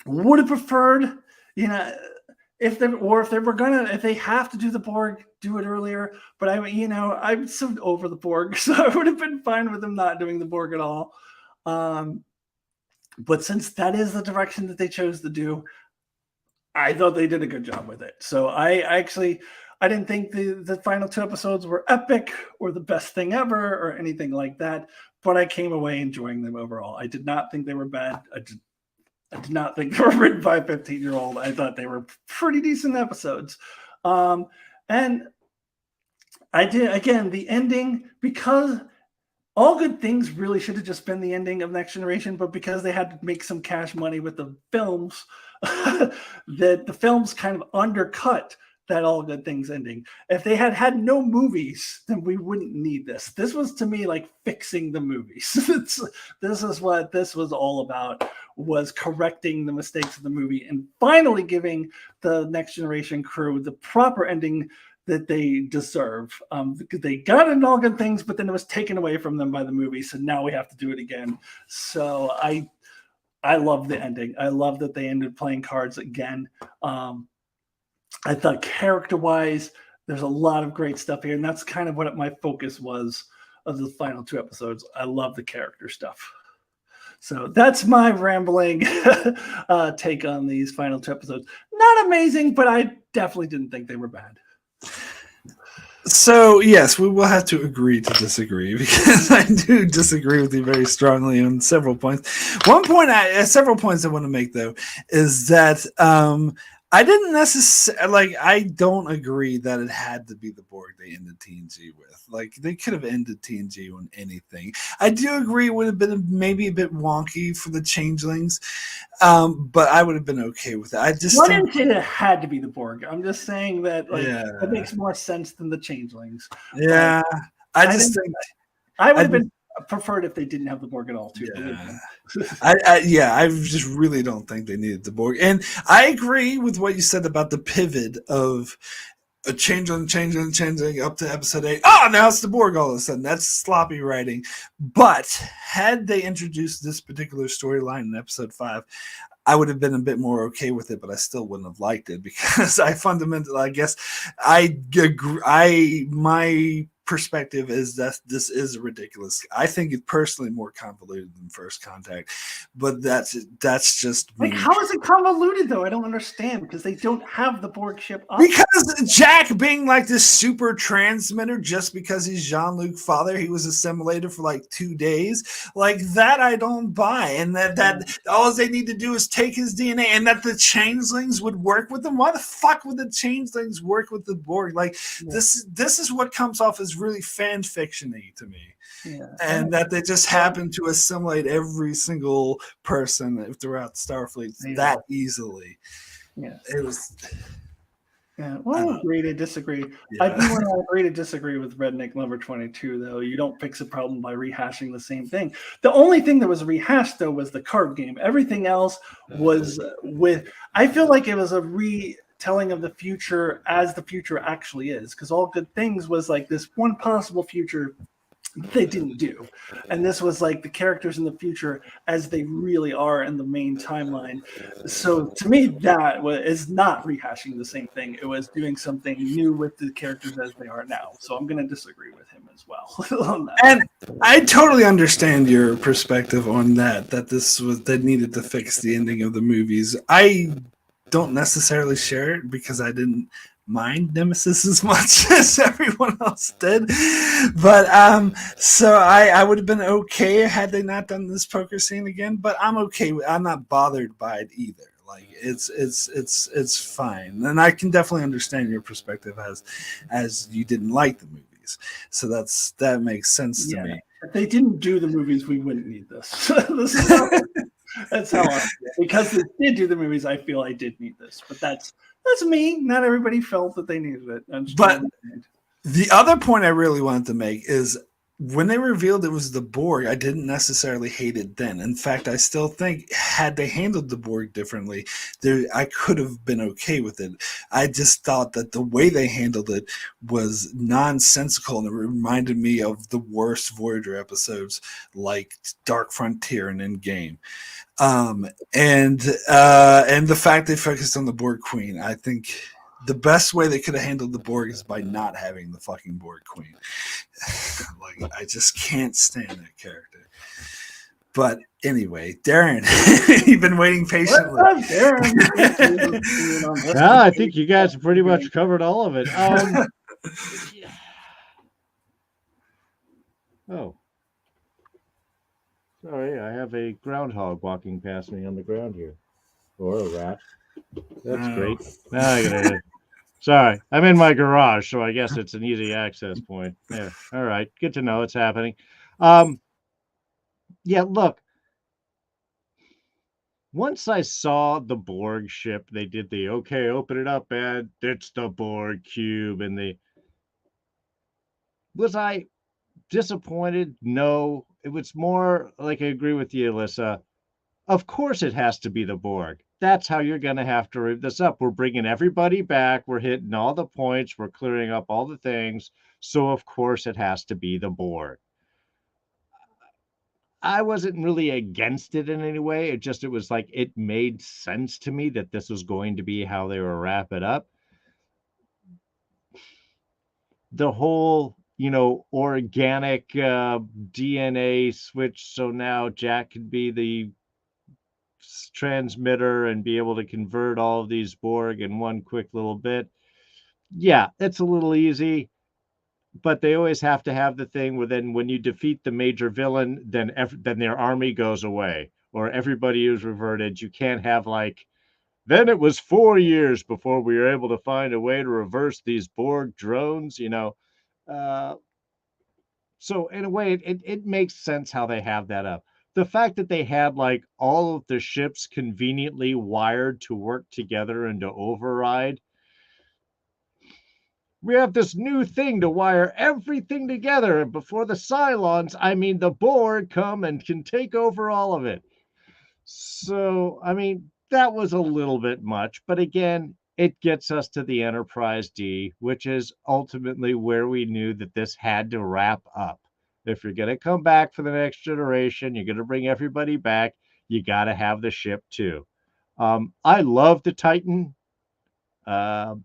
would have preferred, if they have to do the Borg, do it earlier. But I'm so over the Borg, so I would have been fine with them not doing the Borg at all. But since that is the direction that they chose to do, I thought they did a good job with it. So I didn't think the final 2 episodes were epic or the best thing ever or anything like that, but I came away enjoying them overall. I did not think they were bad. I did not think they were written by a 15-year-old. I thought they were pretty decent episodes. And I did, again, the ending, because All Good Things really should have just been the ending of Next Generation, but because they had to make some cash money with the films, that the films kind of undercut that All Good Things ending. If they had had no movies, then we wouldn't need this. This was, to me, like fixing the movies. This is what this was all about, was correcting the mistakes of the movie and finally giving the Next Generation crew the proper ending that they deserve. They got in All Good Things, but then it was taken away from them by the movie. So now we have to do it again. So I love the ending. I love that they ended playing cards again. I thought character-wise, there's a lot of great stuff here, and that's kind of what my focus was of the final 2 episodes. I love the character stuff. So that's my rambling take on these final 2 episodes. Not amazing, but I definitely didn't think they were bad. So, yes, we will have to agree to disagree, because I do disagree with you very strongly on several points. Several points I want to make, though, is that I didn't necessarily, I don't agree that it had to be the Borg they ended TNG with. Like, they could have ended TNG on anything. I do agree it would have been maybe a bit wonky for the changelings, but I would have been okay with it. I didn't say that it had to be the Borg. I'm just saying that it makes more sense than the changelings. Yeah, I would have been preferred if they didn't have the Borg at all, too. Yeah. I just really don't think they needed the Borg. And I agree with what you said about the pivot of a changeling up to episode 8. Oh, now it's the Borg all of a sudden. That's sloppy writing. But had they introduced this particular storyline in episode 5, I would have been a bit more okay with it, but I still wouldn't have liked it, because I guess I agree. My perspective is that this is ridiculous. I think it's personally more convoluted than First Contact, but that's just me. Like, how is it convoluted though? I don't understand, because they don't have the Borg ship up. Because Jack being like this super transmitter, just because he's Jean-Luc father, he was assimilated for like 2 days, like that I don't buy. And that all they need to do is take his DNA, and that the changelings would work with them. Why the fuck would the changelings work with the Borg? Like, this is what comes off as really fan fiction-y to me. And that they just happen to assimilate every single person throughout Starfleet that easily. It was Yeah, well, agree to disagree. I do want to agree to disagree with Redneck Lover 22, though. You don't fix a problem by rehashing the same thing. The only thing that was rehashed, though, was the card game. Everything else was with. I feel like it was a retelling of the future as the future actually is, because All Good Things was like this one possible future they didn't do. And this was like the characters in the future as they really are in the main timeline. So to me, that is not rehashing the same thing. It was doing something new with the characters as they are now. So I'm going to disagree with him as well on that. And I totally understand your perspective on that that needed to fix the ending of the movies. I don't necessarily share it because I didn't mind Nemesis as much as everyone else did, but so I would have been okay had they not done this poker scene again, but I'm okay I'm not bothered by it either. Like it's fine, and I can definitely understand your perspective as you didn't like the movies, so that makes sense to me. If they didn't do the movies, we wouldn't need this. This is how, that's how I feel. Because they did do the movies, I feel I did need this, but that's me. Not everybody felt that they needed it. But the other point I really wanted to make is when they revealed it was the Borg, I didn't necessarily hate it then. In fact, I still think had they handled the Borg differently, I could have been okay with it. I just thought that the way they handled it was nonsensical, and it reminded me of the worst Voyager episodes like Dark Frontier and Endgame. And the fact they focused on the Borg Queen, I think the best way they could have handled the Borg is by not having the fucking Borg Queen. Like, I just can't stand that character. But anyway, Darrin, you've been waiting patiently. Darrin? Yeah, I think you guys pretty much covered all of it. Oh. Sorry, I have a groundhog walking past me on the ground here. Or a rat. That's great. Now I gotta. Sorry, I'm in my garage, so I guess it's an easy access point. There. All right, good to know it's happening. Yeah, look. Once I saw the Borg ship, they did the okay, open it up, and it's the Borg cube, and was I disappointed? No. It was more like I agree with you, Alyssa. Of course it has to be the Borg. That's how you're going to have to rev this up. We're bringing everybody back. We're hitting all the points. We're clearing up all the things. So, of course, it has to be the Borg. I wasn't really against it in any way. It was like it made sense to me that this was going to be how they were wrap it up. The whole, organic DNA switch. So now Jack could be the transmitter and be able to convert all of these Borg in one quick little bit. Yeah, it's a little easy, but they always have to have the thing where then when you defeat the major villain, then their army goes away or everybody is reverted. You can't have then it was 4 years before we were able to find a way to reverse these Borg drones, so in a way, it makes sense how they have that up. The fact that they had all of the ships conveniently wired to work together and to override. We have this new thing to wire everything together, and before the Cylons, the Borg, come and can take over all of it. So, that was a little bit much, but again, it gets us to the Enterprise D, which is ultimately where we knew that this had to wrap up. If you're going to come back for the next generation, you're going to bring everybody back, you got to have the ship too. I love the Titan. I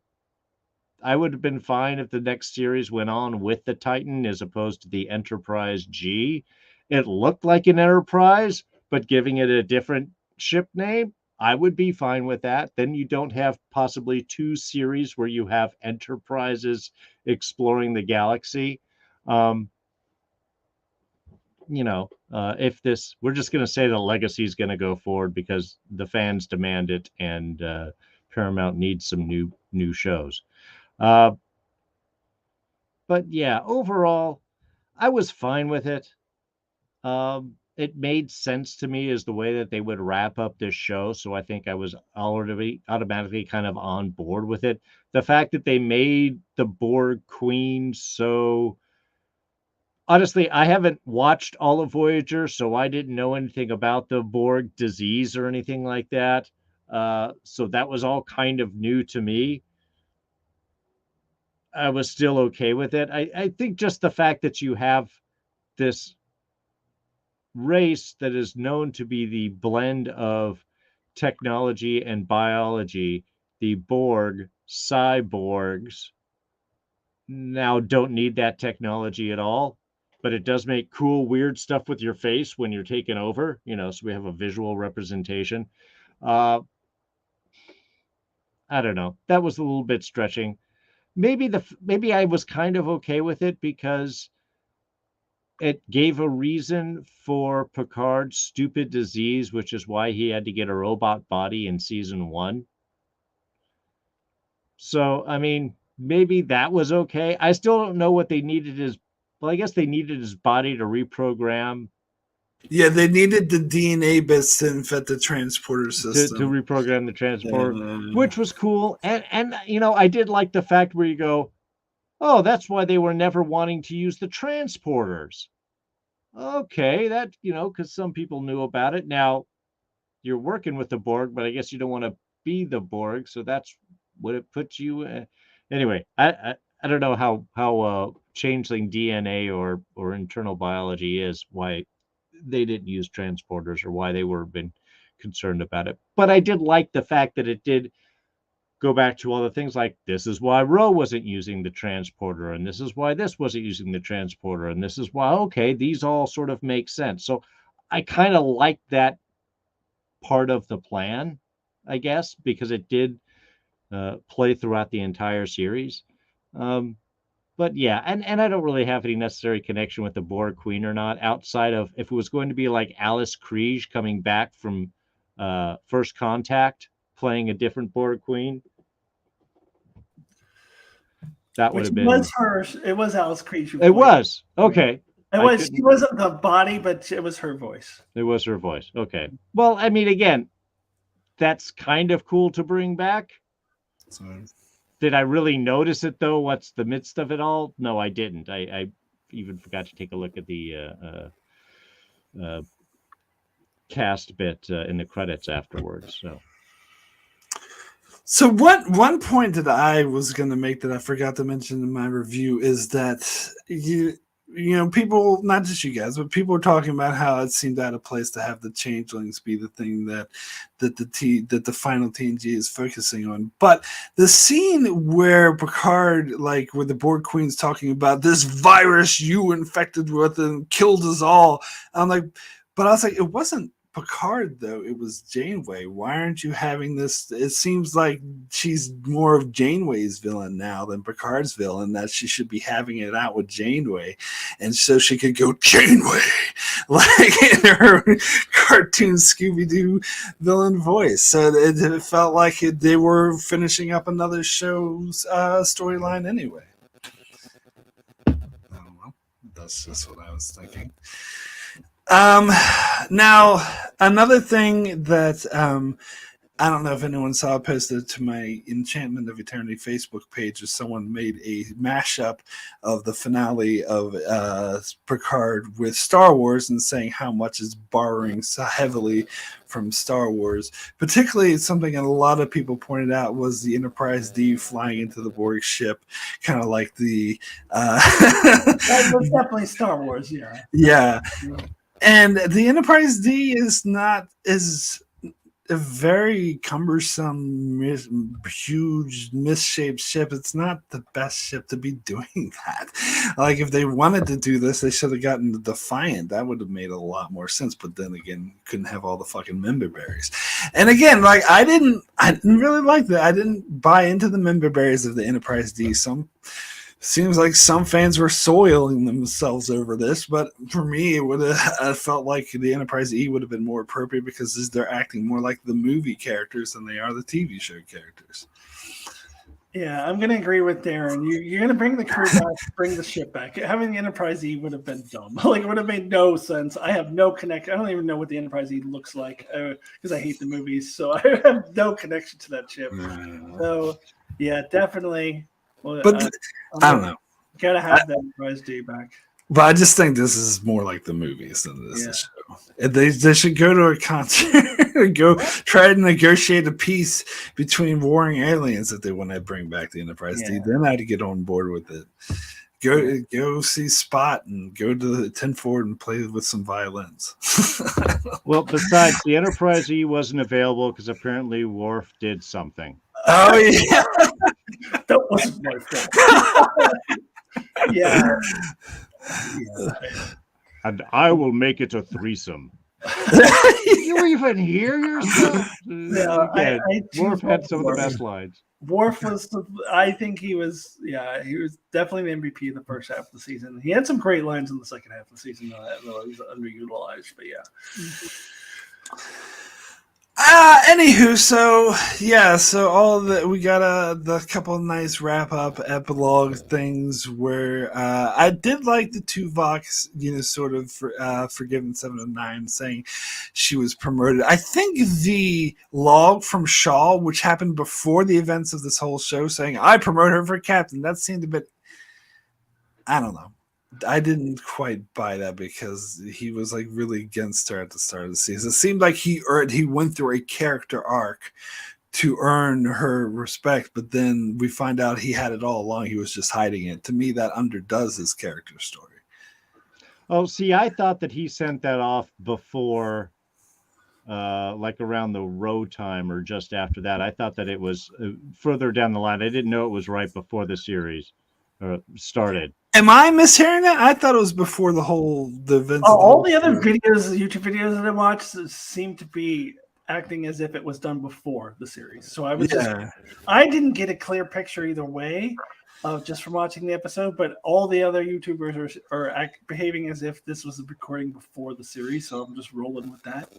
would have been fine if the next series went on with the Titan as opposed to the Enterprise G. It looked like an Enterprise, but giving it a different ship name, I would be fine with that. Then you don't have possibly 2 series where you have Enterprises exploring the galaxy. If we're just going to say the legacy is going to go forward because the fans demand it and Paramount needs some new shows. But yeah, overall, I was fine with it. it made sense to me as the way that they would wrap up this show. So I think I was already automatically kind of on board with it. The fact that they made the Borg Queen so honestly, I haven't watched all of Voyager, so I didn't know anything about the Borg disease or anything like that. So that was all kind of new to me. I was still okay with it. I think just the fact that you have this race that is known to be the blend of technology and biology, the Borg cyborgs, now don't need that technology at all, but it does make cool, weird stuff with your face when you're taken over, so we have a visual representation. I don't know. That was a little bit stretching. Maybe I was kind of okay with it because it gave a reason for Picard's stupid disease, which is why he had to get a robot body in season 1. So, I mean, maybe that was okay. I still don't know what they needed I guess they needed his body to reprogram. Yeah, they needed the DNA bits to infect the transporter system. To reprogram the transporter, which was cool. And I did like the fact where you go, oh, that's why they were never wanting to use the transporters. Okay, that, because some people knew about it. Now, you're working with the Borg, but I guess you don't want to be the Borg, so that's what it puts you. Anyway, I don't know how changeling DNA or internal biology is, why they didn't use transporters or why they were been concerned about it. But I did like the fact that it did go back to all the things like, this is why Ro wasn't using the transporter, and this is why this wasn't using the transporter, and this is why, okay, these all sort of make sense. So I kind of like that part of the plan, I guess, because it did play throughout the entire series. But yeah, and I don't really have any necessary connection with the Borg Queen or not, outside of if it was going to be like Alice Krige coming back from First Contact, playing a different Borg Queen. That would have been. It was Alice Krige. It was. Okay. She wasn't the body, but it was her voice. It was her voice. Okay. Well, I mean, again, that's kind of cool to bring back. Sorry. Did I really notice it, though? What's the midst of it all? No, I didn't. I even forgot to take a look at the cast bit in the credits afterwards. So one point that I was going to make that I forgot to mention in my review is that people, not just you guys, but people were talking about how it seemed out of place to have the changelings be the thing that the final TNG is focusing on. But the scene where Picard, like where the Borg Queen's talking about this virus you infected with and killed us all, I'm like, but I was like, it wasn't Picard, though. It was Janeway. Why aren't you having this? It seems like she's more of Janeway's villain now than Picard's villain, that she should be having it out with Janeway. And so she could go, Janeway, like in her cartoon Scooby-Doo villain voice. So it felt like they were finishing up another show's storyline anyway. I don't know. That's just what I was thinking. Now another thing that I don't know if anyone saw, I posted to my Enchantment of Eternity Facebook page, is someone made a mashup of the finale of Picard with Star Wars and saying how much is borrowing so heavily from Star Wars. Particularly something that a lot of people pointed out was the Enterprise D flying into the Borg ship, kind of like the That was definitely Star Wars, yeah. Yeah. And the Enterprise D is a very cumbersome, huge, misshaped ship. It's not the best ship to be doing that. Like, if they wanted to do this, they should have gotten the Defiant. That would have made a lot more sense. But then again, couldn't have all the fucking member berries. And again, like, I didn't really like that. I didn't buy into the member berries of the Enterprise D. Seems like some fans were soiling themselves over this, but for me, it would have felt like the Enterprise E would have been more appropriate because they're acting more like the movie characters than they are the TV show characters. Yeah, I'm going to agree with Darren. You're going to bring the crew back, bring the ship back. Having the Enterprise E would have been dumb. Like, it would have made no sense. I have no connection. I don't even know what the Enterprise E looks like because I hate the movies. So I have no connection to that ship. So, yeah, definitely. Well, But I don't know. Got to have the Enterprise D back. But I just think this is more like the movies than this is show. They should go to a concert and go try to negotiate a peace between warring aliens if they want to bring back the Enterprise D. Then I'd get on board with it. Go see Spot and go to the 10 Forward and play with some violins. Well, besides, the Enterprise E wasn't available because apparently Worf did something. Oh, yeah. That wasn't my fault. Yeah. And I will make it a threesome. You even hear yourself? Yeah, Worf had some of the best lines. Worf was, I think he was definitely the MVP in the first half of the season. He had some great lines in the second half of the season, though it was underutilized, but yeah. Anywho, so all that we got the couple of nice wrap up epilogue things where I did like the Tuvok's, sort of forgiven 709 saying she was promoted. I think the log from Shaw, which happened before the events of this whole show, saying I promote her for captain, that seemed a bit, I don't know. I didn't quite buy that because he was like really against her at the start of the season. It seemed like he went through a character arc to earn her respect, but then we find out he had it all along. He was just hiding it. To me, that underdoes his character story. Oh, see, I thought that he sent that off before, like around the row time or just after that. I thought that it was further down the line. I didn't know it was right before the series started. Am I mishearing that? I thought it was before the events. All the other videos, YouTube videos that I watched, seem to be acting as if it was done before the series. So I didn't get a clear picture either way, just from watching the episode. But all the other YouTubers are behaving as if this was a recording before the series. So I'm just rolling with that.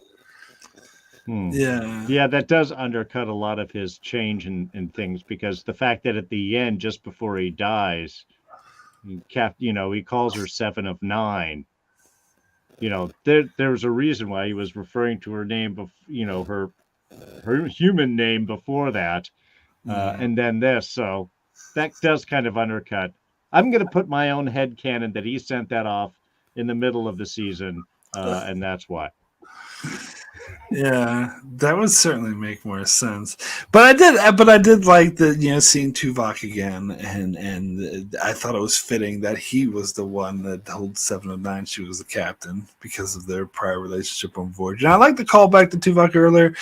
Yeah, that does undercut a lot of his change in things, because the fact that at the end, just before he dies, he calls her 7 of 9. There's a reason why he was referring to her name, her human name before that, and then this. So that does kind of undercut. I'm going to put my own headcanon that he sent that off in the middle of the season, and that's why. Yeah, that would certainly make more sense. But I did like the seeing Tuvok again, and I thought it was fitting that he was the one that told 709 she was the captain because of their prior relationship on Voyager. And I like the callback to Tuvok earlier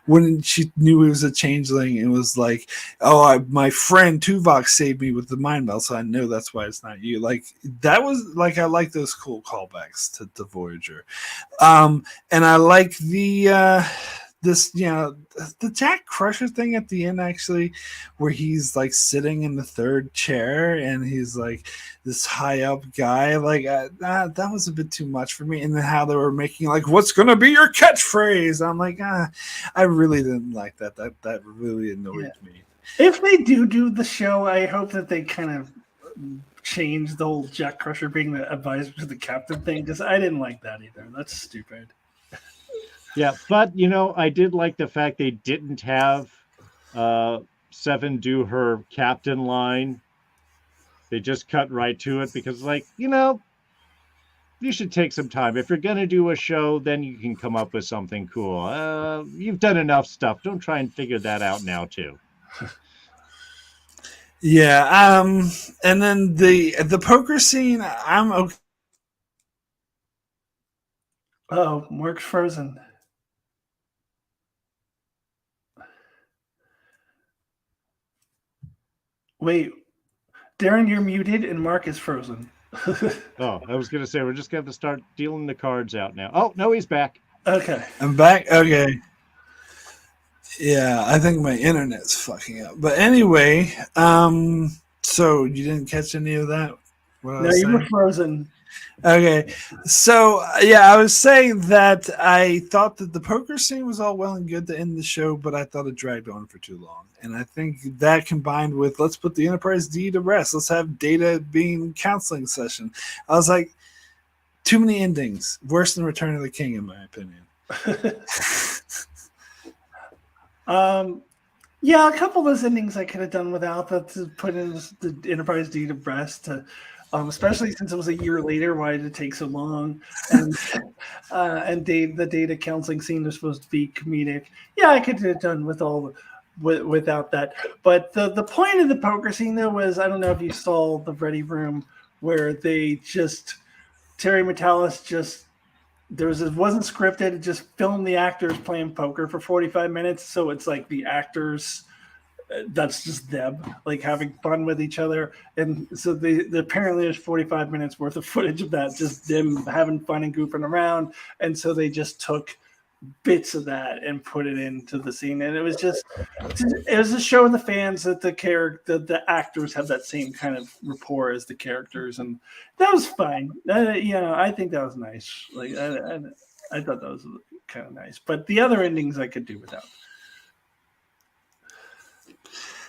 when she knew he was a changeling. It was like, my friend Tuvok saved me with the mind meld, so I know that's why it's not you. Like that was like I like those cool callbacks to Voyager, and I like the Jack Crusher thing at the end, actually, where he's like sitting in the third chair and he's like this high up guy. Like that was a bit too much for me. And then how they were making like, what's gonna be your catchphrase? I'm like, I really didn't like that. That really annoyed me. If they do the show, I hope that they kind of change the whole Jack Crusher being the advisor to the captain thing, because I didn't like that either. That's stupid. Yeah, but I did like the fact they didn't have Seven do her captain line. They just cut right to it because, you should take some time. If you're gonna do a show, then you can come up with something cool. You've done enough stuff. Don't try and figure that out now too. Yeah, and then the poker scene, I'm okay. Oh, Mark's frozen. Wait, Darren, you're muted and Mark is frozen. Oh, I was going to say, we're just going to start dealing the cards out now. Oh, no, he's back. Okay. I'm back? Okay. Yeah, I think my internet's fucking up. But anyway, so you didn't catch any of that? No, you were frozen. Okay, so I was saying that I thought that the poker scene was all well and good to end the show, but I thought it dragged on for too long. And I think that combined with let's put the Enterprise D to rest, let's have Data being counseling session. I was like, too many endings, worse than Return of the King, in my opinion. Yeah, a couple of those endings I could have done without that to put in the Enterprise D to rest. Especially since it was a year later, why did it take so long? And the Data counseling scene was supposed to be comedic. Yeah, I could have done without that. But the point of the poker scene though was, I don't know if you saw the Ready Room where they just Terry Metalis just it wasn't scripted. It just filmed the actors playing poker for 45 minutes. So it's like the actors. That's just them like having fun with each other, and so apparently there's 45 minutes worth of footage of that, just them having fun and goofing around, and so they just took bits of that and put it into the scene, and it was a show of the fans that the actors have that same kind of rapport as the characters, and that was fine. I think that was nice. Like I thought that was kind of nice, but the other endings I could do without.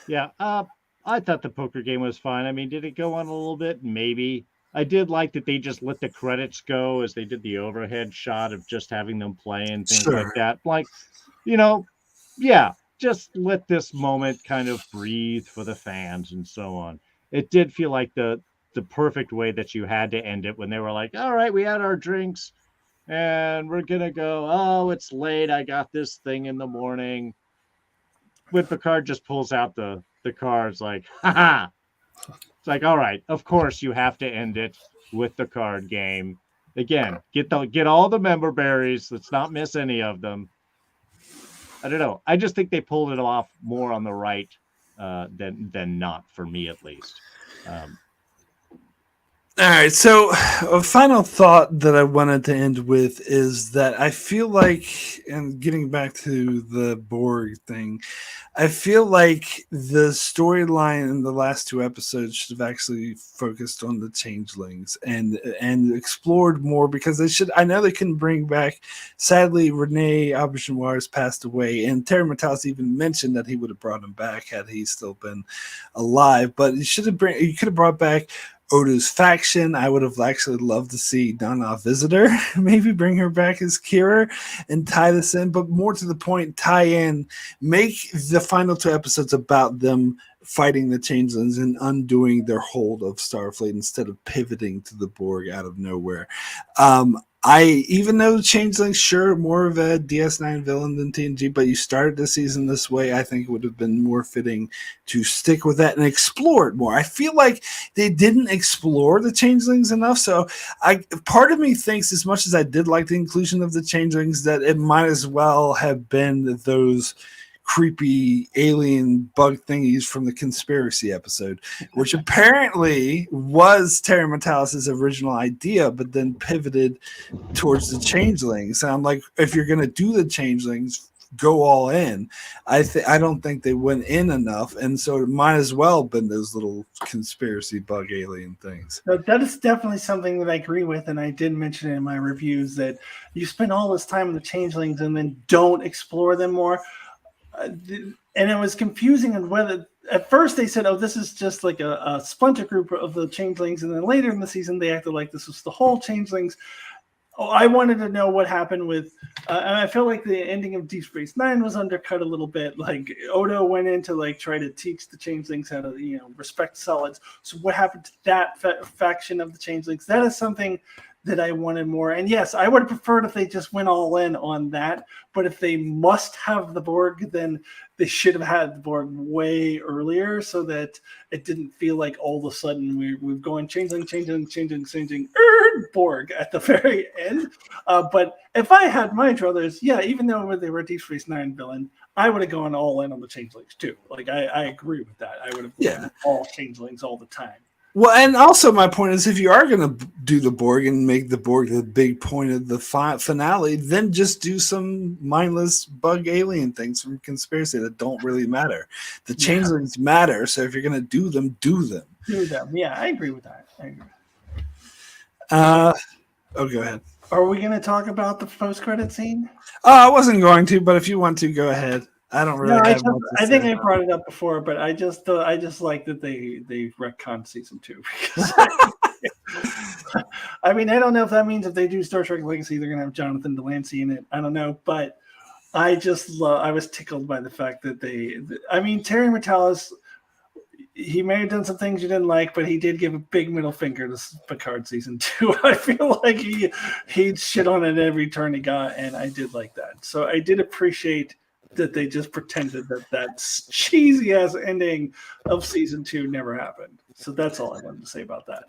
Yeah, I thought the poker game was fine. I mean, did it go on a little bit? Maybe. I did like that they just let the credits go as they did the overhead shot of just having them play and things like that. Like, just let this moment kind of breathe for the fans and so on. It did feel like the perfect way that you had to end it when they were like, all right, we had our drinks and we're going to go, oh, it's late. I got this thing in the morning. When Picard just pulls out the cards, like, haha. It's like, all right, of course you have to end it with the card game. Again, get all the member berries. Let's not miss any of them. I don't know. I just think they pulled it off more on the right than not, for me at least. All right, so a final thought that I wanted to end with is that I feel like, and getting back to the Borg thing, I feel like the storyline in the last two episodes should have actually focused on the changelings and explored more, because they should. I know they couldn't bring back. Sadly, Rene Auberjonois has passed away, and Terry Matalas even mentioned that he would have brought him back had he still been alive. But you could have brought back Odo's faction. I would have actually loved to see Nana Visitor, maybe bring her back as Kira and tie this in, but more to the point, make the final two episodes about them fighting the changelings and undoing their hold of Starfleet instead of pivoting to the Borg out of nowhere. Even though Changelings, sure, more of a DS9 villain than TNG, but you started the season this way, I think it would have been more fitting to stick with that and explore it more. I feel like they didn't explore the Changelings enough, so part of me thinks, as much as I did like the inclusion of the Changelings, that it might as well have been those creepy alien bug thingies from the conspiracy episode, which apparently was Terry Matalas' original idea, but then pivoted towards the changelings. And I'm like, if you're going to do the changelings, go all in. I don't think they went in enough, and so it might as well have been those little conspiracy bug alien things. So that is definitely something that I agree with, and I did mention it in my reviews, that you spend all this time on the changelings and then don't explore them more. And it was confusing on whether at first they said, oh, this is just like a splinter group of the changelings, and then later in the season they acted like this was the whole changelings. I wanted to know what happened with and I felt like the ending of Deep Space Nine was undercut a little bit. Like Odo went in to like try to teach the changelings how to respect solids. So what happened to that faction of the changelings? That is something that I wanted more. And yes, I would have preferred if they just went all in on that. But if they must have the Borg, then they should have had the Borg way earlier, so that it didn't feel like all of a sudden we're going changeling, Borg at the very end. But if I had my druthers, even though they were a Deep Space Nine villain, I would have gone all in on the changelings too. Like I agree with that. I would have gone all changelings all the time. Well, and also my point is, if you are going to do the Borg and make the Borg the big point of the finale, then just do some mindless bug alien things from conspiracy that don't really matter. The changelings matter, so if you're going to do them, do them. Do them. Yeah, I agree with that. Oh, go ahead. Are we going to talk about the post-credit scene? Oh, I wasn't going to, but if you want to, go ahead. I don't really have much to I say. think I brought it up before, but I just like that they retconned season 2 because I mean, I don't know if that means if they do Star Trek Legacy, they're gonna have Jonathan Delancey in it. I don't know, but I was tickled by the fact that Terry Matalas, he may have done some things you didn't like, but he did give a big middle finger to Picard season 2. I feel like he'd shit on it every turn he got, and I did like that. So I did appreciate that they just pretended that cheesy ass ending of season 2 never happened. So that's all I wanted to say about that.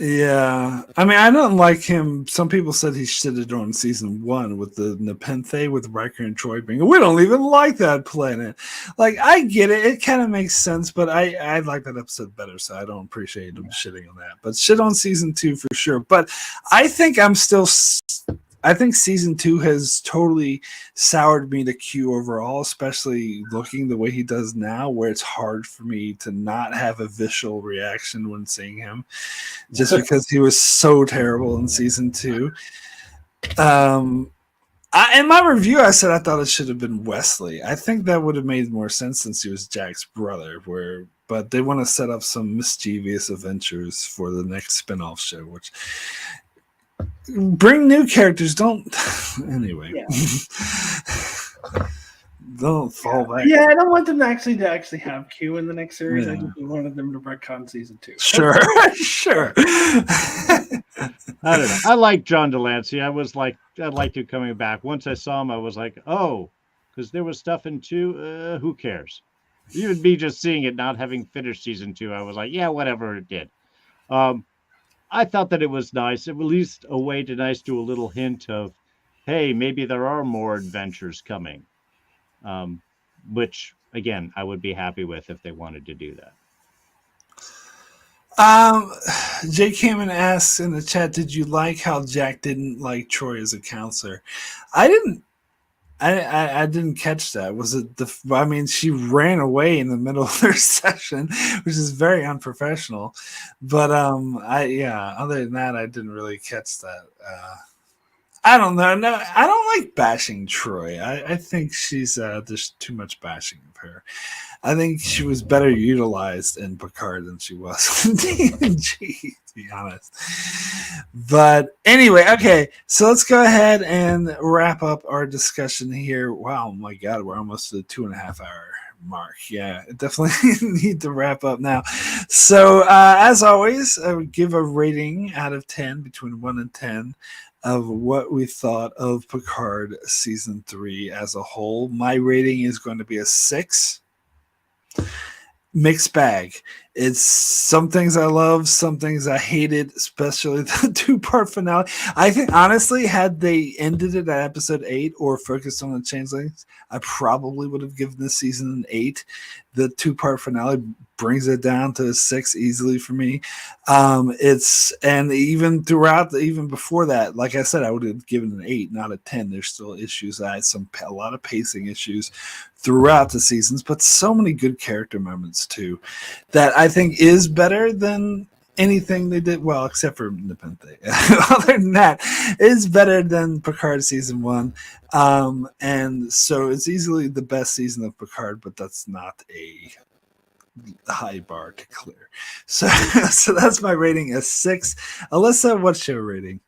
Yeah, I mean, I don't like him. Some people said he should have done season 1 with the Nepenthe with Riker and Troi being. We don't even like that planet. Like, I get it; it kind of makes sense, but I like that episode better, so I don't appreciate him shitting on that. But shit on season 2 for sure. But I think I think season 2 has totally soured me to Q overall, especially looking the way he does now, where it's hard for me to not have a visceral reaction when seeing him, just because he was so terrible in season 2. In my review, I said I thought it should have been Wesley. I think that would have made more sense since he was Jack's brother. But they want to set up some mischievous adventures for the next spinoff show, which. Bring new characters. Don't anyway. Yeah. Don't fall back. Yeah, I don't want them to actually have Q in the next series. Yeah. I just wanted them to retcon season 2. Sure, sure. I don't know. I like John Delancey. I liked you coming back. Once I saw him, I was like, oh, because there was stuff in 2. Who cares? Even me just seeing it, not having finished season 2, I was like, yeah, whatever it did. I thought that it was nice, at least a way to do a little hint of, hey, maybe there are more adventures coming, which, again, I would be happy with if they wanted to do that. Jake Hammond asks in the chat, did you like how Jack didn't like Troi as a counselor? I didn't catch that. Was it she ran away in the middle of their session, which is very unprofessional. But other than that, I didn't really catch that. I don't know. No, I don't like bashing Troi. I think she's there's too much bashing of her. I think she was better utilized in Picard than she was in TNG, to be honest. But anyway, okay, so let's go ahead and wrap up our discussion here. Wow, my God, we're almost to the 2.5 hour mark. Yeah, definitely need to wrap up now. So as always, I would give a rating out of 10, between 1 and 10. Of what we thought of Picard season 3 as a whole. My rating is going to be a 6. Mixed bag. It's some things I love, some things I hated, especially the 2-part finale. I think, honestly, had they ended it at episode 8 or focused on the changelings, I probably would have given this season an 8. The 2-part finale brings it down to a 6 easily for me. And even throughout, even before that, like I said, I would have given an 8, not a 10. There's still issues. I had a lot of pacing issues throughout the seasons, but so many good character moments too, that I think is better than anything they did. Well, except for Nepenthe. Other than that, it's better than Picard season 1. And so it's easily the best season of Picard, but that's not a high bar to clear. So that's my rating, a 6. Alyssa, what's your rating?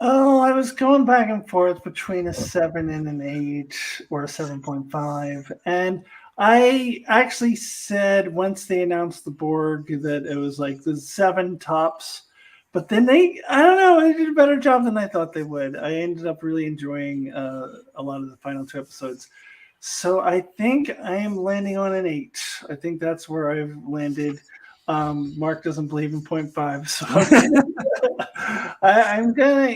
Oh, I was going back and forth between a 7 and an 8 or a 7.5. And I actually said once they announced the Borg that it was like the 7 tops. But then they did a better job than I thought they would. I ended up really enjoying a lot of the final 2 episodes. So I think I am landing on an 8. I think that's where I've landed. Mark doesn't believe in 0.5, so I'm gonna.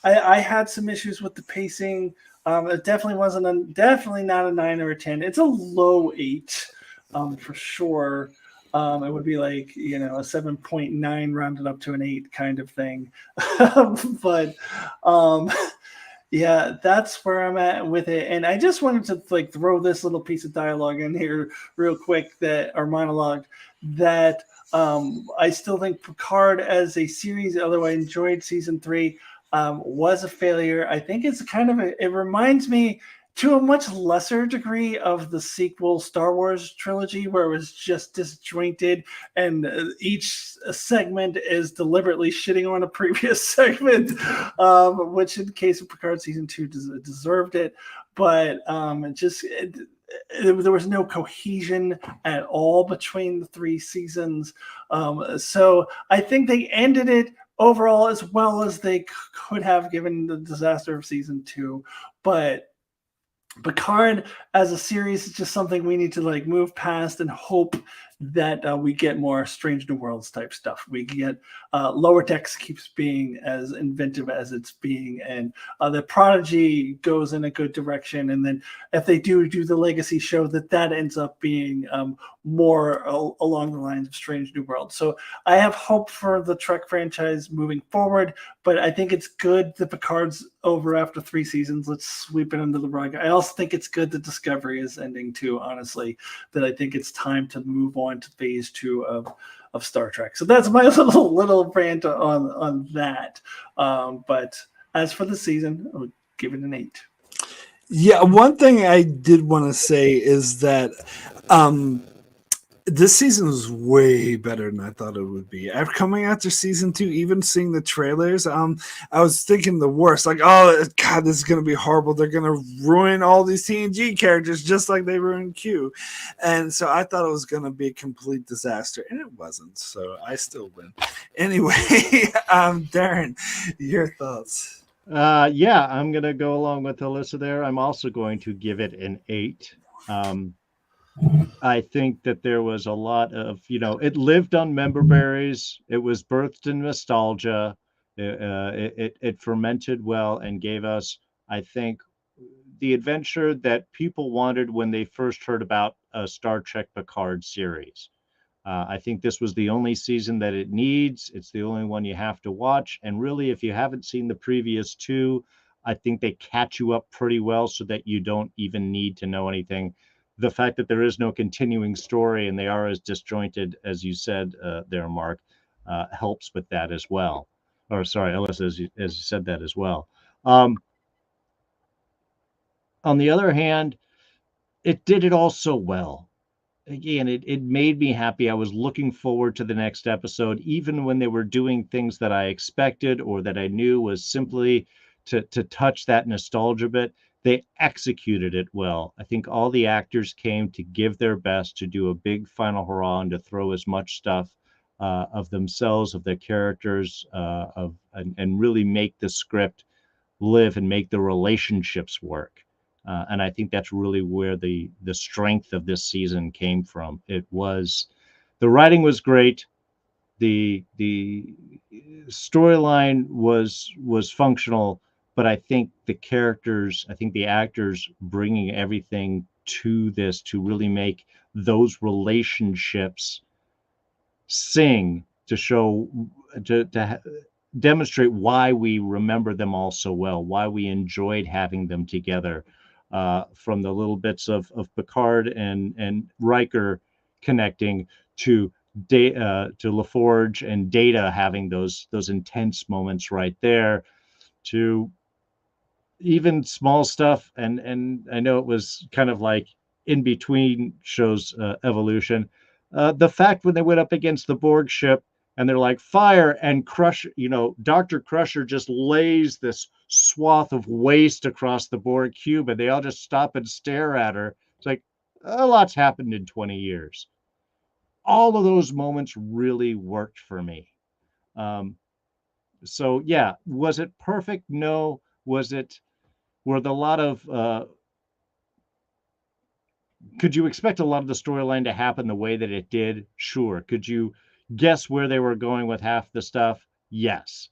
I had some issues with the pacing. It definitely definitely not a 9 or a 10. It's a low 8, for sure. It would be like a 7.9 rounded up to an 8 kind of thing. But yeah, that's where I'm at with it. And I just wanted to throw this little piece of dialogue in here real quick, our monologue, that I still think Picard as a series, although I enjoyed season 3, was a failure. I think it's kind of it reminds me to a much lesser degree of the sequel Star Wars trilogy, where it was just disjointed and each segment is deliberately shitting on a previous segment, which in the case of Picard season 2 deserved it. But there was no cohesion at all between the 3 seasons. So I think they ended it overall as well as they could have, given the disaster of season 2. But Picard as a series is just something we need to like move past and hope that we get more Strange New Worlds type stuff. We get Lower Decks keeps being as inventive as it's being, and the Prodigy goes in a good direction. And then if they do the Legacy show, that ends up being more along the lines of Strange New Worlds. So I have hope for the Trek franchise moving forward, but I think it's good that Picard's over after 3 seasons. Let's sweep it under the rug. I also think it's good that Discovery is ending too, honestly, that I think it's time to move on to phase 2 of Star Trek. So that's my little rant on that. But as for the season, I would give it an 8. Yeah, one thing I did want to say is that this season was way better than I thought it would be. After coming after season 2, even seeing the trailers, I was thinking the worst. Like, oh God, this is gonna be horrible. They're gonna ruin all these TNG characters just like they ruined Q. And so I thought it was gonna be a complete disaster, and it wasn't. So I still win. Anyway, Darrin, your thoughts? Yeah, I'm gonna go along with Alyssa there. I'm also going to give it an 8. I think that there was a lot of, it lived on member berries. It was birthed in nostalgia. It fermented well and gave us, I think, the adventure that people wanted when they first heard about a Star Trek Picard series. I think this was the only season that it needs. It's the only one you have to watch. And really, if you haven't seen the previous 2, I think they catch you up pretty well so that you don't even need to know anything. The fact that there is no continuing story and they are as disjointed as you said there, Mark, helps with that as well. Or sorry, Alyssa, as you said that as well. On the other hand, it did it all so well. Again, it made me happy. I was looking forward to the next episode, even when they were doing things that I expected or that I knew was simply to touch that nostalgia bit. They executed it well. I think all the actors came to give their best to do a big final hurrah and to throw as much stuff of themselves, of their characters, and really make the script live and make the relationships work. And I think that's really where the strength of this season came from. It was, the writing was great. The storyline was functional, but I think the characters, I think the actors bringing everything to this to really make those relationships sing, to show, to demonstrate why we remember them all so well, why we enjoyed having them together, from the little bits of Picard and Riker connecting to LaForge and Data having those intense moments right there, to even small stuff. And I know it was kind of like in between shows evolution. The fact when they went up against the Borg ship and they're like, fire, and Crusher, Dr. Crusher just lays this swath of waste across the Borg cube and they all just stop and stare at her. It's like, a lot's happened in 20 years. All of those moments really worked for me. So yeah, was it perfect? No. Were there a lot of, could you expect a lot of the storyline to happen the way that it did? Sure. Could you guess where they were going with half the stuff? Yes.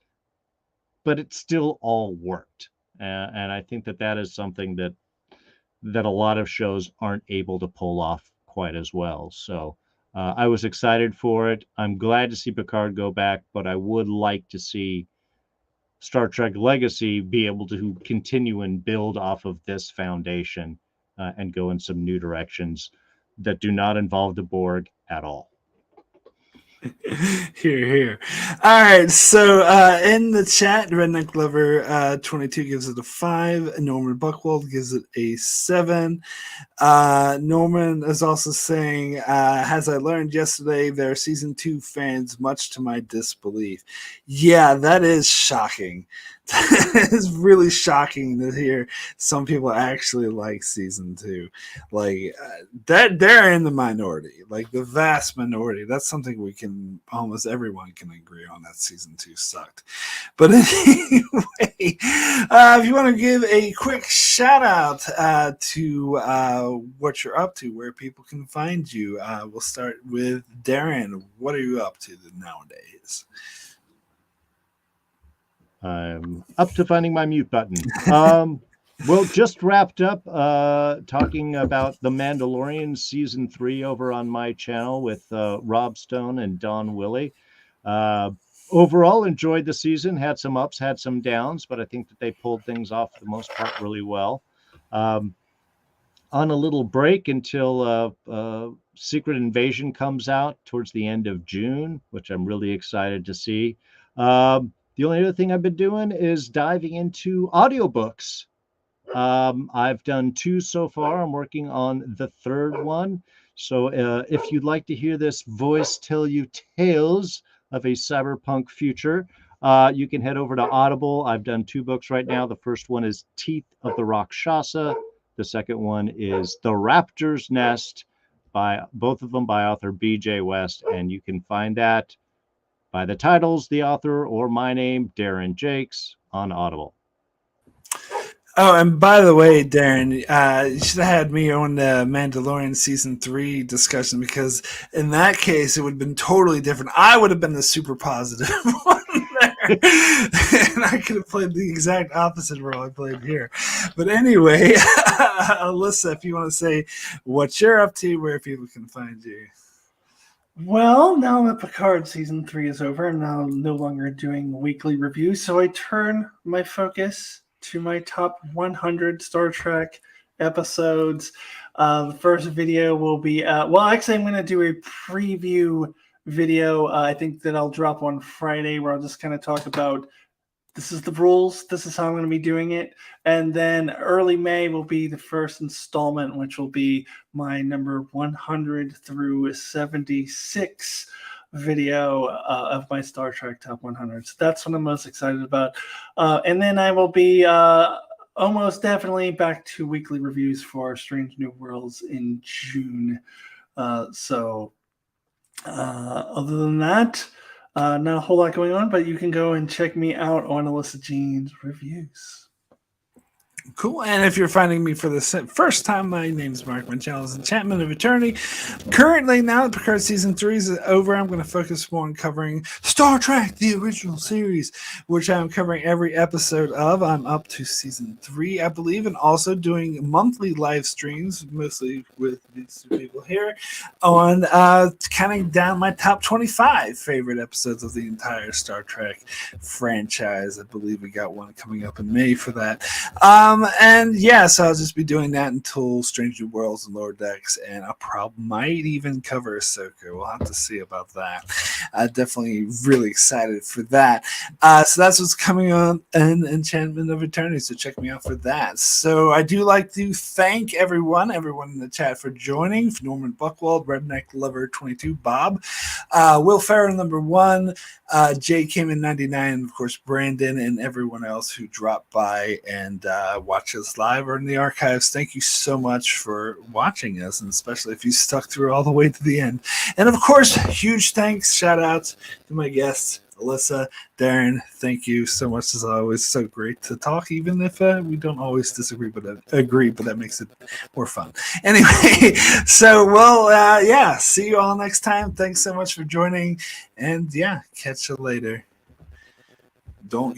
But it still all worked. And I think that is something that a lot of shows aren't able to pull off quite as well. So I was excited for it. I'm glad to see Picard go back, but I would like to see Star Trek Legacy be able to continue and build off of this foundation and go in some new directions that do not involve the Borg at all. Here, here. All right. So in the chat, Redneck Lover 22 gives it a 5. Norman Buckwald gives it a 7. Norman is also saying, as I learned yesterday, they're season 2 fans, much to my disbelief. Yeah, that is shocking. It's really shocking to hear some people actually like season 2. Like that, they're in the minority, like the vast minority. That's something we can almost everyone can agree on. That season 2 sucked. But anyway, if you want to give a quick shout out to what you're up to, where people can find you, we'll start with Darrin. What are you up to nowadays? I'm up to finding my mute button. Well, just wrapped up talking about The Mandalorian Season 3 over on my channel with Rob Stone and Don Willie. Overall, enjoyed the season. Had some ups, had some downs, but I think that they pulled things off for the most part really well. On a little break until Secret Invasion comes out towards the end of June, which I'm really excited to see. The only other thing I've been doing is diving into audiobooks. I've done 2 so far. I'm working on the 3rd one. So if you'd like to hear this voice tell you tales of a cyberpunk future, you can head over to Audible. I've done 2 books right now. The first one is Teeth of the Rakshasa. The second one is The Raptor's Nest, both of them by author B.J. West. And you can find that by the titles, the author, or my name, Darrin Jakes, on Audible. Oh, and by the way, Darrin, you should have had me on the Mandalorian Season 3 discussion, because in that case, it would have been totally different. I would have been the super positive one there. And I could have played the exact opposite role I played here. But anyway, Alyssa, if you want to say what you're up to, where people can find you. Well, now that Picard Season 3 is over, I'm now no longer doing weekly reviews, so I turn my focus to my top 100 Star Trek episodes. The first video will be, well, actually, I'm going to do a preview video. I think that I'll drop on Friday, where I'll just kind of talk about, this is the rules, this is how I'm going to be doing it. And then early May will be the first installment, which will be my number 100 through 76 video of my Star Trek Top 100. So that's what I'm most excited about. And then I will be almost definitely back to weekly reviews for Strange New Worlds in June. Other than that, not a whole lot going on, but you can go and check me out on Alyssa Jean's reviews. Cool. And if you're finding me for the first time, my name is Mark. My channel is Enchantment of Eternity. Currently, now that Picard Season 3 is over, I'm going to focus more on covering Star Trek, the original series, which I'm covering every episode of. I'm up to Season 3, I believe, and also doing monthly live streams, mostly with these 2 people here, on counting down my top 25 favorite episodes of the entire Star Trek franchise. I believe we got one coming up in May for that. And yeah, so I'll just be doing that until Strange New Worlds and Lower Decks, and I might even cover Ahsoka. We'll have to see about that. Definitely really excited for that. So that's what's coming on in Enchantment of Eternity, so check me out for that. So I do like to thank everyone in the chat for joining. Norman Buckwald, Redneck Lover 22, Bob, Will Ferrer number 1, Jay came in 99, and of course Brandon and everyone else who dropped by and watch us live or in the archives. Thank you so much for watching us, and especially if you stuck through all the way to the end. And of course, huge thanks, shout outs to my guests, Alyssa, Darrin. Thank you so much, as always. So great to talk, even if we don't always disagree, but agree, but that makes it more fun. Anyway, so yeah, see you all next time. Thanks so much for joining, and yeah, catch you later. Don't get